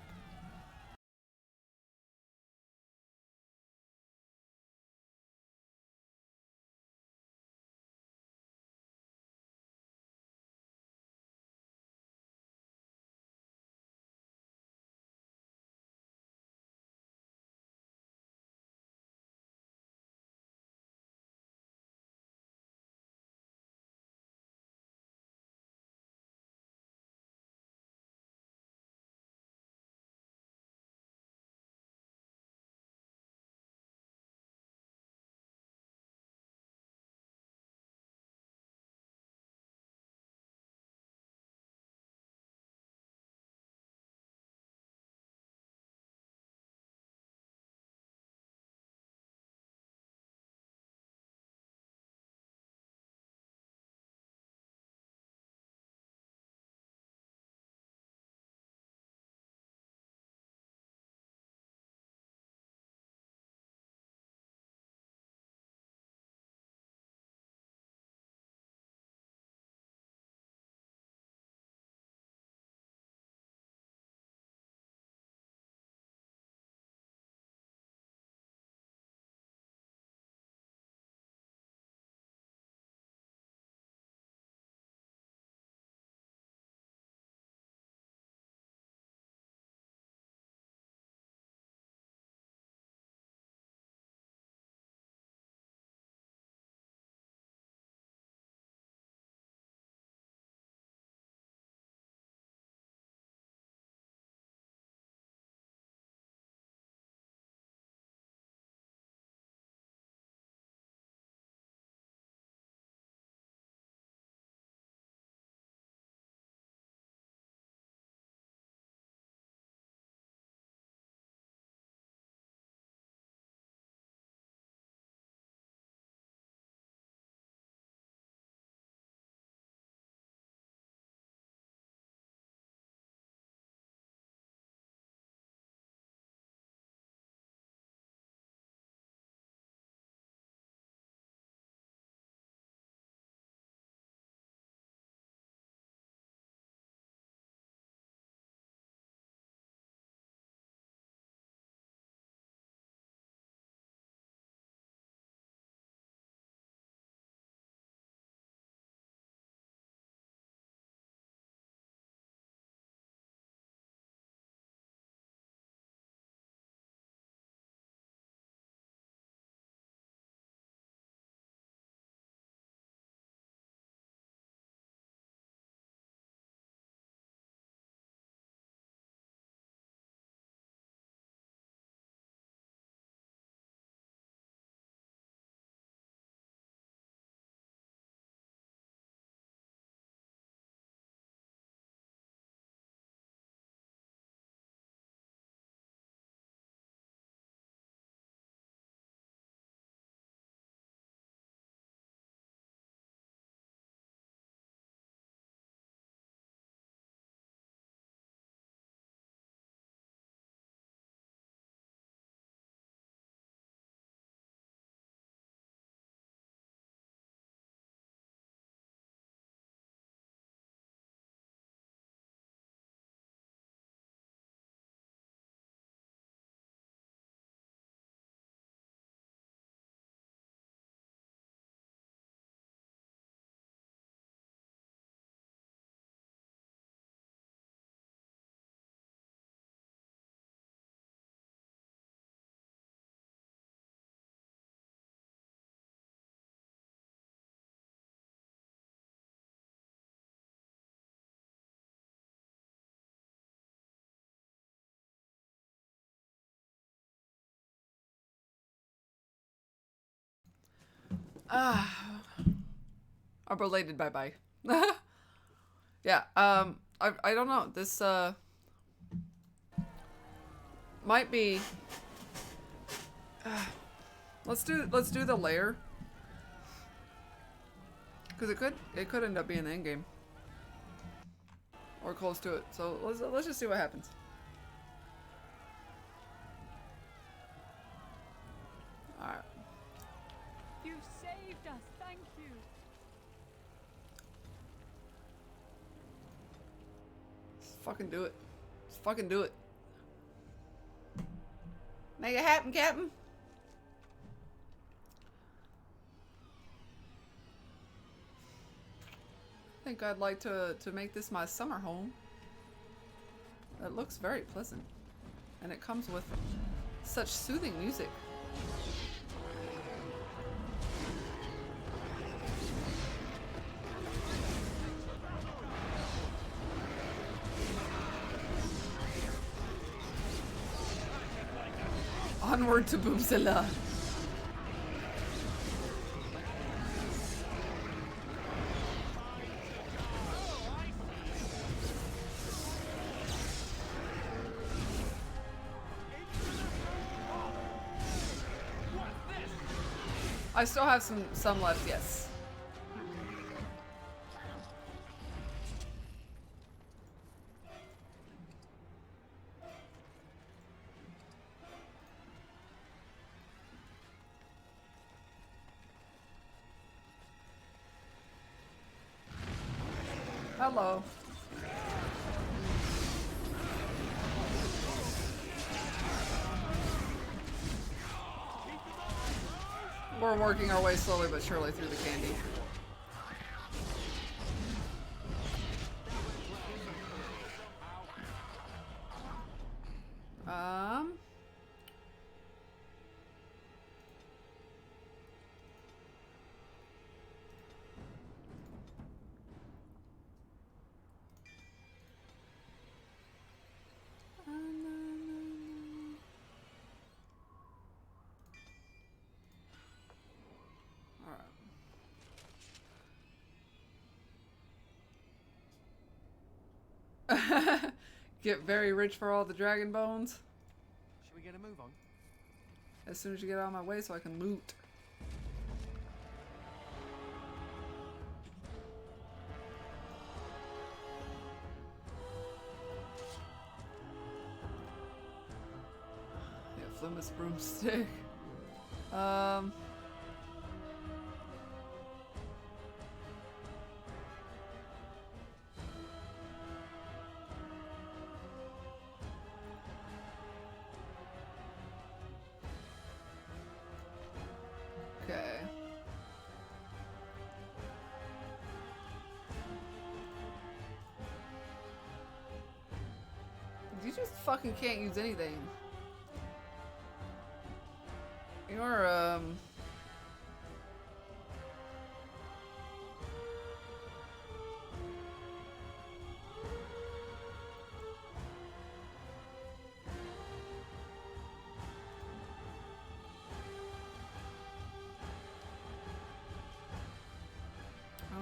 A belated bye-bye. Yeah, I don't know. This, might be... let's do the lair. Because it could end up being the end game. Or close to it. So let's just see what happens. Alright. You've saved us, thank you. Let's fucking do it. Let's fucking do it. Make it happen, Captain. I think I'd like to make this my summer home. It looks very pleasant. And it comes with such soothing music. Onward to Boomzilla. I still have some left, yes. Hello. We're working our way slowly but surely through the candy. Get very rich for all the dragon bones. Should we get a move on? As soon as you get out of my way so I can loot. Yeah, Flimus broomstick. You just fucking can't use anything. You're, I don't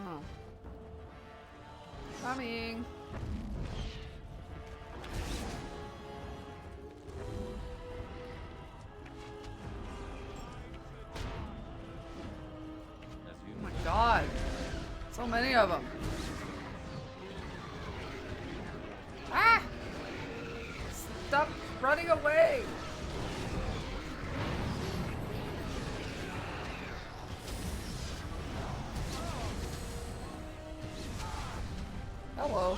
know. Coming. God, so many of them. Ah! Stop running away. Hello.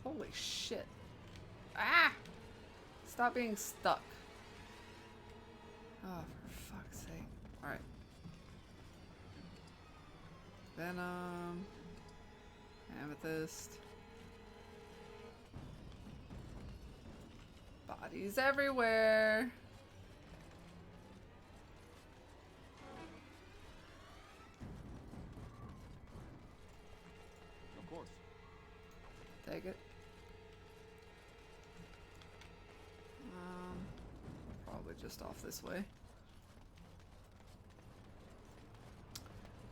Holy shit. Ah! Stop being stuck. Oh, for fuck's sake. Alright. Venom. Amethyst. Bodies everywhere. Of course. Take it. Probably just off this way.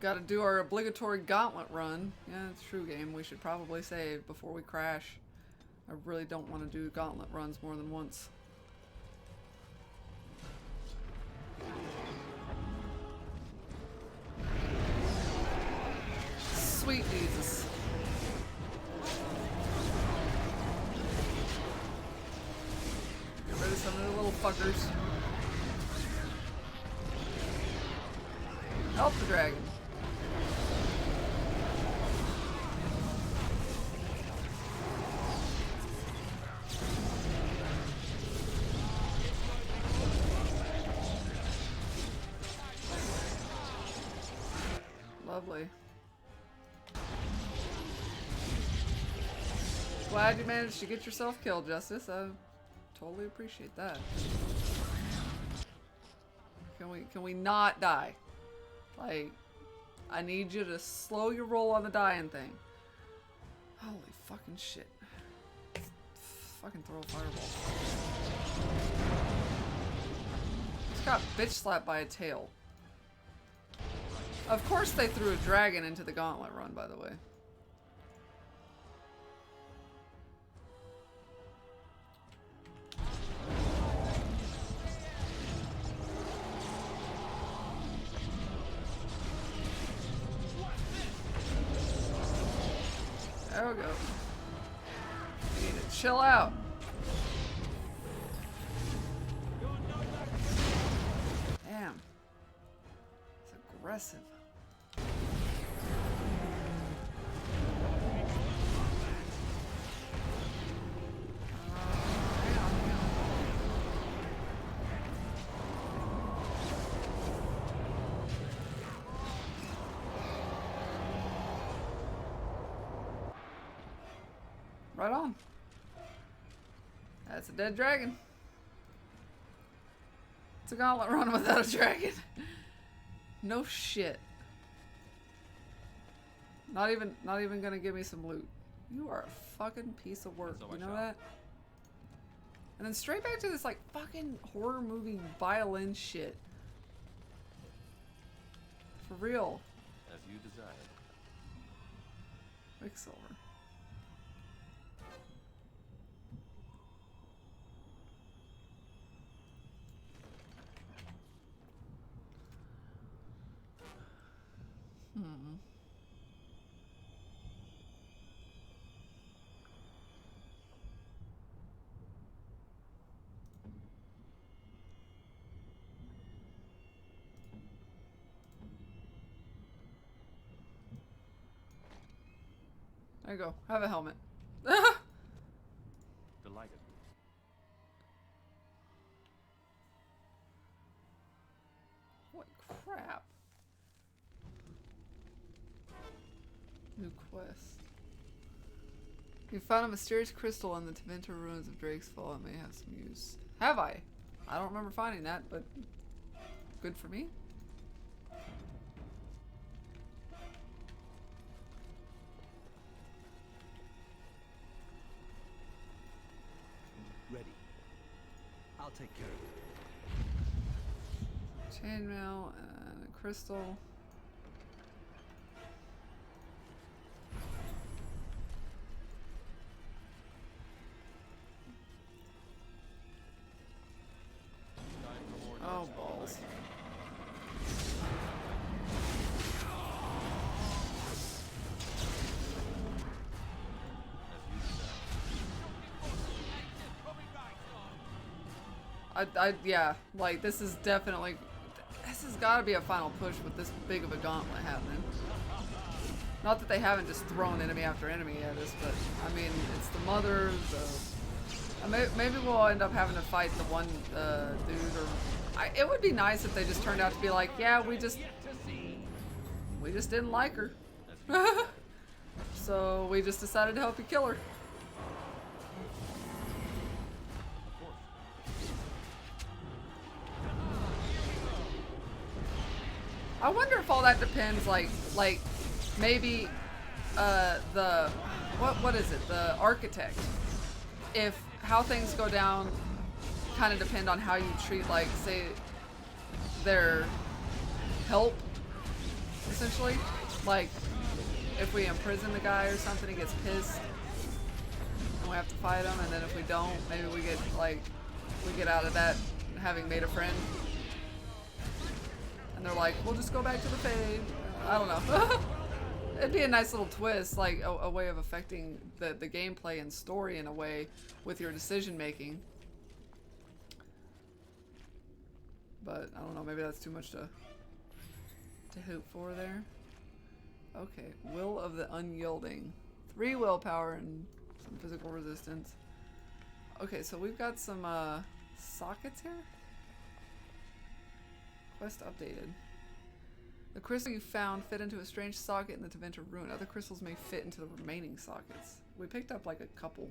Gotta do our obligatory gauntlet run. Yeah, it's true, game. We should probably save before we crash. I really don't want to do gauntlet runs more than once. Sweet Jesus. Get rid of some of the little fuckers. Help the dragon. Lovely. Glad you managed to get yourself killed, Justice. I totally appreciate that. Can we not die? Like, I need you to slow your roll on the dying thing. Holy fucking shit. Fucking throw a fireball. Just got bitch slapped by a tail. Of course they threw a dragon into the gauntlet run, by the way. There we go. We need to chill out. Damn. It's aggressive. Right on. That's a dead dragon. It's a gauntlet run without a dragon. No shit. Not even gonna give me some loot. You are a fucking piece of work. You know that? And then straight back to this like fucking horror movie violin shit. For real. As you desired. Quicksilver. There you go. Have a helmet. Delighted. What crap. New quest. You found a mysterious crystal in the Tevinter ruins of Drake's Fall. It may have some use. Have I? I don't remember finding that, but good for me. Ready. I'll take care of it. Chainmail and a crystal. Oh, balls. Yeah, like, this is definitely, this has got to be a final push with this big of a gauntlet happening. Not that they haven't just thrown enemy after enemy at us, but, I mean, it's the mother, maybe we'll end up having to fight the one dude, or, it would be nice if they just turned out to be like, yeah, we just didn't like her. So we just decided to help you kill her. I wonder if all that depends, like maybe the what is it? The architect. If how things go down kind of depend on how you treat, like, say, their help, essentially. Like, if we imprison the guy or something, he gets pissed, and we have to fight him, and then if we don't, maybe we get, like, we get out of that having made a friend. And they're like, we'll just go back to the fade. I don't know. It'd be a nice little twist, like a way of affecting the gameplay and story in a way with your decision making. But I don't know, maybe that's too much to hope for there. Okay, Will of the Unyielding. 3 willpower and some physical resistance. Okay, so we've got some sockets here. Quest updated. The crystal you found fit into a strange socket in the Tevinter ruin. Other crystals may fit into the remaining sockets. We picked up like a couple.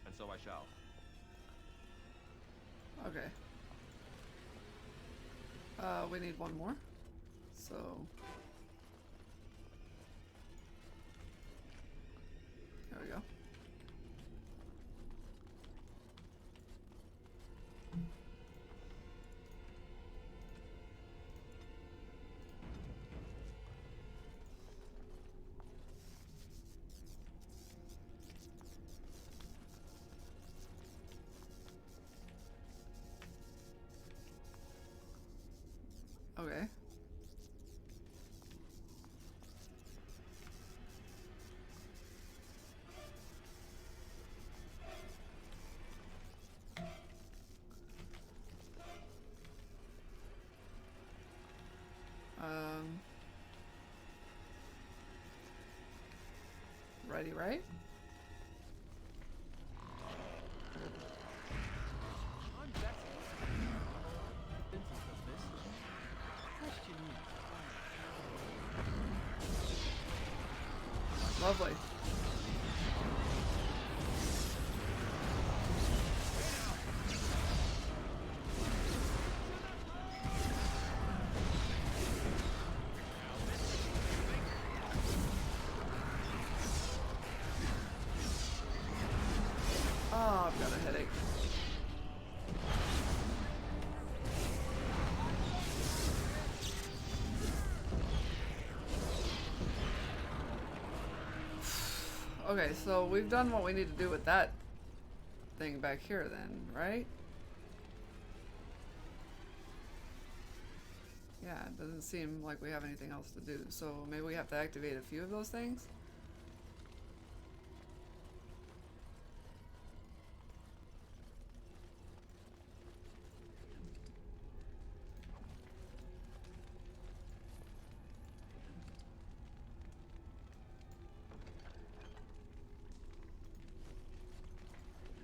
And so I shall. Okay. We need one more. So... there we go. Okay. Ready, right? Lovely. Oh, I've got a headache. Okay, so we've done what we need to do with that thing back here then, right? Yeah, it doesn't seem like we have anything else to do. So maybe we have to activate a few of those things?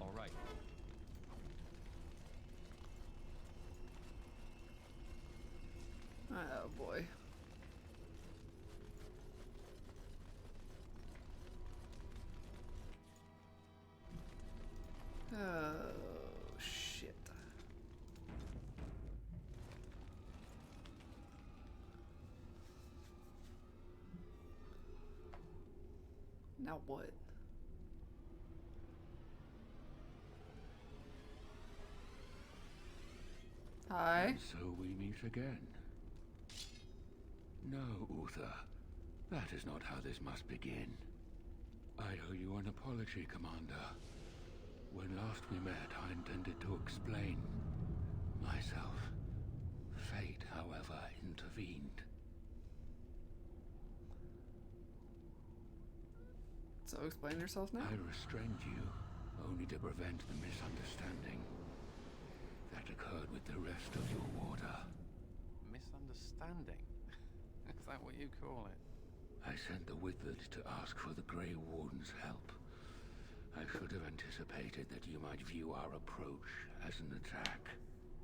All right. Oh boy. Oh shit. Now what? Hi. And so we meet again. No, Uther. That is not how this must begin. I owe you an apology, Commander. When last we met, I intended to explain myself. Fate, however, intervened. So explain yourself now? I restrained you, only to prevent the misunderstanding that occurred with the rest of your order. Misunderstanding? Is that what you call it? I sent the Wizard to ask for the Grey Warden's help. I should have anticipated that you might view our approach as an attack.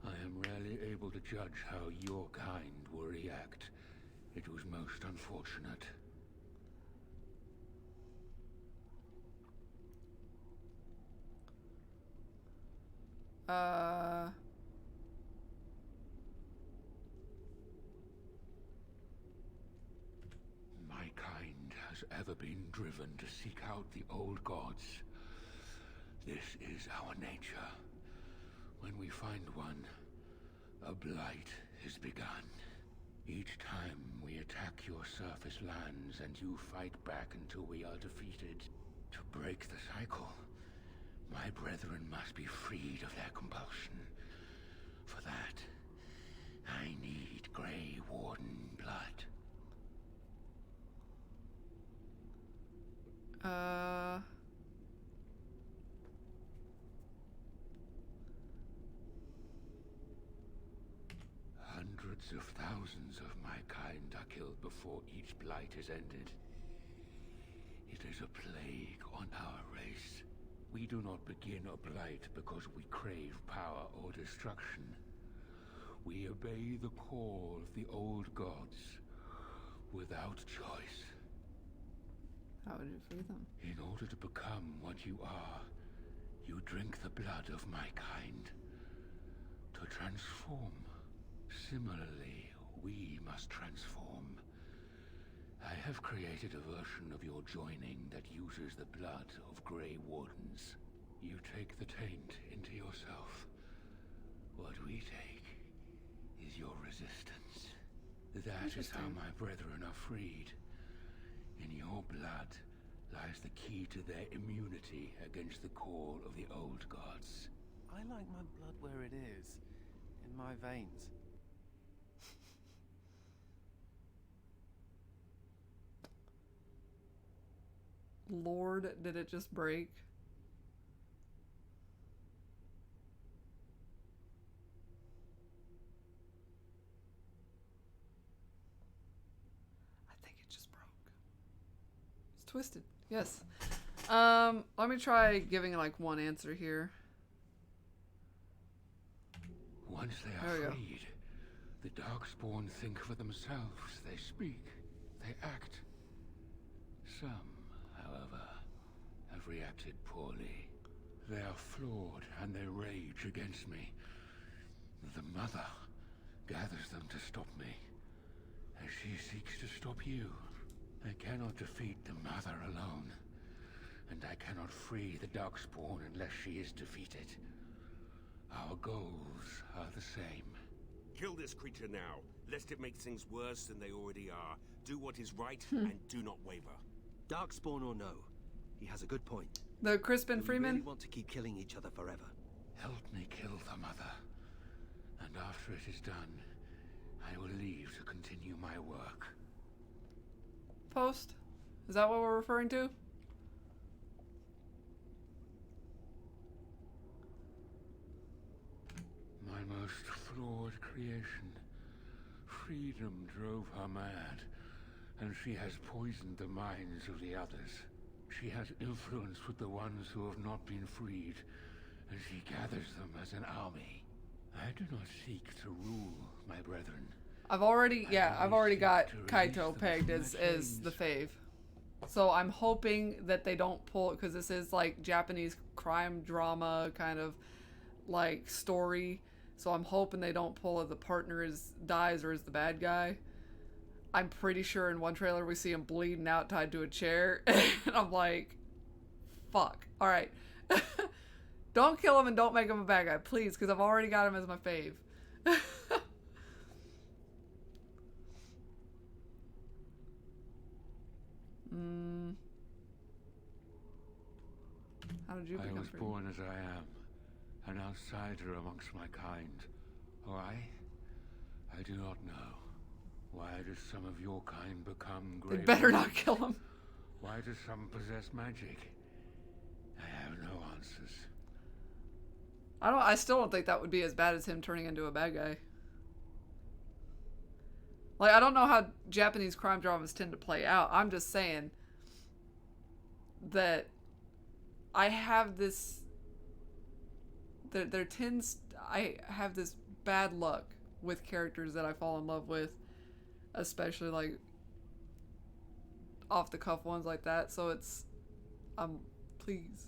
I am rarely able to judge how your kind will react. It was most unfortunate. My kind has ever been driven to seek out the old gods. This is our nature. When we find one, a blight is begun. Each time we attack your surface lands and you fight back until we are defeated. To break the cycle, my brethren must be freed of their compulsion. For that, I need Grey Warden blood. Hundreds of thousands of my kind are killed before each blight is ended. It is a plague on our race. We do not begin a blight because we crave power or destruction. We obey the call of the old gods without choice. How would you free them? In order to become what you are, you drink the blood of my kind. To transform. Similarly, we must transform. I have created a version of your joining that uses the blood of Grey Wardens. You take the taint into yourself. What we take is your resistance. That is how my brethren are freed. In your blood lies the key to their immunity against the call of the old gods. I like my blood where it is, in my veins. Lord, did it just break? I think it just broke. It's twisted. Yes. Let me try giving like one answer here. Once they are freed, the Darkspawn think for themselves. They speak. They act. Some, however, have reacted poorly. They are flawed and they rage against me. The Mother gathers them to stop me, as she seeks to stop you. I cannot defeat the Mother alone, and I cannot free the Darkspawn unless she is defeated. Our goals are the same. Kill this creature now, lest it makes things worse than they already are. Do what is right and do not waver. Darkspawn or no, he has a good point. The Crispin Freeman? We really want to keep killing each other forever. Help me kill the Mother, and after it is done, I will leave to continue my work. Post? Is that what we're referring to? My most flawed creation. Freedom drove her mad, and she has poisoned the minds of the others. She has influence with the ones who have not been freed, and she gathers them as an army. I do not seek to rule, my brethren. I've already got Kaito pegged as the fave. So I'm hoping that they don't pull, because this is like Japanese crime drama kind of like story. So I'm hoping they don't pull if the partner dies or is the bad guy. I'm pretty sure in one trailer we see him bleeding out tied to a chair. And I'm like, fuck. Alright. Don't kill him and don't make him a bad guy, please, because I've already got him as my fave. How did you become I was free? born as I am, an outsider amongst my kind. Why? I do not know. Why do some of your kind become They great? better not kill him. Why do some possess magic? I have no answers. I still don't think that would be as bad as him turning into a bad guy. Like, I don't know how Japanese crime dramas tend to play out. I'm just saying that I have this... I have this bad luck with characters that I fall in love with, especially like off the cuff ones like that. So it's, please.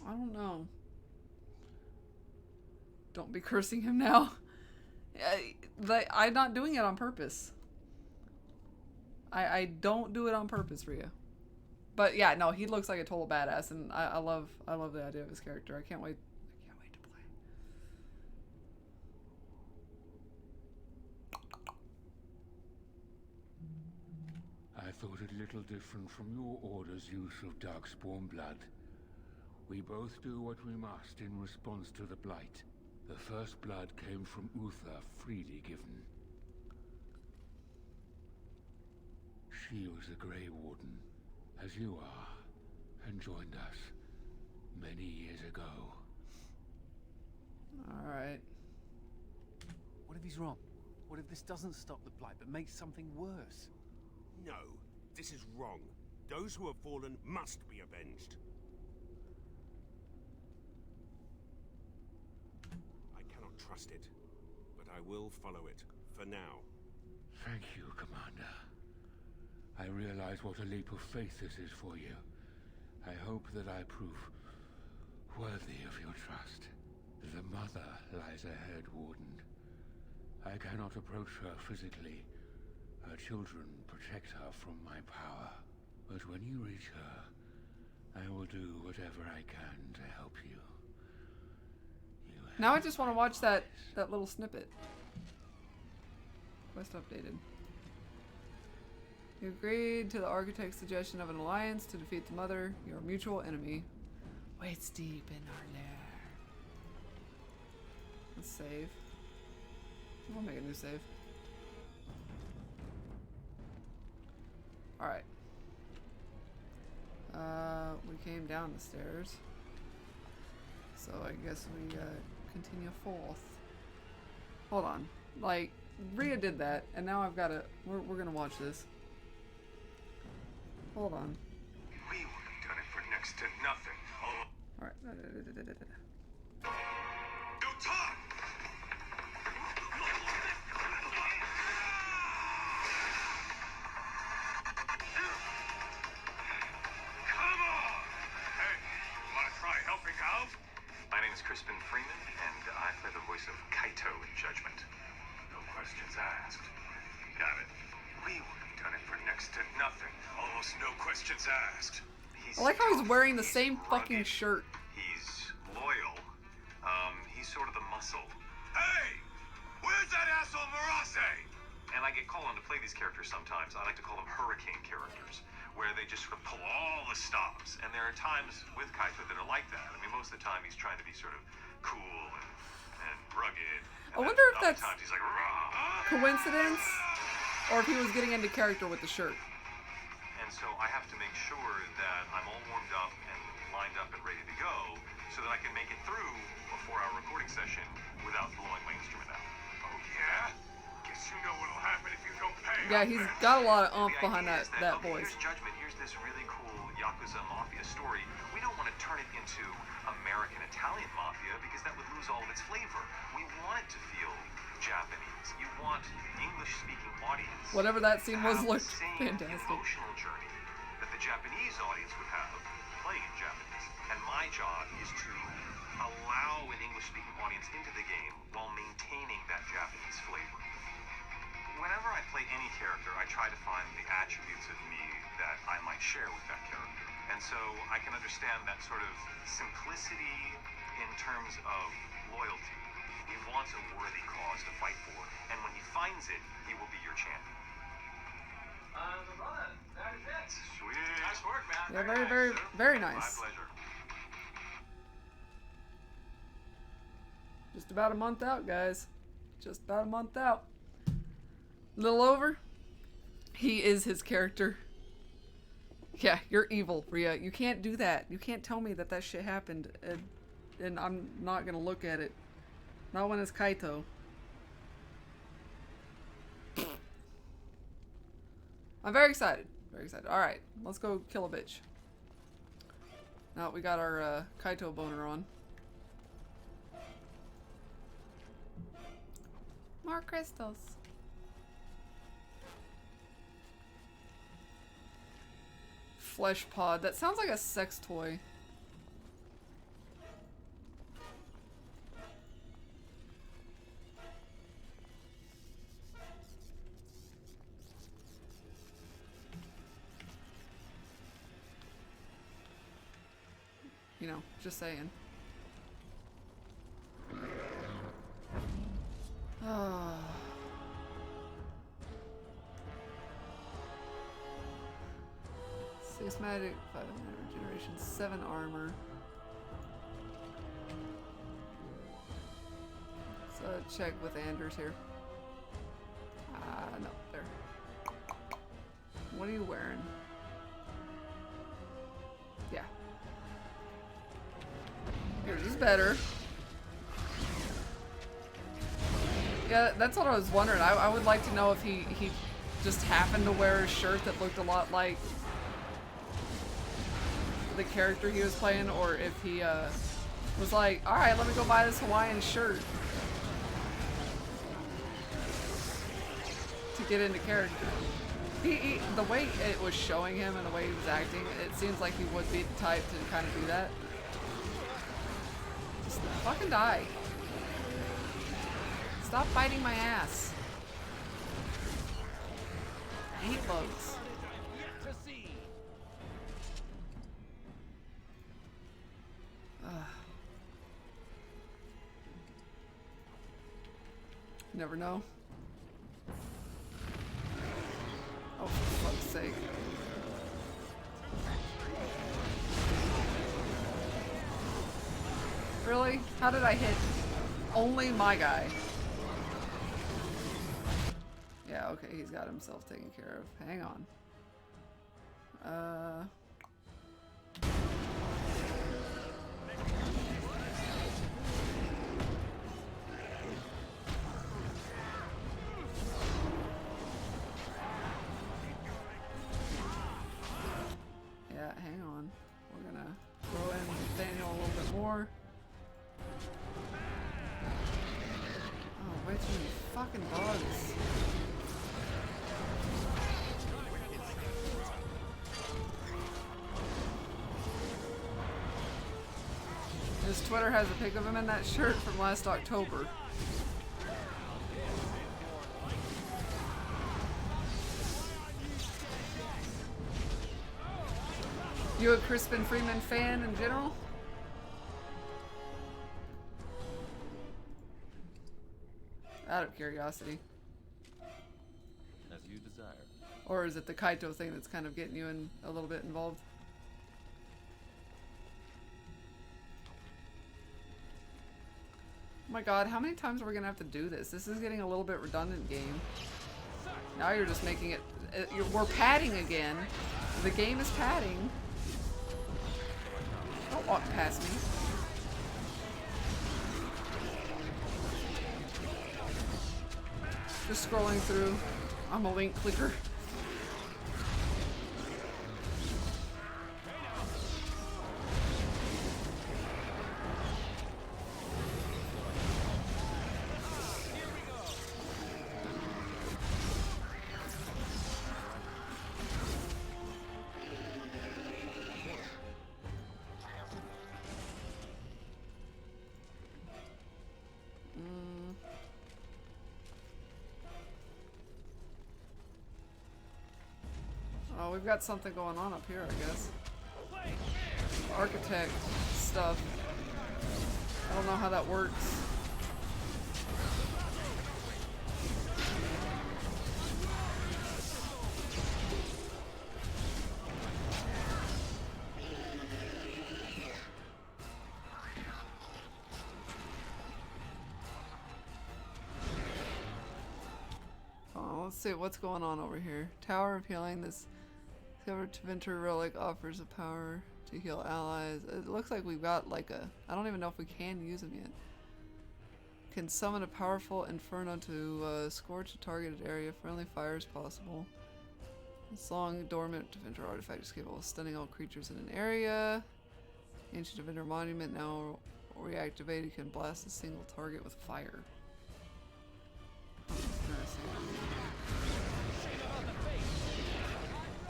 I don't know. Don't be cursing him now. I'm not doing it on purpose. I don't do it on purpose for you. But yeah, no, he looks like a total badass, and I love the idea of his character. I can't wait to play. I thought it little different from your order's use of Darkspawn blood. We both do what we must in response to the Blight. The first blood came from Uther, freely given. She was a Grey Warden, as you are, and joined us many years ago. Alright. What if he's wrong? What if this doesn't stop the Blight, but makes something worse? No, this is wrong. Those who have fallen must be avenged. I cannot trust it, but I will follow it, for now. Thank you, Commander. I realize what a leap of faith this is for you. I hope that I prove worthy of your trust. The Mother lies ahead, Warden. I cannot approach her physically. Her children protect her from my power. But when you reach her, I will do whatever I can to help you. Now I just want to watch that little snippet. Quest updated. You agreed to the Architect's suggestion of an alliance to defeat the Mother, your mutual enemy. Waits deep in our lair. Let's save. We'll make a new save. Alright. We came down the stairs. So I guess we continue forth. Hold on. Like, Rhea did that, and now I've got to... We're gonna watch this. Hold on. We would have done it for next to nothing. Alright. Go talk! Come on! Hey, wanna try helping out? My name is Crispin Freeman, and I play the voice of Kaito in Judgment. No questions asked. Got it. We would have done it for next to nothing. Almost no questions asked. I like how he's wearing the same fucking shirt. He's loyal. He's sort of the muscle. Hey! Where's that asshole Marase? And I get called on to play these characters sometimes. I like to call them hurricane characters, where they just sort of pull all the stops. And there are times with Kaito that are like that. I mean, most of the time he's trying to be sort of cool and rugged. I wonder if that's Sometimes he's like, "Rah!" coincidence, or if he was getting into character with the shirt. And so I have to make sure that I'm all warmed up and lined up and ready to go so that I can make it through a 4-hour recording session without blowing my instrument out. Oh, yeah? Guess you know what'll happen if you don't pay. Yeah, he's got a lot of oomph behind that Okay, voice. here's Judgment. Here's this really cool Yakuza Mafia story. We don't want to turn it into American-Italian Mafia because that would lose all of its flavor. We want it to feel Japanese. You want English-speaking audience. Whatever that scene was have looked the same fantastic. emotional journey that the Japanese audience would have playing in Japanese. And my job is to allow an English-speaking audience into the game while maintaining that Japanese flavor. Whenever I play any character, I try to find the attributes of me that I might share with that character. And so I can understand that sort of simplicity in terms of loyalty. He wants a worthy cause to fight for, and when he finds it, he will be your champion. Brother, that is it. Sweet. Nice work, man. Yeah, very nice. My pleasure. Just about a month out, guys. Just about a month out. A little over. He is his character. Yeah, you're evil, Rhea. You can't do that. You can't tell me that that shit happened, and I'm not gonna look at it. Not when it's Kaito. I'm very excited. Very excited. Alright, let's go kill a bitch. Now we got our Kaito boner on. More crystals. Flesh pod. That sounds like a sex toy. You know, just saying. Ah. Six magic, 5 regeneration, 7 armor. So check with Anders here. No, there. What are you wearing? Yeah. Yours is better. Yeah, that's what I was wondering. I would like to know if he just happened to wear a shirt that looked a lot like the character he was playing, or if he was like, alright, let me go buy this Hawaiian shirt to get into character. The way it was showing him and the way he was acting, it seems like he would be the type to kind of do that. Just fucking die. Stop biting my ass. I hate bugs. Never know. Oh, for fuck's sake. Really? How did I hit only my guy? Yeah, okay, he's got himself taken care of. Hang on. Yeah, hang on. We're gonna throw in Nathaniel a little bit more. Oh, way too many fucking bugs. His Twitter has a pic of him in that shirt from last October. You a Crispin Freeman fan in general? Out of curiosity. As you desire. Or is it the Kaito thing that's kind of getting you in a little bit involved? Oh my god, how many times are we gonna have to do this? This is getting a little bit redundant, game. Now you're just making it... we're padding again. The game is padding. Don't walk past me. Just scrolling through. I'm a link clicker. Oh, we've got something going on up here, I guess. Architect stuff. I don't know how that works. Oh, let's see what's going on over here. Tower of Healing. This Discovered Tevinter Relic offers a power to heal allies. It looks like we've got like a... I don't even know if we can use them yet. Can summon a powerful inferno to scorch a targeted area. Friendly fire is possible. This long dormant Tevinter artifact is capable of stunning all creatures in an area. Ancient Tevinter monument now reactivated, can blast a single target with fire. Oh,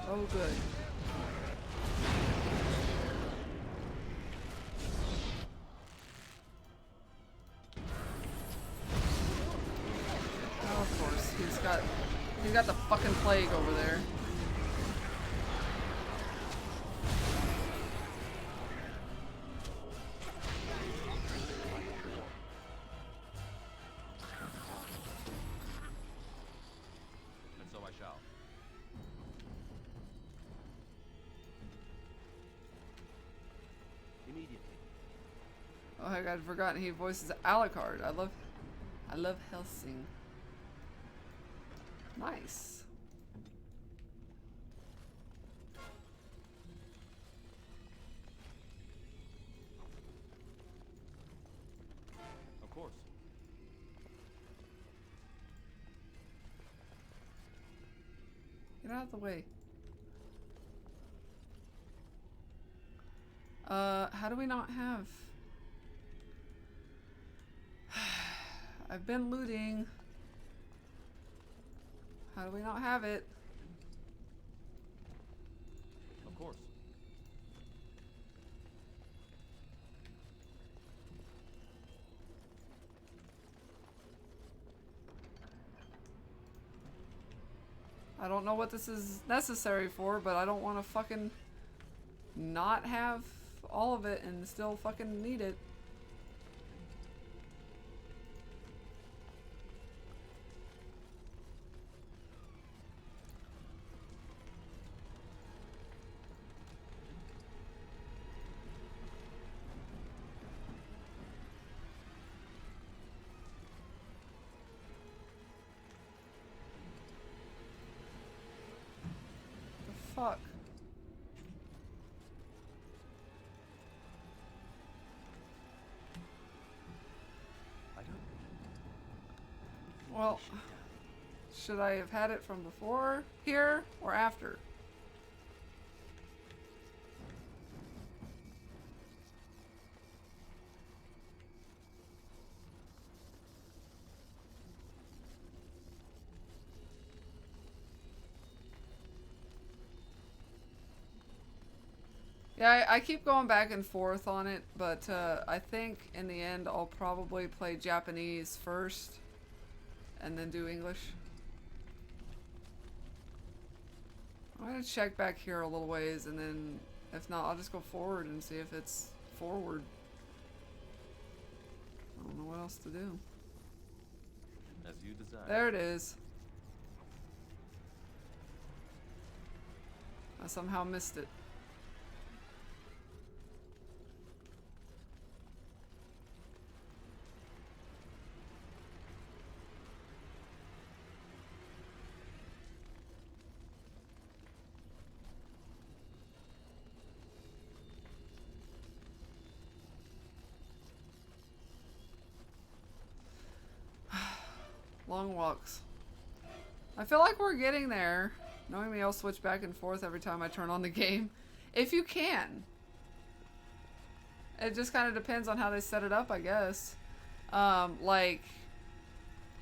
oh good. Oh, of course, he's got the fucking plague over there. Oh heck, I'd forgotten he voices Alucard. I love Helsing. Nice. Of course. Get out of the way. How do we not have... I've been looting. How do we not have it? Of course. I don't know what this is necessary for, but I don't want to fucking not have all of it and still fucking need it. Fuck. Well, should I have had it from before here or after? Yeah, I keep going back and forth on it, but I think in the end I'll probably play Japanese first and then do English. I'm gonna check back here a little ways, and then if not, I'll just go forward and see if it's forward. I don't know what else to do. As you desire. There it is. I somehow missed it. Long walks. I feel like we're getting there. Knowing me, I'll switch back and forth every time I turn on the game. If you can. It just kind of depends on how they set it up, I guess. Like,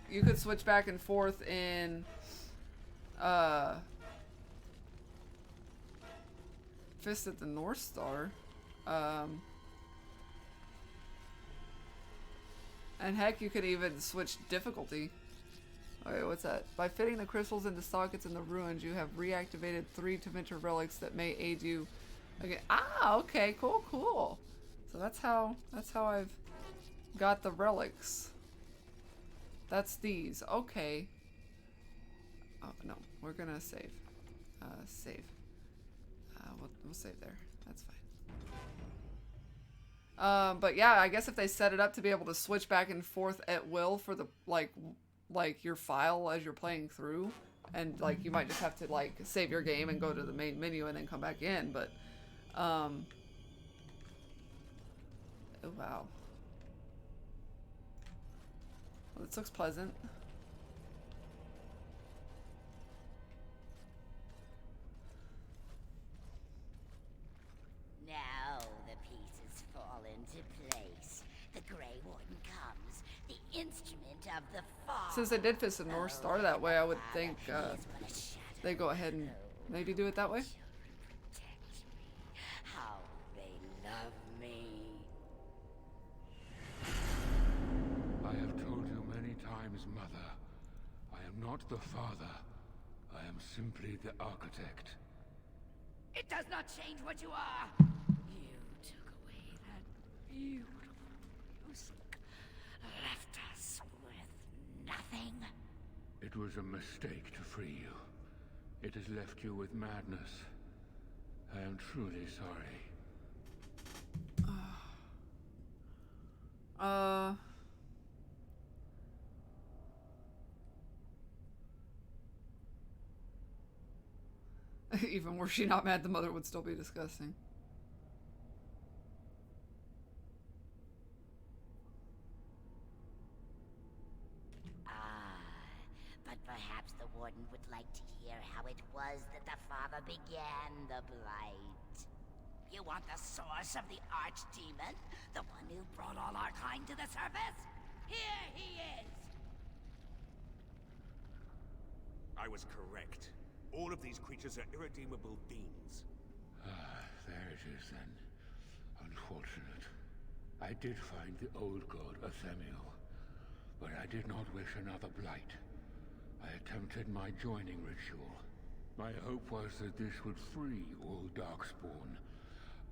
you could switch back and forth in Fist at the North Star. And heck, you could even switch difficulty. Okay, what's that? By fitting the crystals into sockets in the ruins, you have reactivated 3 Tevinter relics that may aid you again. Ah, okay, cool, cool. So that's how I've got the relics. That's these. Okay. Oh no, we're gonna save. Save. We'll save there. That's fine. But yeah, I guess if they set it up to be able to switch back and forth at will for the like your file as you're playing through, and like you might just have to like save your game and go to the main menu and then come back in, but oh wow. Well, this looks pleasant. Now the pieces fall into place. The Grey Warden comes, the instrument of the fall. Since they did Fist of North Star that way, I would think they go ahead and maybe do it that way. How they love me. I have told you many times, Mother. I am not the father. I am simply the architect. It does not change what you are. You took away that beautiful music, left us with nothing. It was a mistake to free you. It has left you with madness. I am truly sorry. Even were she not mad, the mother would still be disgusting. But perhaps the Warden would like to hear how it was that the father began the Blight. You want the source of the Archdemon? The one who brought all our kind to the surface? Here he is! I was correct. All of these creatures are irredeemable fiends. Ah, there it is then. Unfortunate. I did find the old god Athemiel, but I did not wish another blight. I attempted my joining ritual. My hope was that this would free all Darkspawn,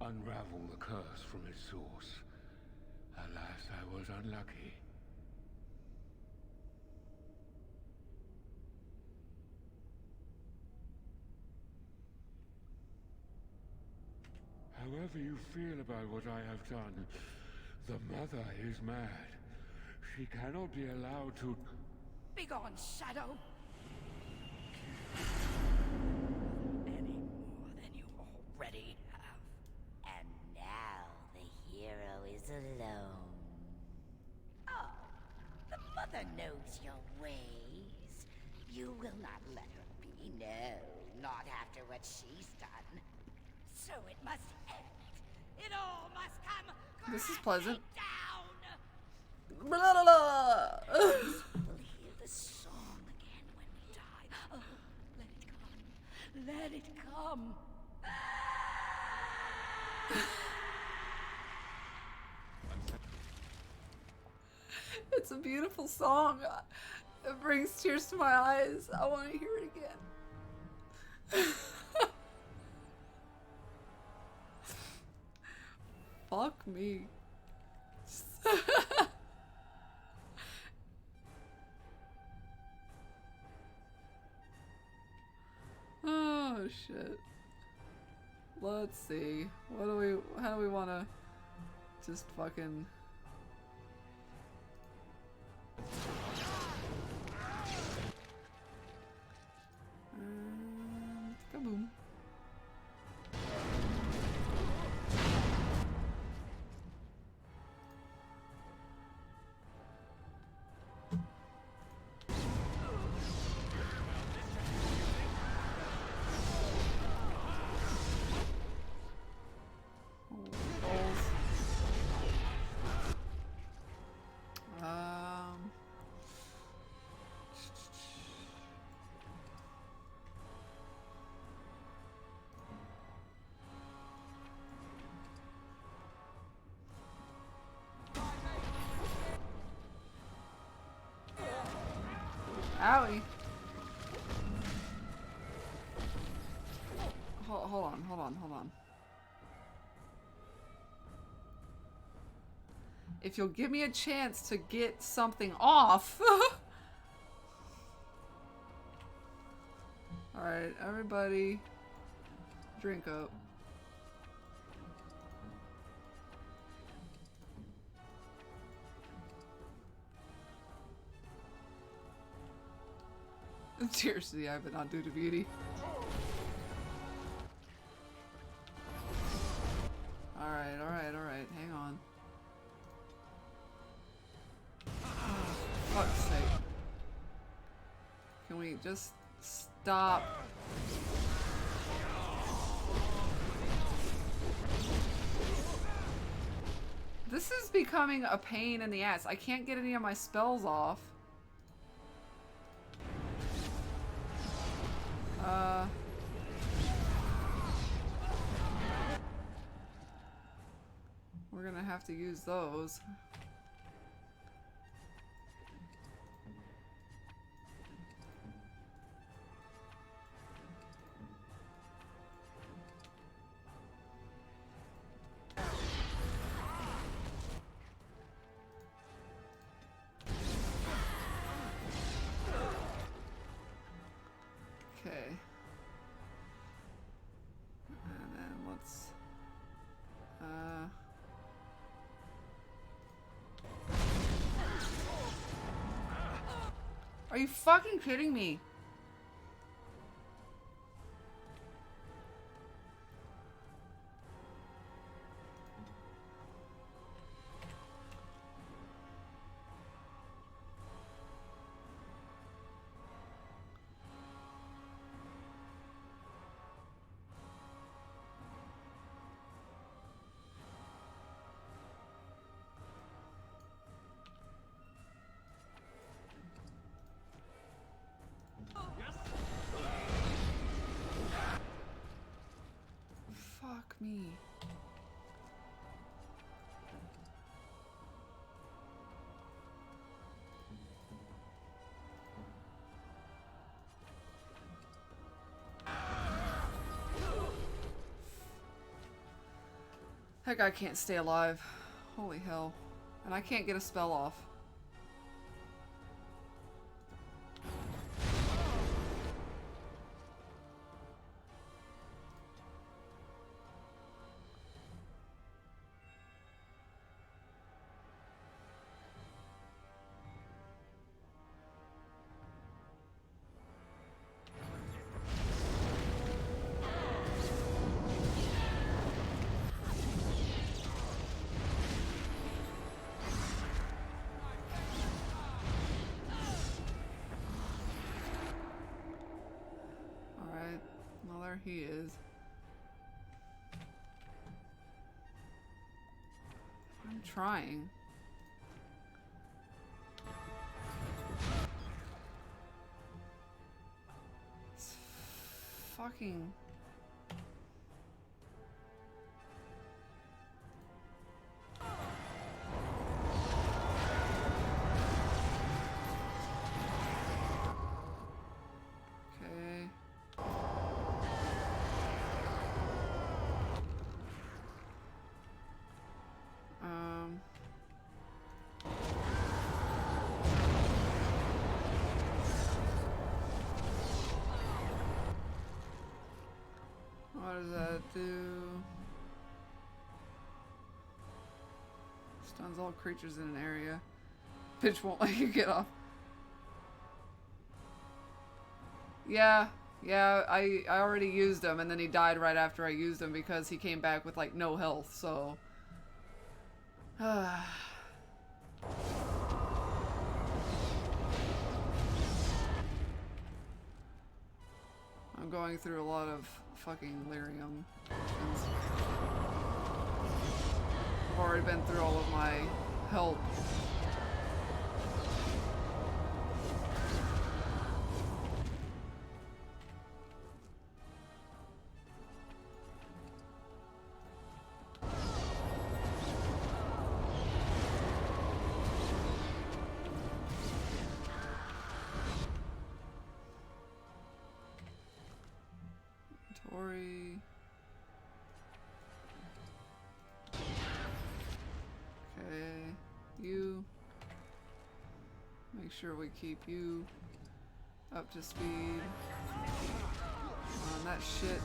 unravel the curse from its source. Alas, I was unlucky. However you feel about what I have done, the mother is mad. She cannot be allowed to... Begone, Shadow! Any more than you already have. And now the hero is alone. Oh, the mother knows your ways. You will not let her be, no, not after what she's done. So it must end. It all must come This is pleasant. down. Blah, blah, blah. We'll hear the song again when we die. Oh, let it come. Let it come. It's a beautiful song. It brings tears to my eyes. I want to hear it again. Fuck me. Oh shit. Let's see. How do we want to just fucking... kaboom. Owie. Hold on. If you'll give me a chance to get something off. Alright, everybody drink up. Cheers to the eye, but not due to beauty. Alright, alright, alright. Hang on. Oh, fuck's sake. Can we just stop? This is becoming a pain in the ass. I can't get any of my spells off. We're gonna have to use those. Okay. And then let's Are you fucking kidding me? Fuck me. That guy can't stay alive. Holy hell. And I can't get a spell off. There he is. I'm trying. It's fucking... What does that do? Stuns all creatures in an area. Bitch won't let you get off. Yeah, I already used him and then he died right after I used him because he came back with like no health, so... I'm going through a lot of fucking lyrium. I've already been through all of my help. Okay, you make sure we keep you up to speed on that shit.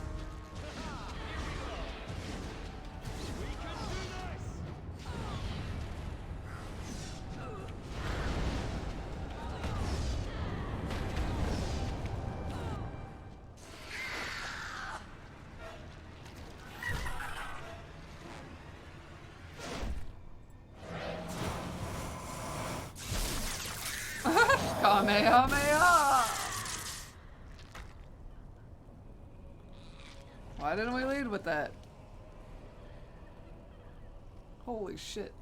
Kamehameha! Why didn't we lead with that? Holy shit.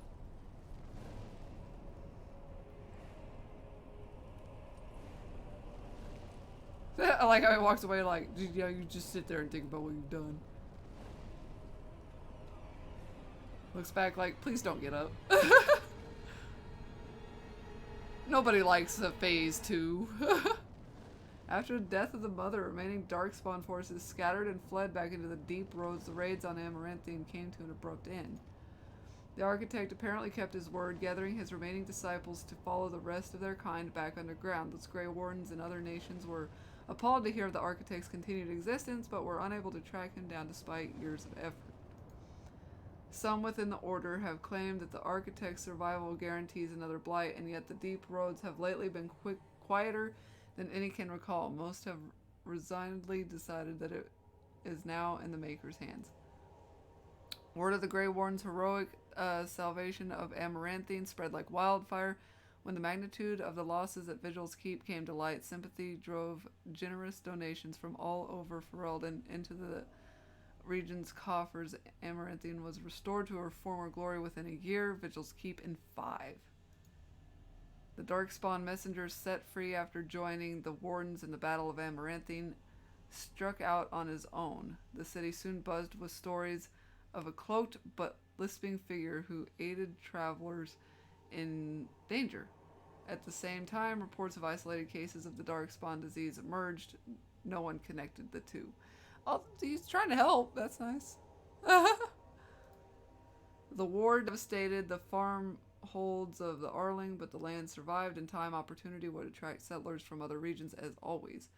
I like how he walks away like, yeah, you just sit there and think about what you've done. Looks back like, please don't get up. Nobody likes a phase 2. After the death of the mother, remaining Darkspawn forces scattered and fled back into the deep roads. The raids on Amaranthine came to an abrupt end. The architect apparently kept his word, gathering his remaining disciples to follow the rest of their kind back underground. Those Grey Wardens and other nations were appalled to hear of the architect's continued existence, but were unable to track him down despite years of effort. Some within the Order have claimed that the architect's survival guarantees another blight, and yet the deep roads have lately been quieter than any can recall. Most have resignedly decided that it is now in the Maker's hands. Word of the Grey Warden's heroic salvation of Amaranthine spread like wildfire. When the magnitude of the losses at Vigil's Keep came to light, sympathy drove generous donations from all over Ferelden into the region's coffers. Amaranthine was restored to her former glory within a year, Vigil's Keep in 5. The Darkspawn messengers set free after joining the Wardens in the Battle of Amaranthine struck out on his own. The city soon buzzed with stories of a cloaked but lisping figure who aided travelers in danger. At the same time, reports of isolated cases of the Darkspawn disease emerged. No one connected the two. Oh, he's trying to help. That's nice. The war devastated the farm holds of the Arling, but the land survived. In time, opportunity would attract settlers from other regions as always.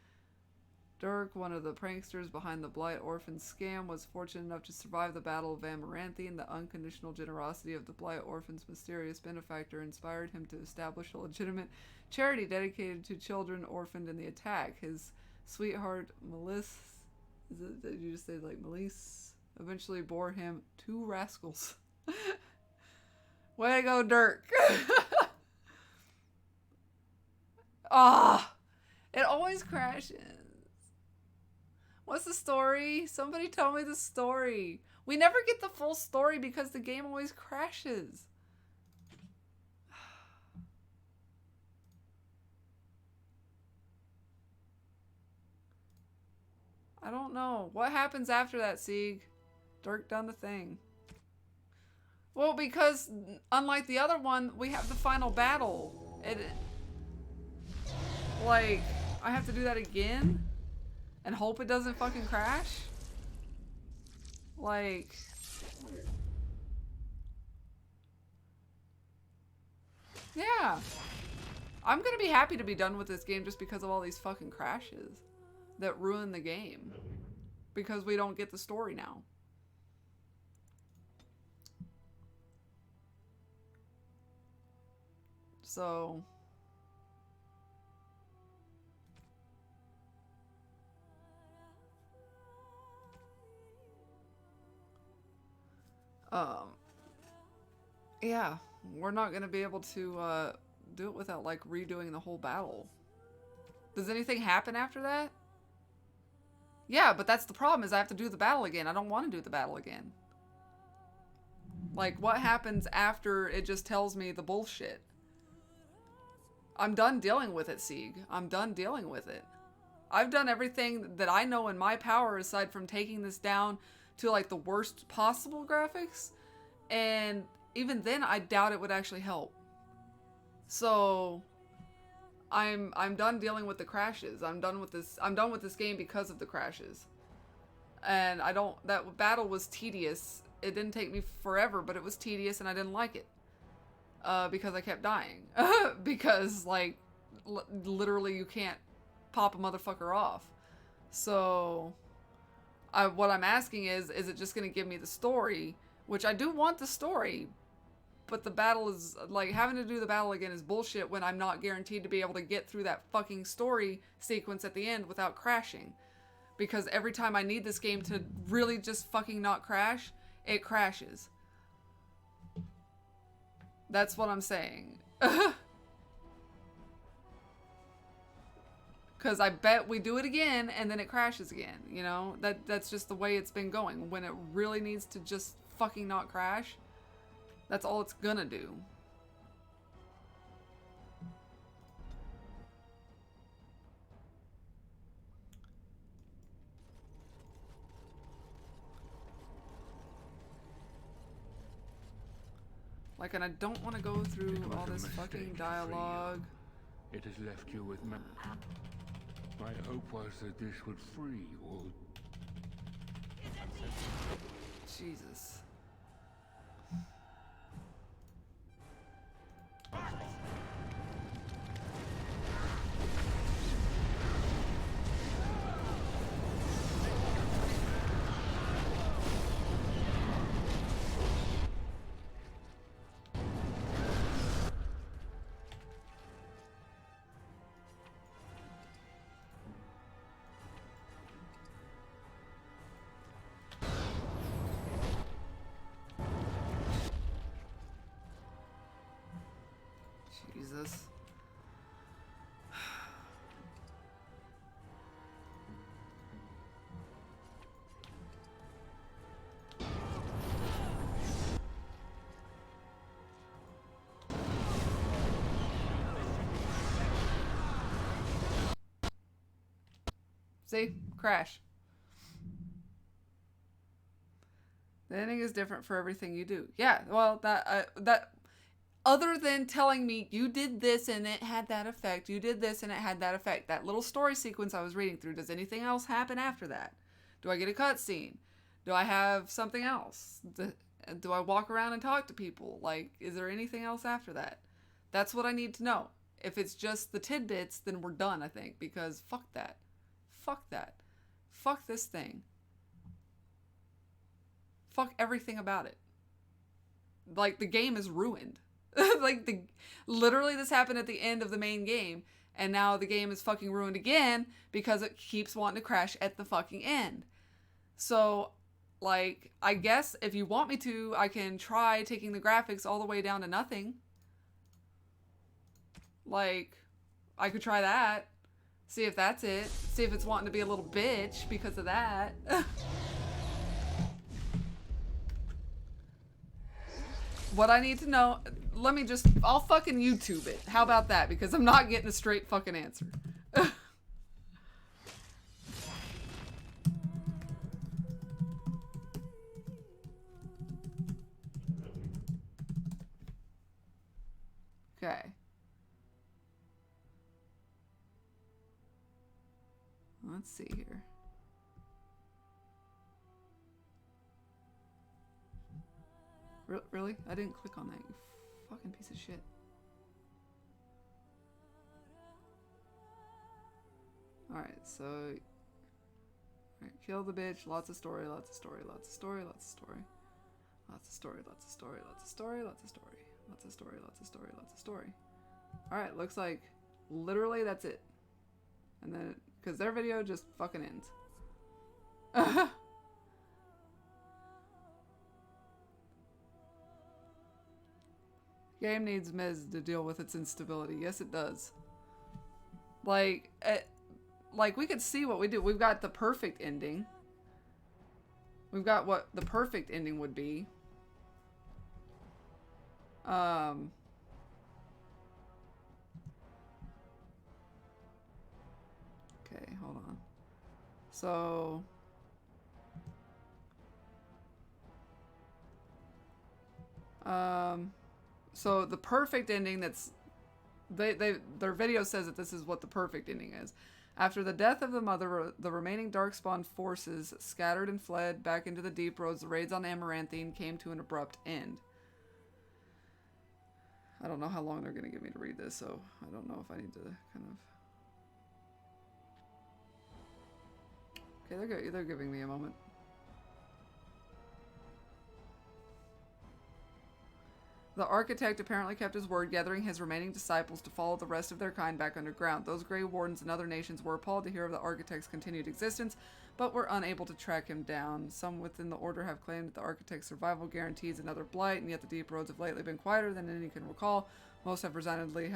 Dirk, one of the pranksters behind the Blight Orphans scam, was fortunate enough to survive the Battle of Amaranthine. The unconditional generosity of the Blight Orphans' mysterious benefactor inspired him to establish a legitimate charity dedicated to children orphaned in the attack. His sweetheart, Melisse, did you just say like Melisse, eventually bore him 2 rascals. Way to go, Dirk. Ah, it always crashes. What's the story? Somebody tell me the story. We never get the full story because the game always crashes. I don't know. What happens after that, Sieg? Dirk done the thing. Well, because unlike the other one, we have the final battle. Like, I have to do that again? And hope it doesn't fucking crash? Like... Yeah. I'm gonna be happy to be done with this game just because of all these fucking crashes that ruin the game. Because we don't get the story now. So... yeah, we're not gonna be able to do it without like redoing the whole battle. Does anything happen after that? Yeah, but that's the problem, is I have to do the battle again. I don't want to do the battle again. Like, what happens after it just tells me the bullshit? I'm done dealing with it, Sieg. I'm done dealing with it. I've done everything that I know in my power aside from taking this down to like the worst possible graphics, and even then I doubt it would actually help. So I'm done dealing with the crashes. I'm done with this game because of the crashes. And that battle was tedious. It didn't take me forever, but it was tedious and I didn't like it. Because I kept dying. Because like literally you can't pop a motherfucker off. So what I'm asking is it just going to give me the story? Which I do want the story, but the battle is, like, having to do the battle again is bullshit when I'm not guaranteed to be able to get through that fucking story sequence at the end without crashing. Because every time I need this game to really just fucking not crash, it crashes. That's what I'm saying. Because I bet we do it again and then it crashes again, you know? That's just the way it's been going. When it really needs to just fucking not crash, that's all it's gonna do. Like, and I don't want to go through all this fucking dialogue. It has left you with me. My hope was that this would free you. Jesus. Jesus. See? Crash. The ending is different for everything you do. Yeah, well, that other than telling me you did this and it had that effect, you did this and it had that effect, that little story sequence I was reading through, does anything else happen after that? Do I get a cutscene? Do I have something else? Do I walk around and talk to people? Like, is there anything else after that? That's what I need to know. If it's just the tidbits, then we're done, I think, because fuck that. Fuck that. Fuck this thing. Fuck everything about it. Like, the game is ruined. Like, literally this happened at the end of the main game, and now the game is fucking ruined again because it keeps wanting to crash at the fucking end. So, like, I guess if you want me to, I can try taking the graphics all the way down to nothing. Like, I could try that. See if that's it. See if it's wanting to be a little bitch because of that. What I need to know, I'll fucking YouTube it. How about that? Because I'm not getting a straight fucking answer. Okay. Let's see here. Really? I didn't click on that, you fucking piece of shit. Alright, so... Alright, kill the bitch, lots of story, lots of story, lots of story, lots of story. Lots of story, lots of story, lots of story, lots of story. Lots of story, lots of story, lots of story. Alright, looks like literally that's it. And then, because their video just fucking ends. Game needs Miz to deal with its instability. Yes, it does. Like we could see what we do. We've got the perfect ending. We've got what the perfect ending would be. Okay, hold on. So... So the perfect ending that's... Their video says that this is what the perfect ending is. After the death of the mother, the remaining Darkspawn forces scattered and fled back into the deep roads. The raids on Amaranthine came to an abrupt end. I don't know how long they're going to give me to read this, so I don't know if I need to kind of... Okay, they're giving me a moment. The architect apparently kept his word, gathering his remaining disciples to follow the rest of their kind back underground. Those Grey Wardens and other nations were appalled to hear of the architect's continued existence, but were unable to track him down. Some within the Order have claimed that the architect's survival guarantees another blight, and yet the deep roads have lately been quieter than any can recall. Most have resignedly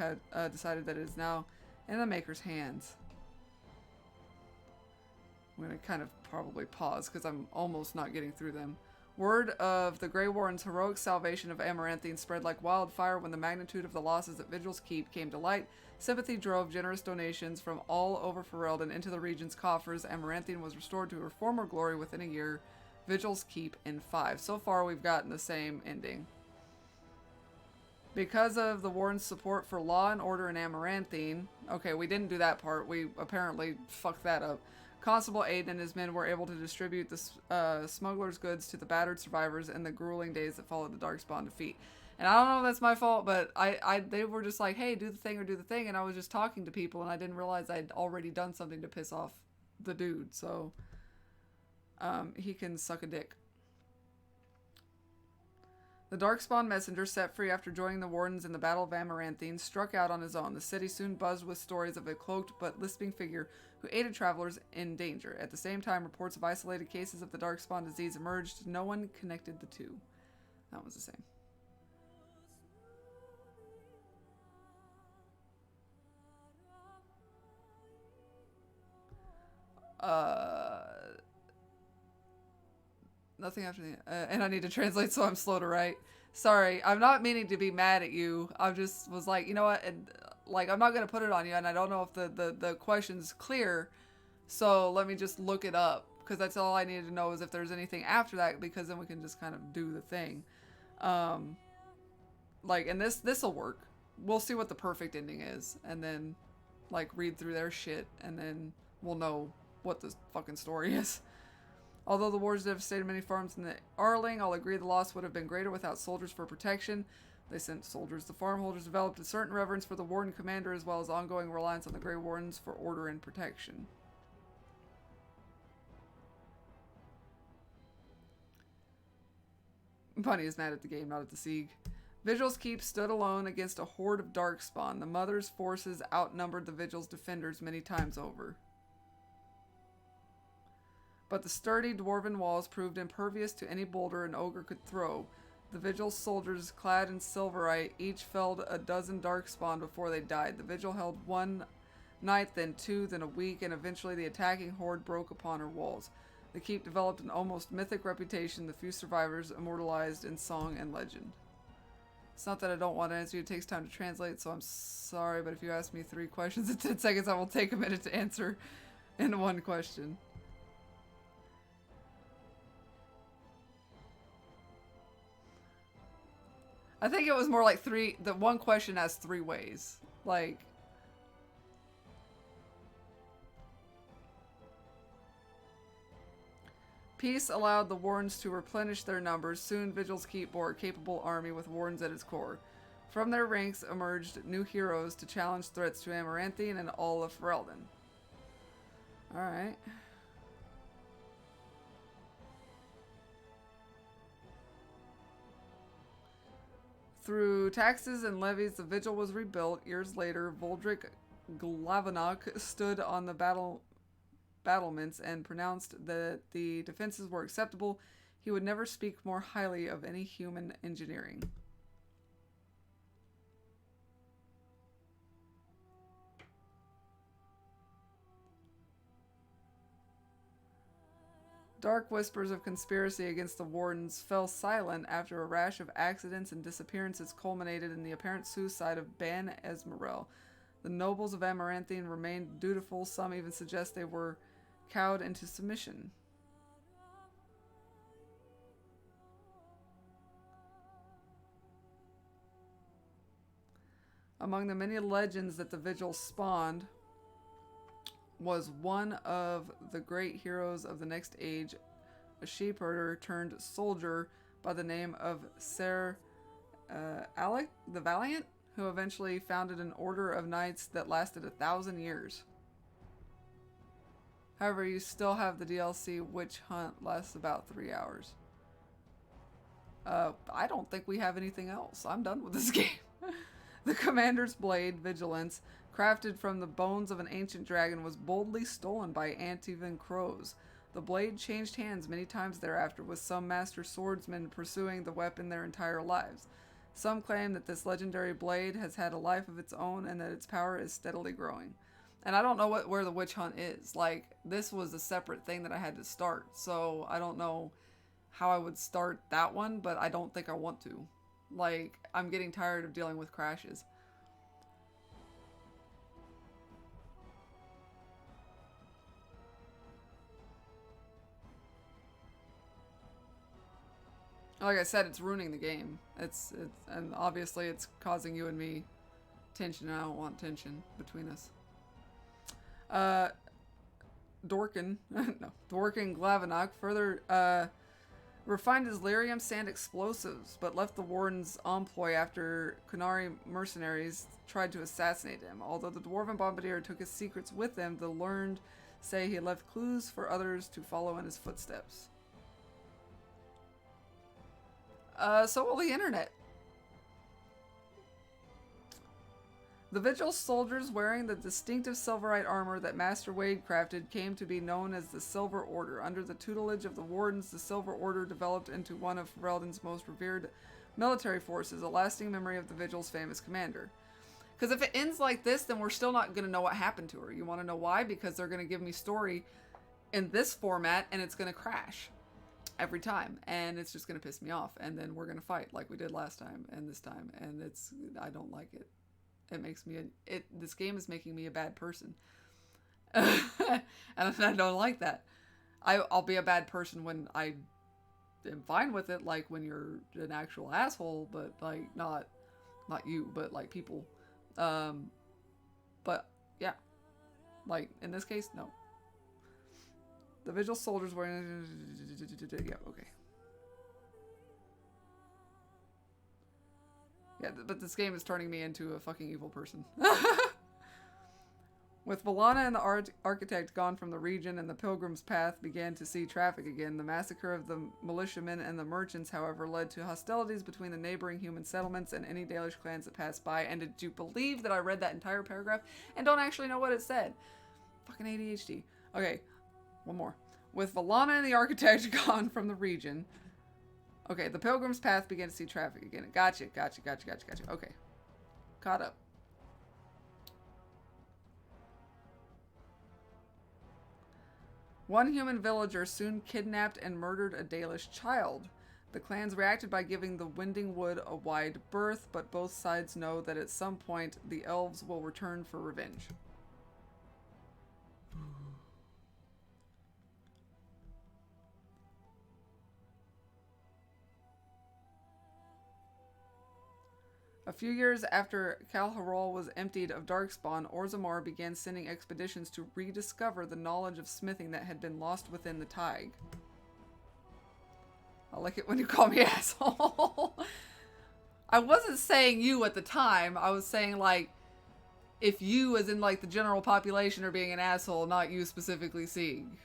decided that it is now in the Maker's hands. I'm going to kind of probably pause because I'm almost not getting through them. Word of the Grey Warden's heroic salvation of Amaranthine spread like wildfire when the magnitude of the losses at Vigil's Keep came to light. Sympathy drove generous donations from all over Ferelden into the region's coffers. Amaranthine was restored to her former glory within a year. Vigil's Keep in 5. So far, we've gotten the same ending. Because of the Warden's support for law and order in Amaranthine... Okay, we didn't do that part. We apparently fucked that up. Constable Aiden and his men were able to distribute the smuggler's goods to the battered survivors in the grueling days that followed the Darkspawn defeat. And I don't know if that's my fault, but they were just like, hey, do the thing or do the thing, and I was just talking to people, and I didn't realize I'd already done something to piss off the dude, so he can suck a dick. The Darkspawn messenger, set free after joining the Wardens in the Battle of Amaranthine, struck out on his own. The city soon buzzed with stories of a cloaked but lisping figure who aided travelers in danger. At the same time, reports of isolated cases of the Darkspawn disease emerged. No one connected the two. That was the same. Nothing after the... and I need to translate, so I'm slow to write. Sorry, I'm not meaning to be mad at you. I just was like, you know what? And, like, I'm not going to put it on you, and I don't know if the question's clear, so let me just look it up, because that's all I needed to know is if there's anything after that, because then we can just kind of do the thing. Like, and this'll work. We'll see what the perfect ending is, and then, like, read through their shit, and then we'll know what the fucking story is. Although the wars devastated many farms in the Arling, I'll agree the loss would have been greater without soldiers for protection. They sent soldiers. The farmholders developed a certain reverence for the Warden Commander as well as ongoing reliance on the Grey Wardens for order and protection. Bunny is mad at the game, not at the Sieg. Vigil's Keep stood alone against a horde of Darkspawn. The Mother's forces outnumbered the Vigil's defenders many times over. But the sturdy dwarven walls proved impervious to any boulder an ogre could throw. The Vigil soldiers, clad in silverite, each felled a dozen Darkspawn before they died. The Vigil held one night, then two, then a week, and eventually the attacking horde broke upon her walls. The keep developed an almost mythic reputation, the few survivors immortalized in song and legend. It's not that I don't want to answer you, it takes time to translate, so I'm sorry, but if you ask me 3 questions in 10 seconds, I will take a minute to answer in one question. I think it was more like the one question has 3 ways. Like, peace allowed the Wardens to replenish their numbers. Soon, Vigil's Keep bore a capable army with Wardens at its core. From their ranks emerged new heroes to challenge threats to Amaranthine and all of Ferelden. Alright. Through taxes and levies, the Vigil was rebuilt. Years later, Voldrik Glavenok stood on the battlements and pronounced that the defenses were acceptable. He would never speak more highly of any human engineering. Dark whispers of conspiracy against the Wardens fell silent after a rash of accidents and disappearances culminated in the apparent suicide of Ban Esmerel. The nobles of Amaranthine remained dutiful. Some even suggest they were cowed into submission. Among the many legends that the Vigil spawned was one of the great heroes of the next age, a sheepherder turned soldier by the name of Ser Alec the Valiant, who eventually founded an order of knights that lasted 1,000 years. However, you still have the DLC Witch Hunt, lasts about 3 hours. I don't think we have anything else. I'm done with this game. The Commander's Blade, Vigilance, crafted from the bones of an ancient dragon, was boldly stolen by Antivan Crows. The blade changed hands many times thereafter, with some master swordsmen pursuing the weapon their entire lives. Some claim that this legendary blade has had a life of its own and that its power is steadily growing. And I don't know where the witch hunt is. Like, this was a separate thing that I had to start. So I don't know how I would start that one, but I don't think I want to. Like, I'm getting tired of dealing with crashes. Like I said, it's ruining the game. And obviously it's causing you and me tension, and I don't want tension between us. Dorkin Glavenok further refined his lyrium sand explosives, but left the Warden's employ after Qunari mercenaries tried to assassinate him. Although the Dwarven Bombardier took his secrets with him, the learned say he left clues for others to follow in his footsteps. So will the internet. The Vigil soldiers wearing the distinctive Silverite armor that Master Wade crafted came to be known as the Silver Order. Under the tutelage of the Wardens, the Silver Order developed into one of Ferelden's most revered military forces, a lasting memory of the Vigil's famous commander. Because if it ends like this, then we're still not going to know what happened to her. You want to know why? Because they're going to give me story in this format, and it's going to crash every time, and it's just going to piss me off, and then we're going to fight like we did last time and this time, and I don't like it. It makes me this game is making me a bad person. And I don't like that. I'll be a bad person when I am fine with it, like when you're an actual asshole, but like not you, but like people. But yeah, like in this case, no. The Vigil soldiers were... Yeah, okay. Yeah, but this game is turning me into a fucking evil person. With Valana and the Architect gone from the region and the Pilgrim's Path began to see traffic again, the massacre of the militiamen and the merchants, however, led to hostilities between the neighboring human settlements and any Dalish clans that passed by. And did you believe that I read that entire paragraph and don't actually know what it said? Fucking ADHD. Okay. One more. With Valana and the Architect gone from the region. Okay, the Pilgrim's Path began to see traffic again. Gotcha. Okay. Caught up. One human villager soon kidnapped and murdered a Dalish child. The clans reacted by giving the Winding Wood a wide berth, but both sides know that at some point the elves will return for revenge. A few years after Kal Harol was emptied of Darkspawn, Orzammar began sending expeditions to rediscover the knowledge of smithing that had been lost within the Taig. I like it when you call me asshole. I wasn't saying you at the time. I was saying, like, if you, as in, like, the general population are being an asshole, not you specifically seeing.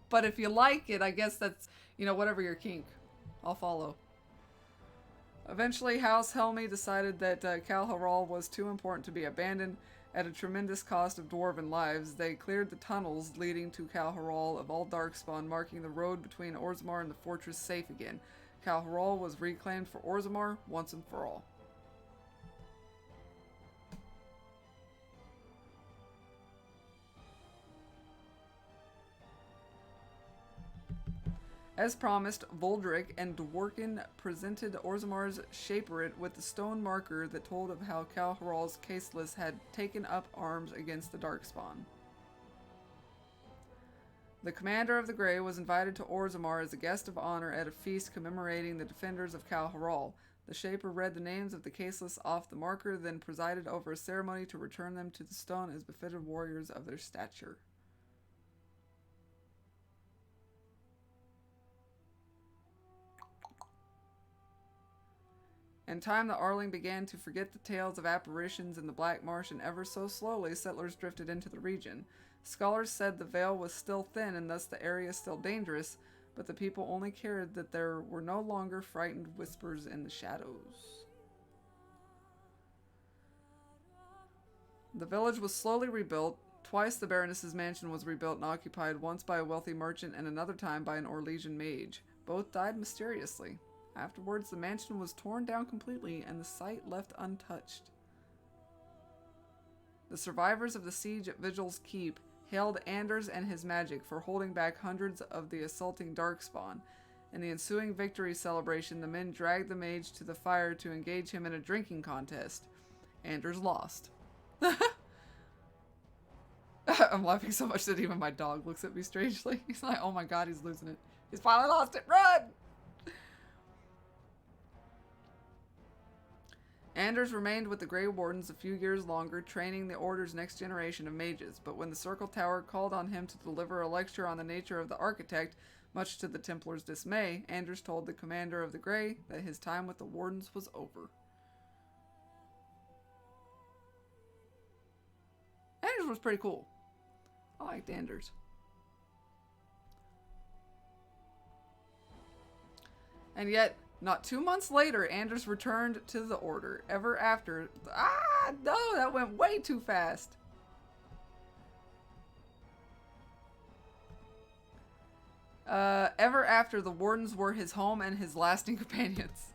But if you like it, I guess that's, you know, whatever your kink. I'll follow. Eventually, House Helmi decided that Kal Harol was too important to be abandoned. At a tremendous cost of dwarven lives, they cleared the tunnels leading to Kal Harol of all Darkspawn, marking the road between Orzammar and the fortress safe again. Kal Harol was reclaimed for Orzammar once and for all. As promised, Voldrick and Dworkin presented Orzammar's Shaperate with the stone marker that told of how Kal Harol's Caseless had taken up arms against the Darkspawn. The commander of the Grey was invited to Orzammar as a guest of honor at a feast commemorating the defenders of Kal Harol. The Shaper read the names of the Caseless off the marker, then presided over a ceremony to return them to the stone as befitted warriors of their stature. In time, the Arling began to forget the tales of apparitions in the Black Marsh, and ever so slowly, settlers drifted into the region. Scholars said the veil was still thin, and thus the area still dangerous, but the people only cared that there were no longer frightened whispers in the shadows. The village was slowly rebuilt. Twice the Baroness's mansion was rebuilt and occupied, once by a wealthy merchant and another time by an Orlesian mage. Both died mysteriously. Afterwards, the mansion was torn down completely and the site left untouched. The survivors of the siege at Vigil's Keep hailed Anders and his magic for holding back hundreds of the assaulting Darkspawn. In the ensuing victory celebration, the men dragged the mage to the fire to engage him in a drinking contest. Anders lost. I'm laughing so much that even my dog looks at me strangely. He's like, oh my god, he's losing it. He's finally lost it. Run! Anders remained with the Grey Wardens a few years longer, training the Order's next generation of mages, but when the Circle Tower called on him to deliver a lecture on the nature of the Architect, much to the Templars' dismay, Anders told the commander of the Grey that his time with the Wardens was over. Anders was pretty cool. I liked Anders. And yet, not 2 months later, Anders returned to the Order. Ever after... Ah, no, that went way too fast. Ever after, the Wardens were his home and his lasting companions.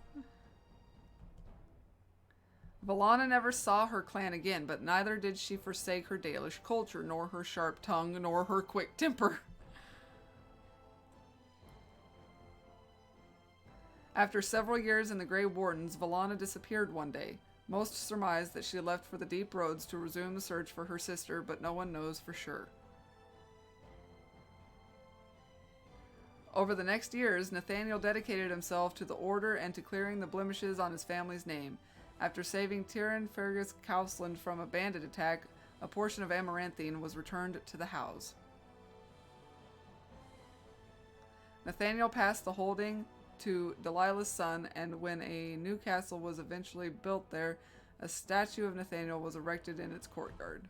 Valana never saw her clan again, but neither did she forsake her Dalish culture, nor her sharp tongue, nor her quick temper. After several years in the Grey Wardens, Valana disappeared one day. Most surmise that she left for the deep roads to resume the search for her sister, but no one knows for sure. Over the next years, Nathaniel dedicated himself to the Order and to clearing the blemishes on his family's name. After saving Tyrion Fergus Cousland from a bandit attack, a portion of Amaranthine was returned to the house. Nathaniel passed the holding to Delilah's son, and when a new castle was eventually built there, a statue of Nathaniel was erected in its courtyard.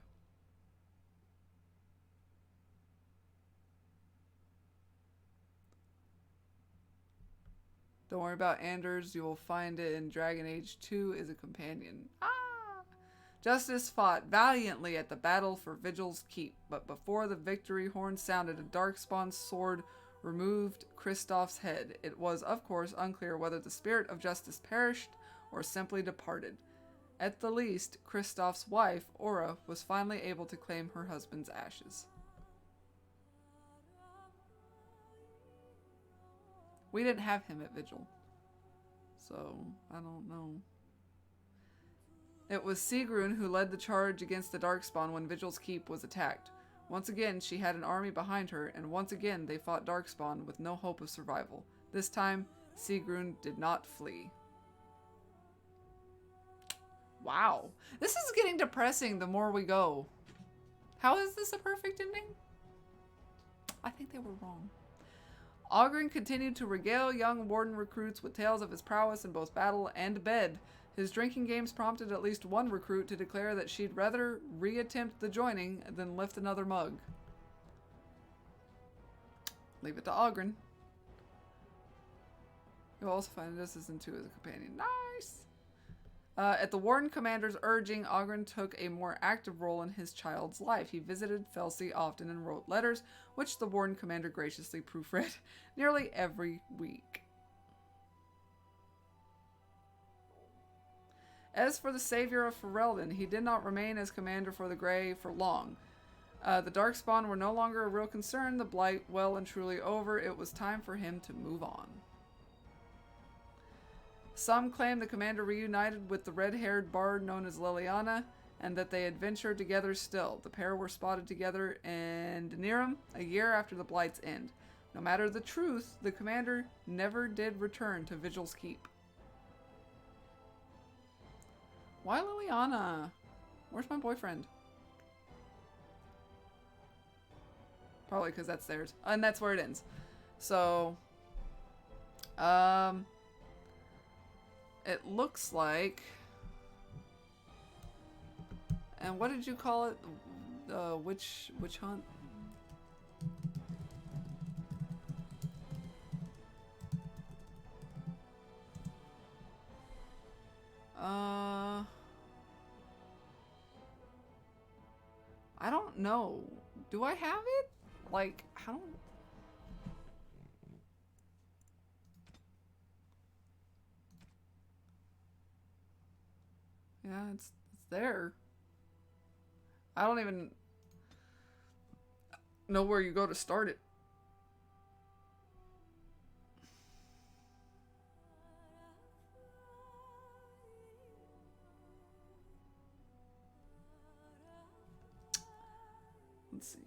Don't worry about Anders, you will find it in Dragon Age 2 as a companion. Ah! Justice fought valiantly at the battle for Vigil's Keep, but before the victory horn sounded, a Darkspawn sword removed Kristoff's head. It was, of course, unclear whether the spirit of justice perished or simply departed. At the least, Kristoff's wife, Aura, was finally able to claim her husband's ashes. We didn't have him at Vigil, so I don't know. It was Sigrun who led the charge against the Darkspawn when Vigil's Keep was attacked. Once again, she had an army behind her, and once again they fought Darkspawn with no hope of survival. This time, Sigrun did not flee. Wow. This is getting depressing the more we go. How is this a perfect ending? I think they were wrong. Oghren continued to regale young Warden recruits with tales of his prowess in both battle and bed. His drinking games prompted at least one recruit to declare that she'd rather re-attempt the joining than lift another mug. Leave it to Oghren. You'll also find Justice in 2 as a companion. Nice! At the Warden Commander's urging, Oghren took a more active role in his child's life. He visited Felsi often and wrote letters, which the Warden Commander graciously proofread nearly every week. As for the savior of Ferelden, he did not remain as commander for the Grey for long. The Darkspawn were no longer a real concern, the Blight well and truly over. It was time for him to move on. Some claim the commander reunited with the red-haired bard known as Liliana, and that they adventured together still. The pair were spotted together in Niram a year after the Blight's end. No matter the truth, the commander never did return to Vigil's Keep. Why Liliana? Where's my boyfriend? Probably because that's theirs. And that's where it ends. So, it looks like... And what did you call it? Witch hunt? I don't know. Do I have it? Like, I don't... Yeah, it's there. I don't even know where you go to start it. Let's see.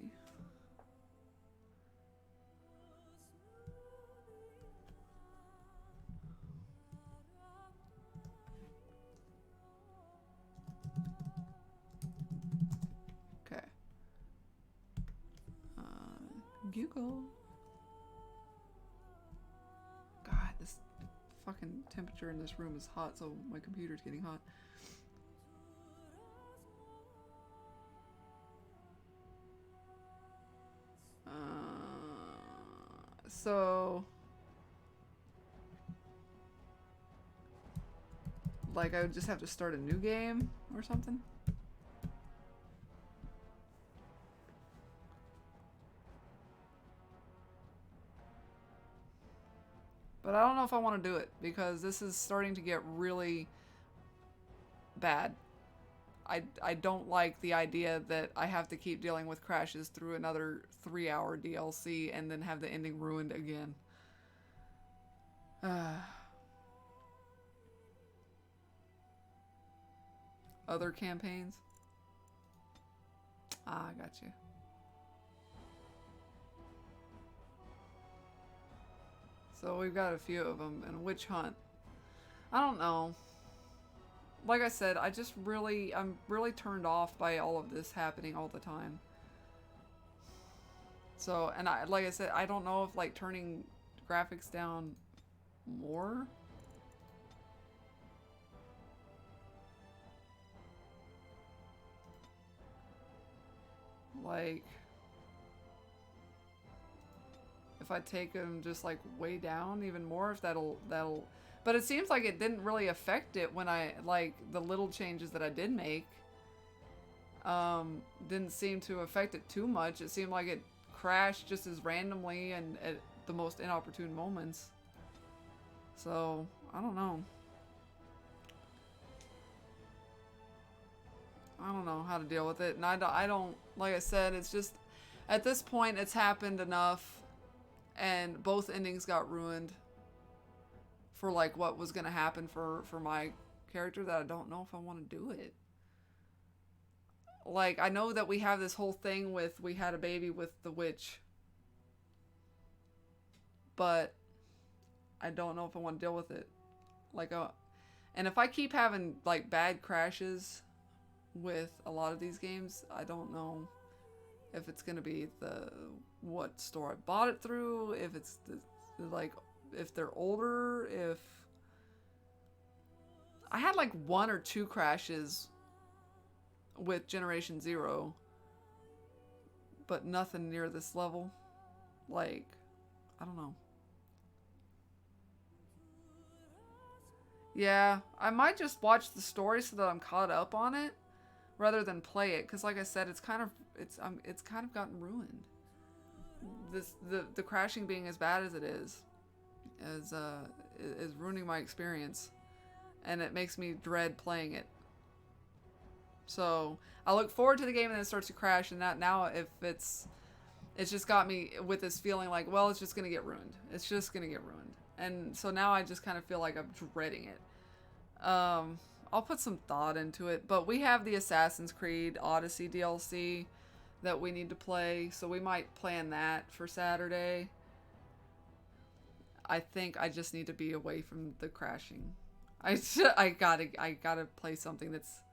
Okay. Google. God, this fucking temperature in this room is hot, so my computer's getting hot. So, like, I would just have to start a new game or something? But I don't know if I want to do it, because this is starting to get really bad. I don't like the idea that I have to keep dealing with crashes through another 3-hour DLC and then have the ending ruined again. Other campaigns? Ah, I got you. So we've got a few of them, and Witch Hunt. I don't know. Like I said, I'm really turned off by all of this happening all the time. So, and like I said, I don't know if like turning graphics down more. Like, if I take them just like way down even more, if that'll, but it seems like it didn't really affect it when I, like, the little changes that I did make, didn't seem to affect it too much. It seemed like it crashed just as randomly and at the most inopportune moments. So, I don't know. I don't know how to deal with it. And I don't, like I said, it's just, at this point, it's happened enough, and both endings got ruined for like what was gonna happen for my character, that I don't know if I want to do it. Like, I know that we have this whole thing with we had a baby with the witch, but I don't know if I want to deal with it. Like, and if I keep having like bad crashes with a lot of these games, I don't know if it's gonna be what store I bought it through, if it's like, if they're older, if I had like 1 or 2 crashes with Generation Zero, but nothing near this level. Like, I don't know. Yeah, I might just watch the story so that I'm caught up on it rather than play it, because like I said, it's kind of gotten ruined. The crashing being as bad as it is ruining my experience, and it makes me dread playing it. So I look forward to the game and then it starts to crash, and now if it's just got me with this feeling like, well, it's just gonna get ruined. It's just gonna get ruined. And so now I just kind of feel like I'm dreading it. I'll put some thought into it, but we have the Assassin's Creed Odyssey DLC that we need to play, so we might plan that for Saturday. I think I just need to be away from the crashing. I gotta play something that's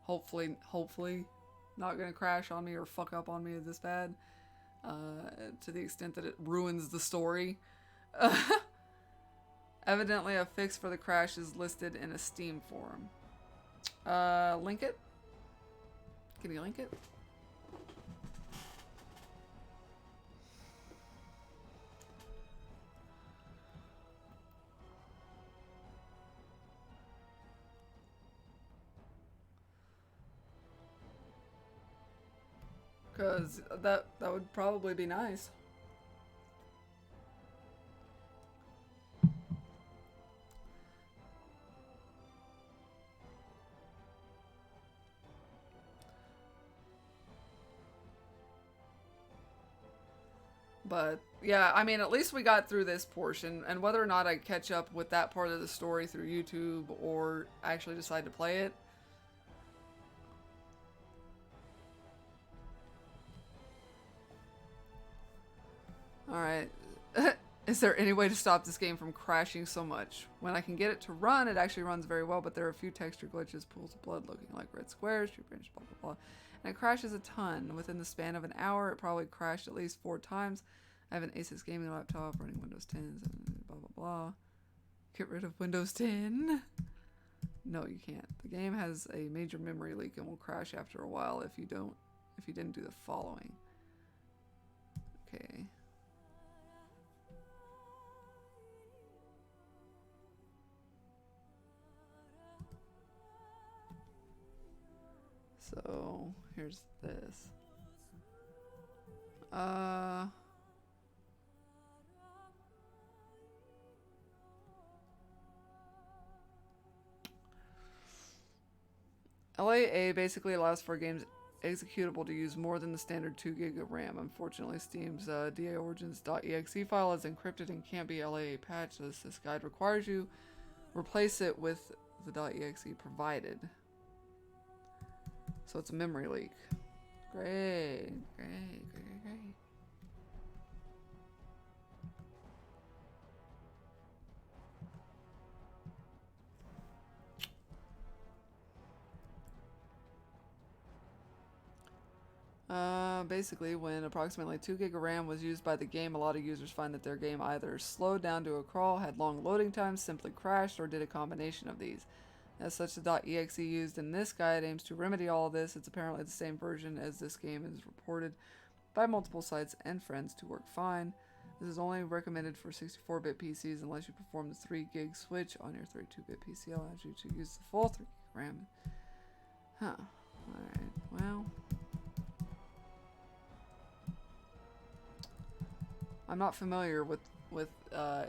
hopefully not gonna crash on me or fuck up on me this bad, to the extent that it ruins the story. Evidently, a fix for the crash is listed in a Steam forum. Link it? Can you link it? Because that would probably be nice. But yeah, I mean, at least we got through this portion, and whether or not I catch up with that part of the story through YouTube or actually decide to play it. Alright. Is there any way to stop this game from crashing so much? When I can get it to run, it actually runs very well, but there are a few texture glitches, pools of blood looking like red squares, tree branch, blah blah blah. And it crashes a ton. Within the span of an hour, it probably crashed at least 4 times. I have an Asus gaming laptop running Windows 10, blah blah blah. Get rid of Windows 10? No, you can't. The game has a major memory leak and will crash after a while if you didn't do the following. Okay. So, here's this. LAA basically allows for a game's executable to use more than the standard 2 gig of RAM. Unfortunately, Steam's DA Origins.exe file is encrypted and can't be LAA patched, as this guide requires you replace it with the .exe provided. So it's a memory leak. Great, great, great, great. Basically, when approximately 2 gig of RAM was used by the game, a lot of users find that their game either slowed down to a crawl, had long loading times, simply crashed, or did a combination of these. As such, the .exe used in this guide aims to remedy all of this. It's apparently the same version as this game is reported by multiple sites and friends to work fine. This is only recommended for 64-bit PCs unless you perform the 3 gig switch on your 32-bit PC. Allows you to use the full 3 gig RAM. Huh. Alright, well. I'm not familiar with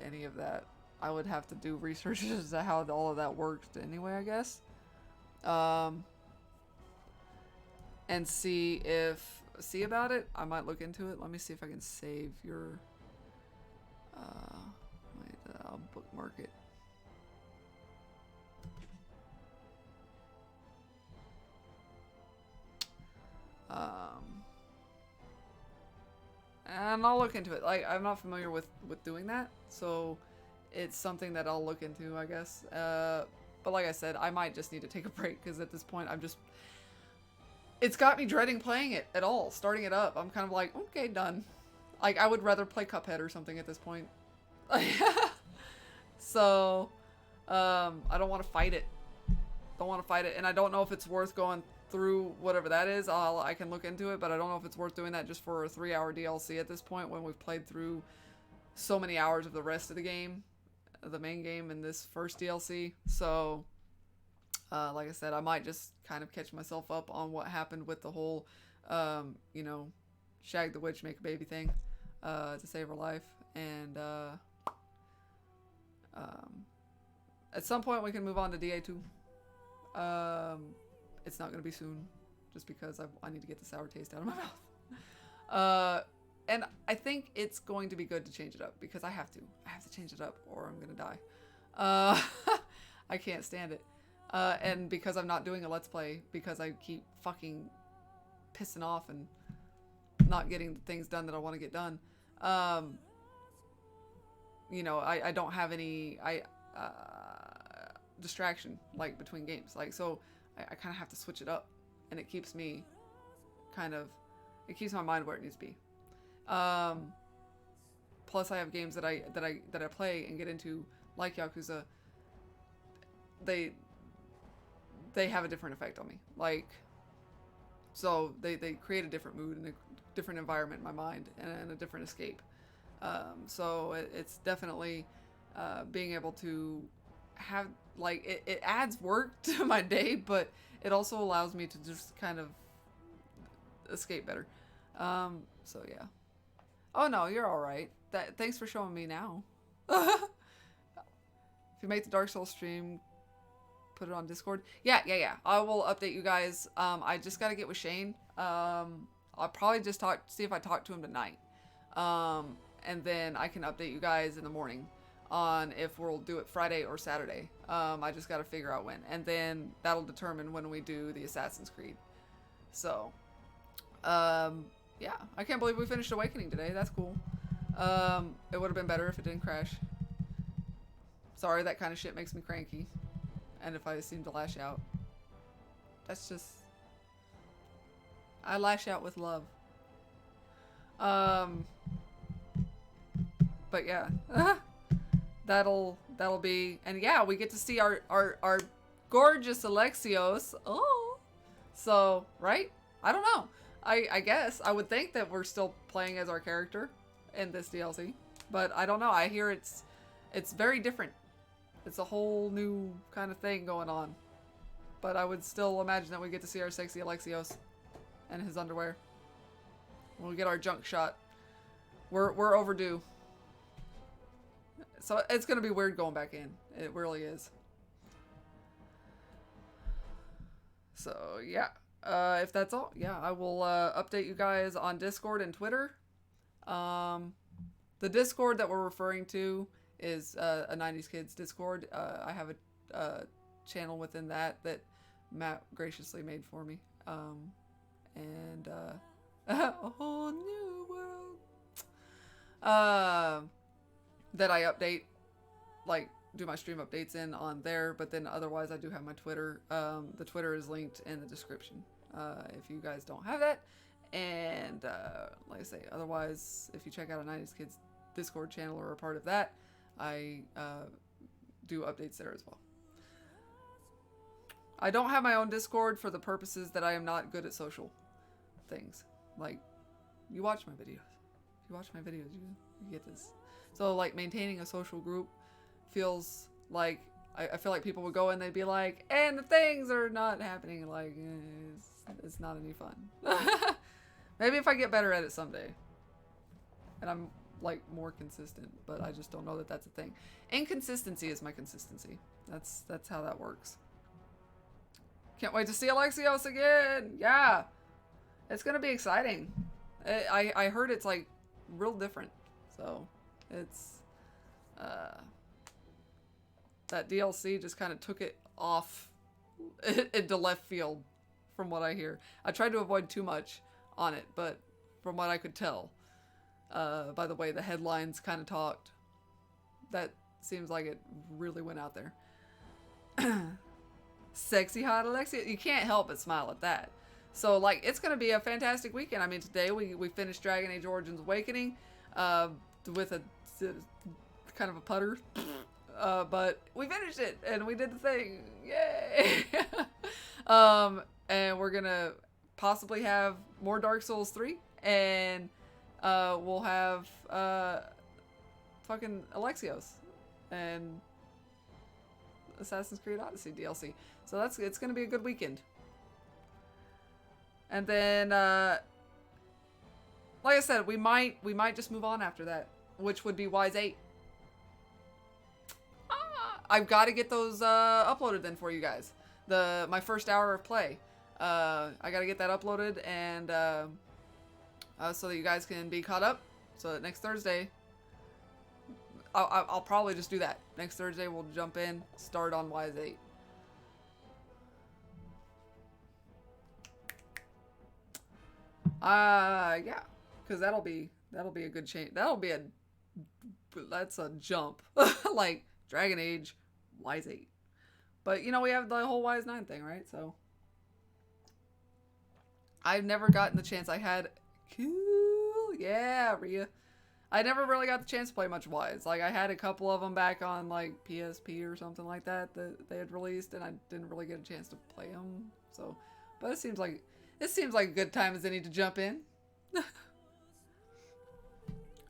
any of that. I would have to do research as to how all of that worked anyway, I guess. And see about it. I might look into it. Let me see if I can save your... wait, I'll bookmark it. And I'll look into it. Like, I'm not familiar with doing that, so it's something that I'll look into, I guess. But like I said, I might just need to take a break, because at this point, it's got me dreading playing it at all, starting it up. I'm kind of like, okay, done. Like, I would rather play Cuphead or something at this point. So, I don't want to fight it. And I don't know if it's worth going through whatever that is. I can look into it, but I don't know if it's worth doing that just for a 3-hour DLC at this point when we've played through so many hours of the rest of the game, the main game, and this first DLC. So, like I said, I might just kind of catch myself up on what happened with the whole, you know, shag the witch, make a baby thing, to save her life. And, at some point we can move on to DA2. It's not going to be soon, just because I need to get the sour taste out of my mouth. And I think it's going to be good to change it up, because I have to change it up or I'm going to die. I can't stand it. And because I'm not doing a Let's Play, because I keep fucking pissing off and not getting the things done that I want to get done. You know, I don't have any distraction, like, between games. Like, so I kind of have to switch it up, and it keeps me it keeps my mind where it needs to be. Plus I have games that I play and get into, like Yakuza. They have a different effect on me. Like, so they create a different mood and a different environment in my mind, and a different escape. So it's definitely being able to have, like, it adds work to my day, but it also allows me to just kind of escape better. So yeah. Oh no, you're all right. Thanks for showing me now. If you make the Dark Souls stream, put it on Discord. Yeah. I will update you guys. I just gotta get with Shane. I'll probably just see if I talk to him tonight. And then I can update you guys in the morning on if we'll do it Friday or Saturday. I just got to figure out when. And then that'll determine when we do the Assassin's Creed. So, yeah. I can't believe we finished Awakening today. That's cool. It would have been better if it didn't crash. Sorry, that kind of shit makes me cranky. And if I seem to lash out. That's just... I lash out with love. But yeah. That'll be... And yeah, we get to see our gorgeous Alexios. Oh. So, right? I don't know. I guess. I would think that we're still playing as our character in this DLC. But I don't know. I hear it's very different. It's a whole new kind of thing going on. But I would still imagine that we get to see our sexy Alexios and his underwear. When we get our junk shot. We're overdue. So it's going to be weird going back in. It really is. So, yeah. If that's all, yeah, I will update you guys on Discord and Twitter. The Discord that we're referring to is a 90s Kids Discord. I have a channel within that Matt graciously made for me. And a whole new world. That I update, like, do my stream updates in on there, but then otherwise I do have my Twitter. The Twitter is linked in the description if you guys don't have that. And like I say, otherwise, if you check out a 90s Kids Discord channel or a part of that, I do updates there as well. I don't have my own Discord for the purposes that I am not good at social things. Like, you watch my videos. If you watch my videos, you get this. So, like, maintaining a social group feels like... I feel like people would go and they'd be like, and the things are not happening. Like, it's not any fun. Maybe if I get better at it someday. And I'm, like, more consistent. But I just don't know that that's a thing. Inconsistency is my consistency. That's how that works. Can't wait to see Alexios again! Yeah! It's gonna be exciting. I heard it's, like, real different. So... It's, that DLC just kind of took it off into left field from what I hear. I tried to avoid too much on it, but from what I could tell, by the way the headlines kind of talked, that seems like it really went out there. Sexy hot Alexia. You can't help but smile at that. So, like, it's going to be a fantastic weekend. I mean, today we finished Dragon Age Origins Awakening, with a kind of a putter, but we finished it and we did the thing. Yay! And we're gonna possibly have more Dark Souls 3, and we'll have fucking Alexios and Assassin's Creed Odyssey DLC. So it's gonna be a good weekend. And then like I said, we might just move on after that, which would be Wise 8. I've got to get those uploaded then for you guys. My first hour of play. I got to get that uploaded, and so that you guys can be caught up. So that next Thursday, I'll probably just do that. Next Thursday we'll jump in, start on Wise 8. Yeah. Because that'll be a good change. That's a jump. Like Dragon Age, Wise 8. But you know, we have the whole Wise 9 thing, right? So I've never gotten the chance. I had cool, yeah, Rhea. I never really got the chance to play much Wise. Like I had a couple of them back on like PSP or something like that they had released, and I didn't really get a chance to play them. So, but it seems like a good time as any to jump in.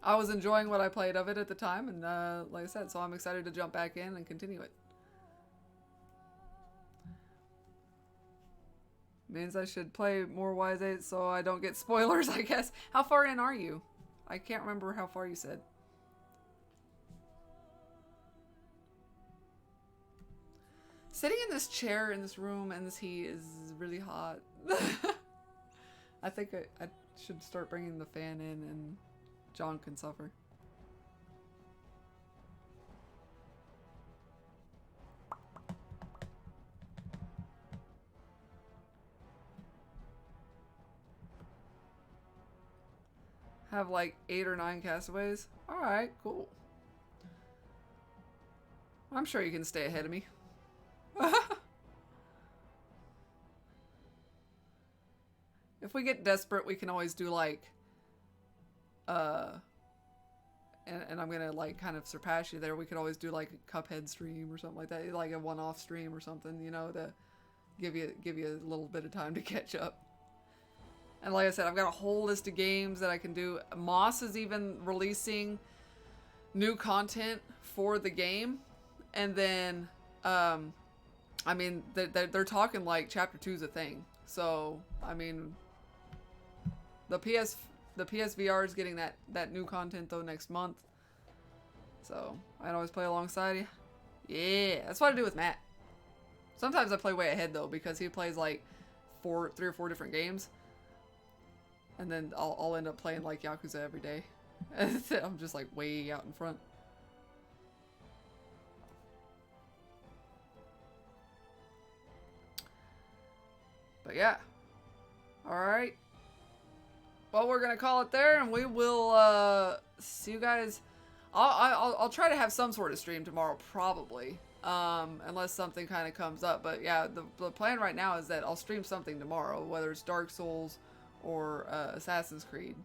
I was enjoying what I played of it at the time, and like I said, so I'm excited to jump back in and continue it. Means I should play more Wise 8 so I don't get spoilers, I guess. How far in are you? I can't remember how far you said. Sitting in this chair in this room and this heat is really hot. I think I should start bringing the fan in and John can suffer. Have like 8 or 9 castaways. Alright, cool. I'm sure you can stay ahead of me. If we get desperate, we can always do like and I'm gonna like kind of surpass you there. We could always do like a Cuphead stream or something like that, like a one-off stream or something, you know, to give you a little bit of time to catch up. And like I said, I've got a whole list of games that I can do. Moss is even releasing new content for the game. And then, I mean, they're talking like Chapter 2 is a thing. So, I mean, the PSVR is getting that new content though next month. So, I can always play alongside you. Yeah, that's what I do with Matt. Sometimes I play way ahead though, because he plays like 3 or 4 different games. And then I'll end up playing like Yakuza every day. I'm just like way out in front. But yeah. Alright. Well, we're gonna call it there, and we will see you guys. I'll try to have some sort of stream tomorrow, probably. Unless something kind of comes up. But yeah, the plan right now is that I'll stream something tomorrow, whether it's Dark Souls or Assassin's Creed,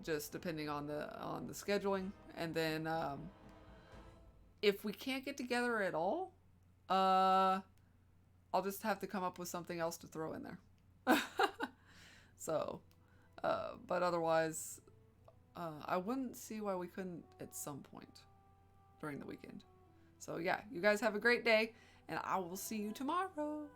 just depending on the scheduling. And then if we can't get together at all, I'll just have to come up with something else to throw in there. So, but otherwise, I wouldn't see why we couldn't at some point during the weekend. So yeah, you guys have a great day, and I will see you tomorrow.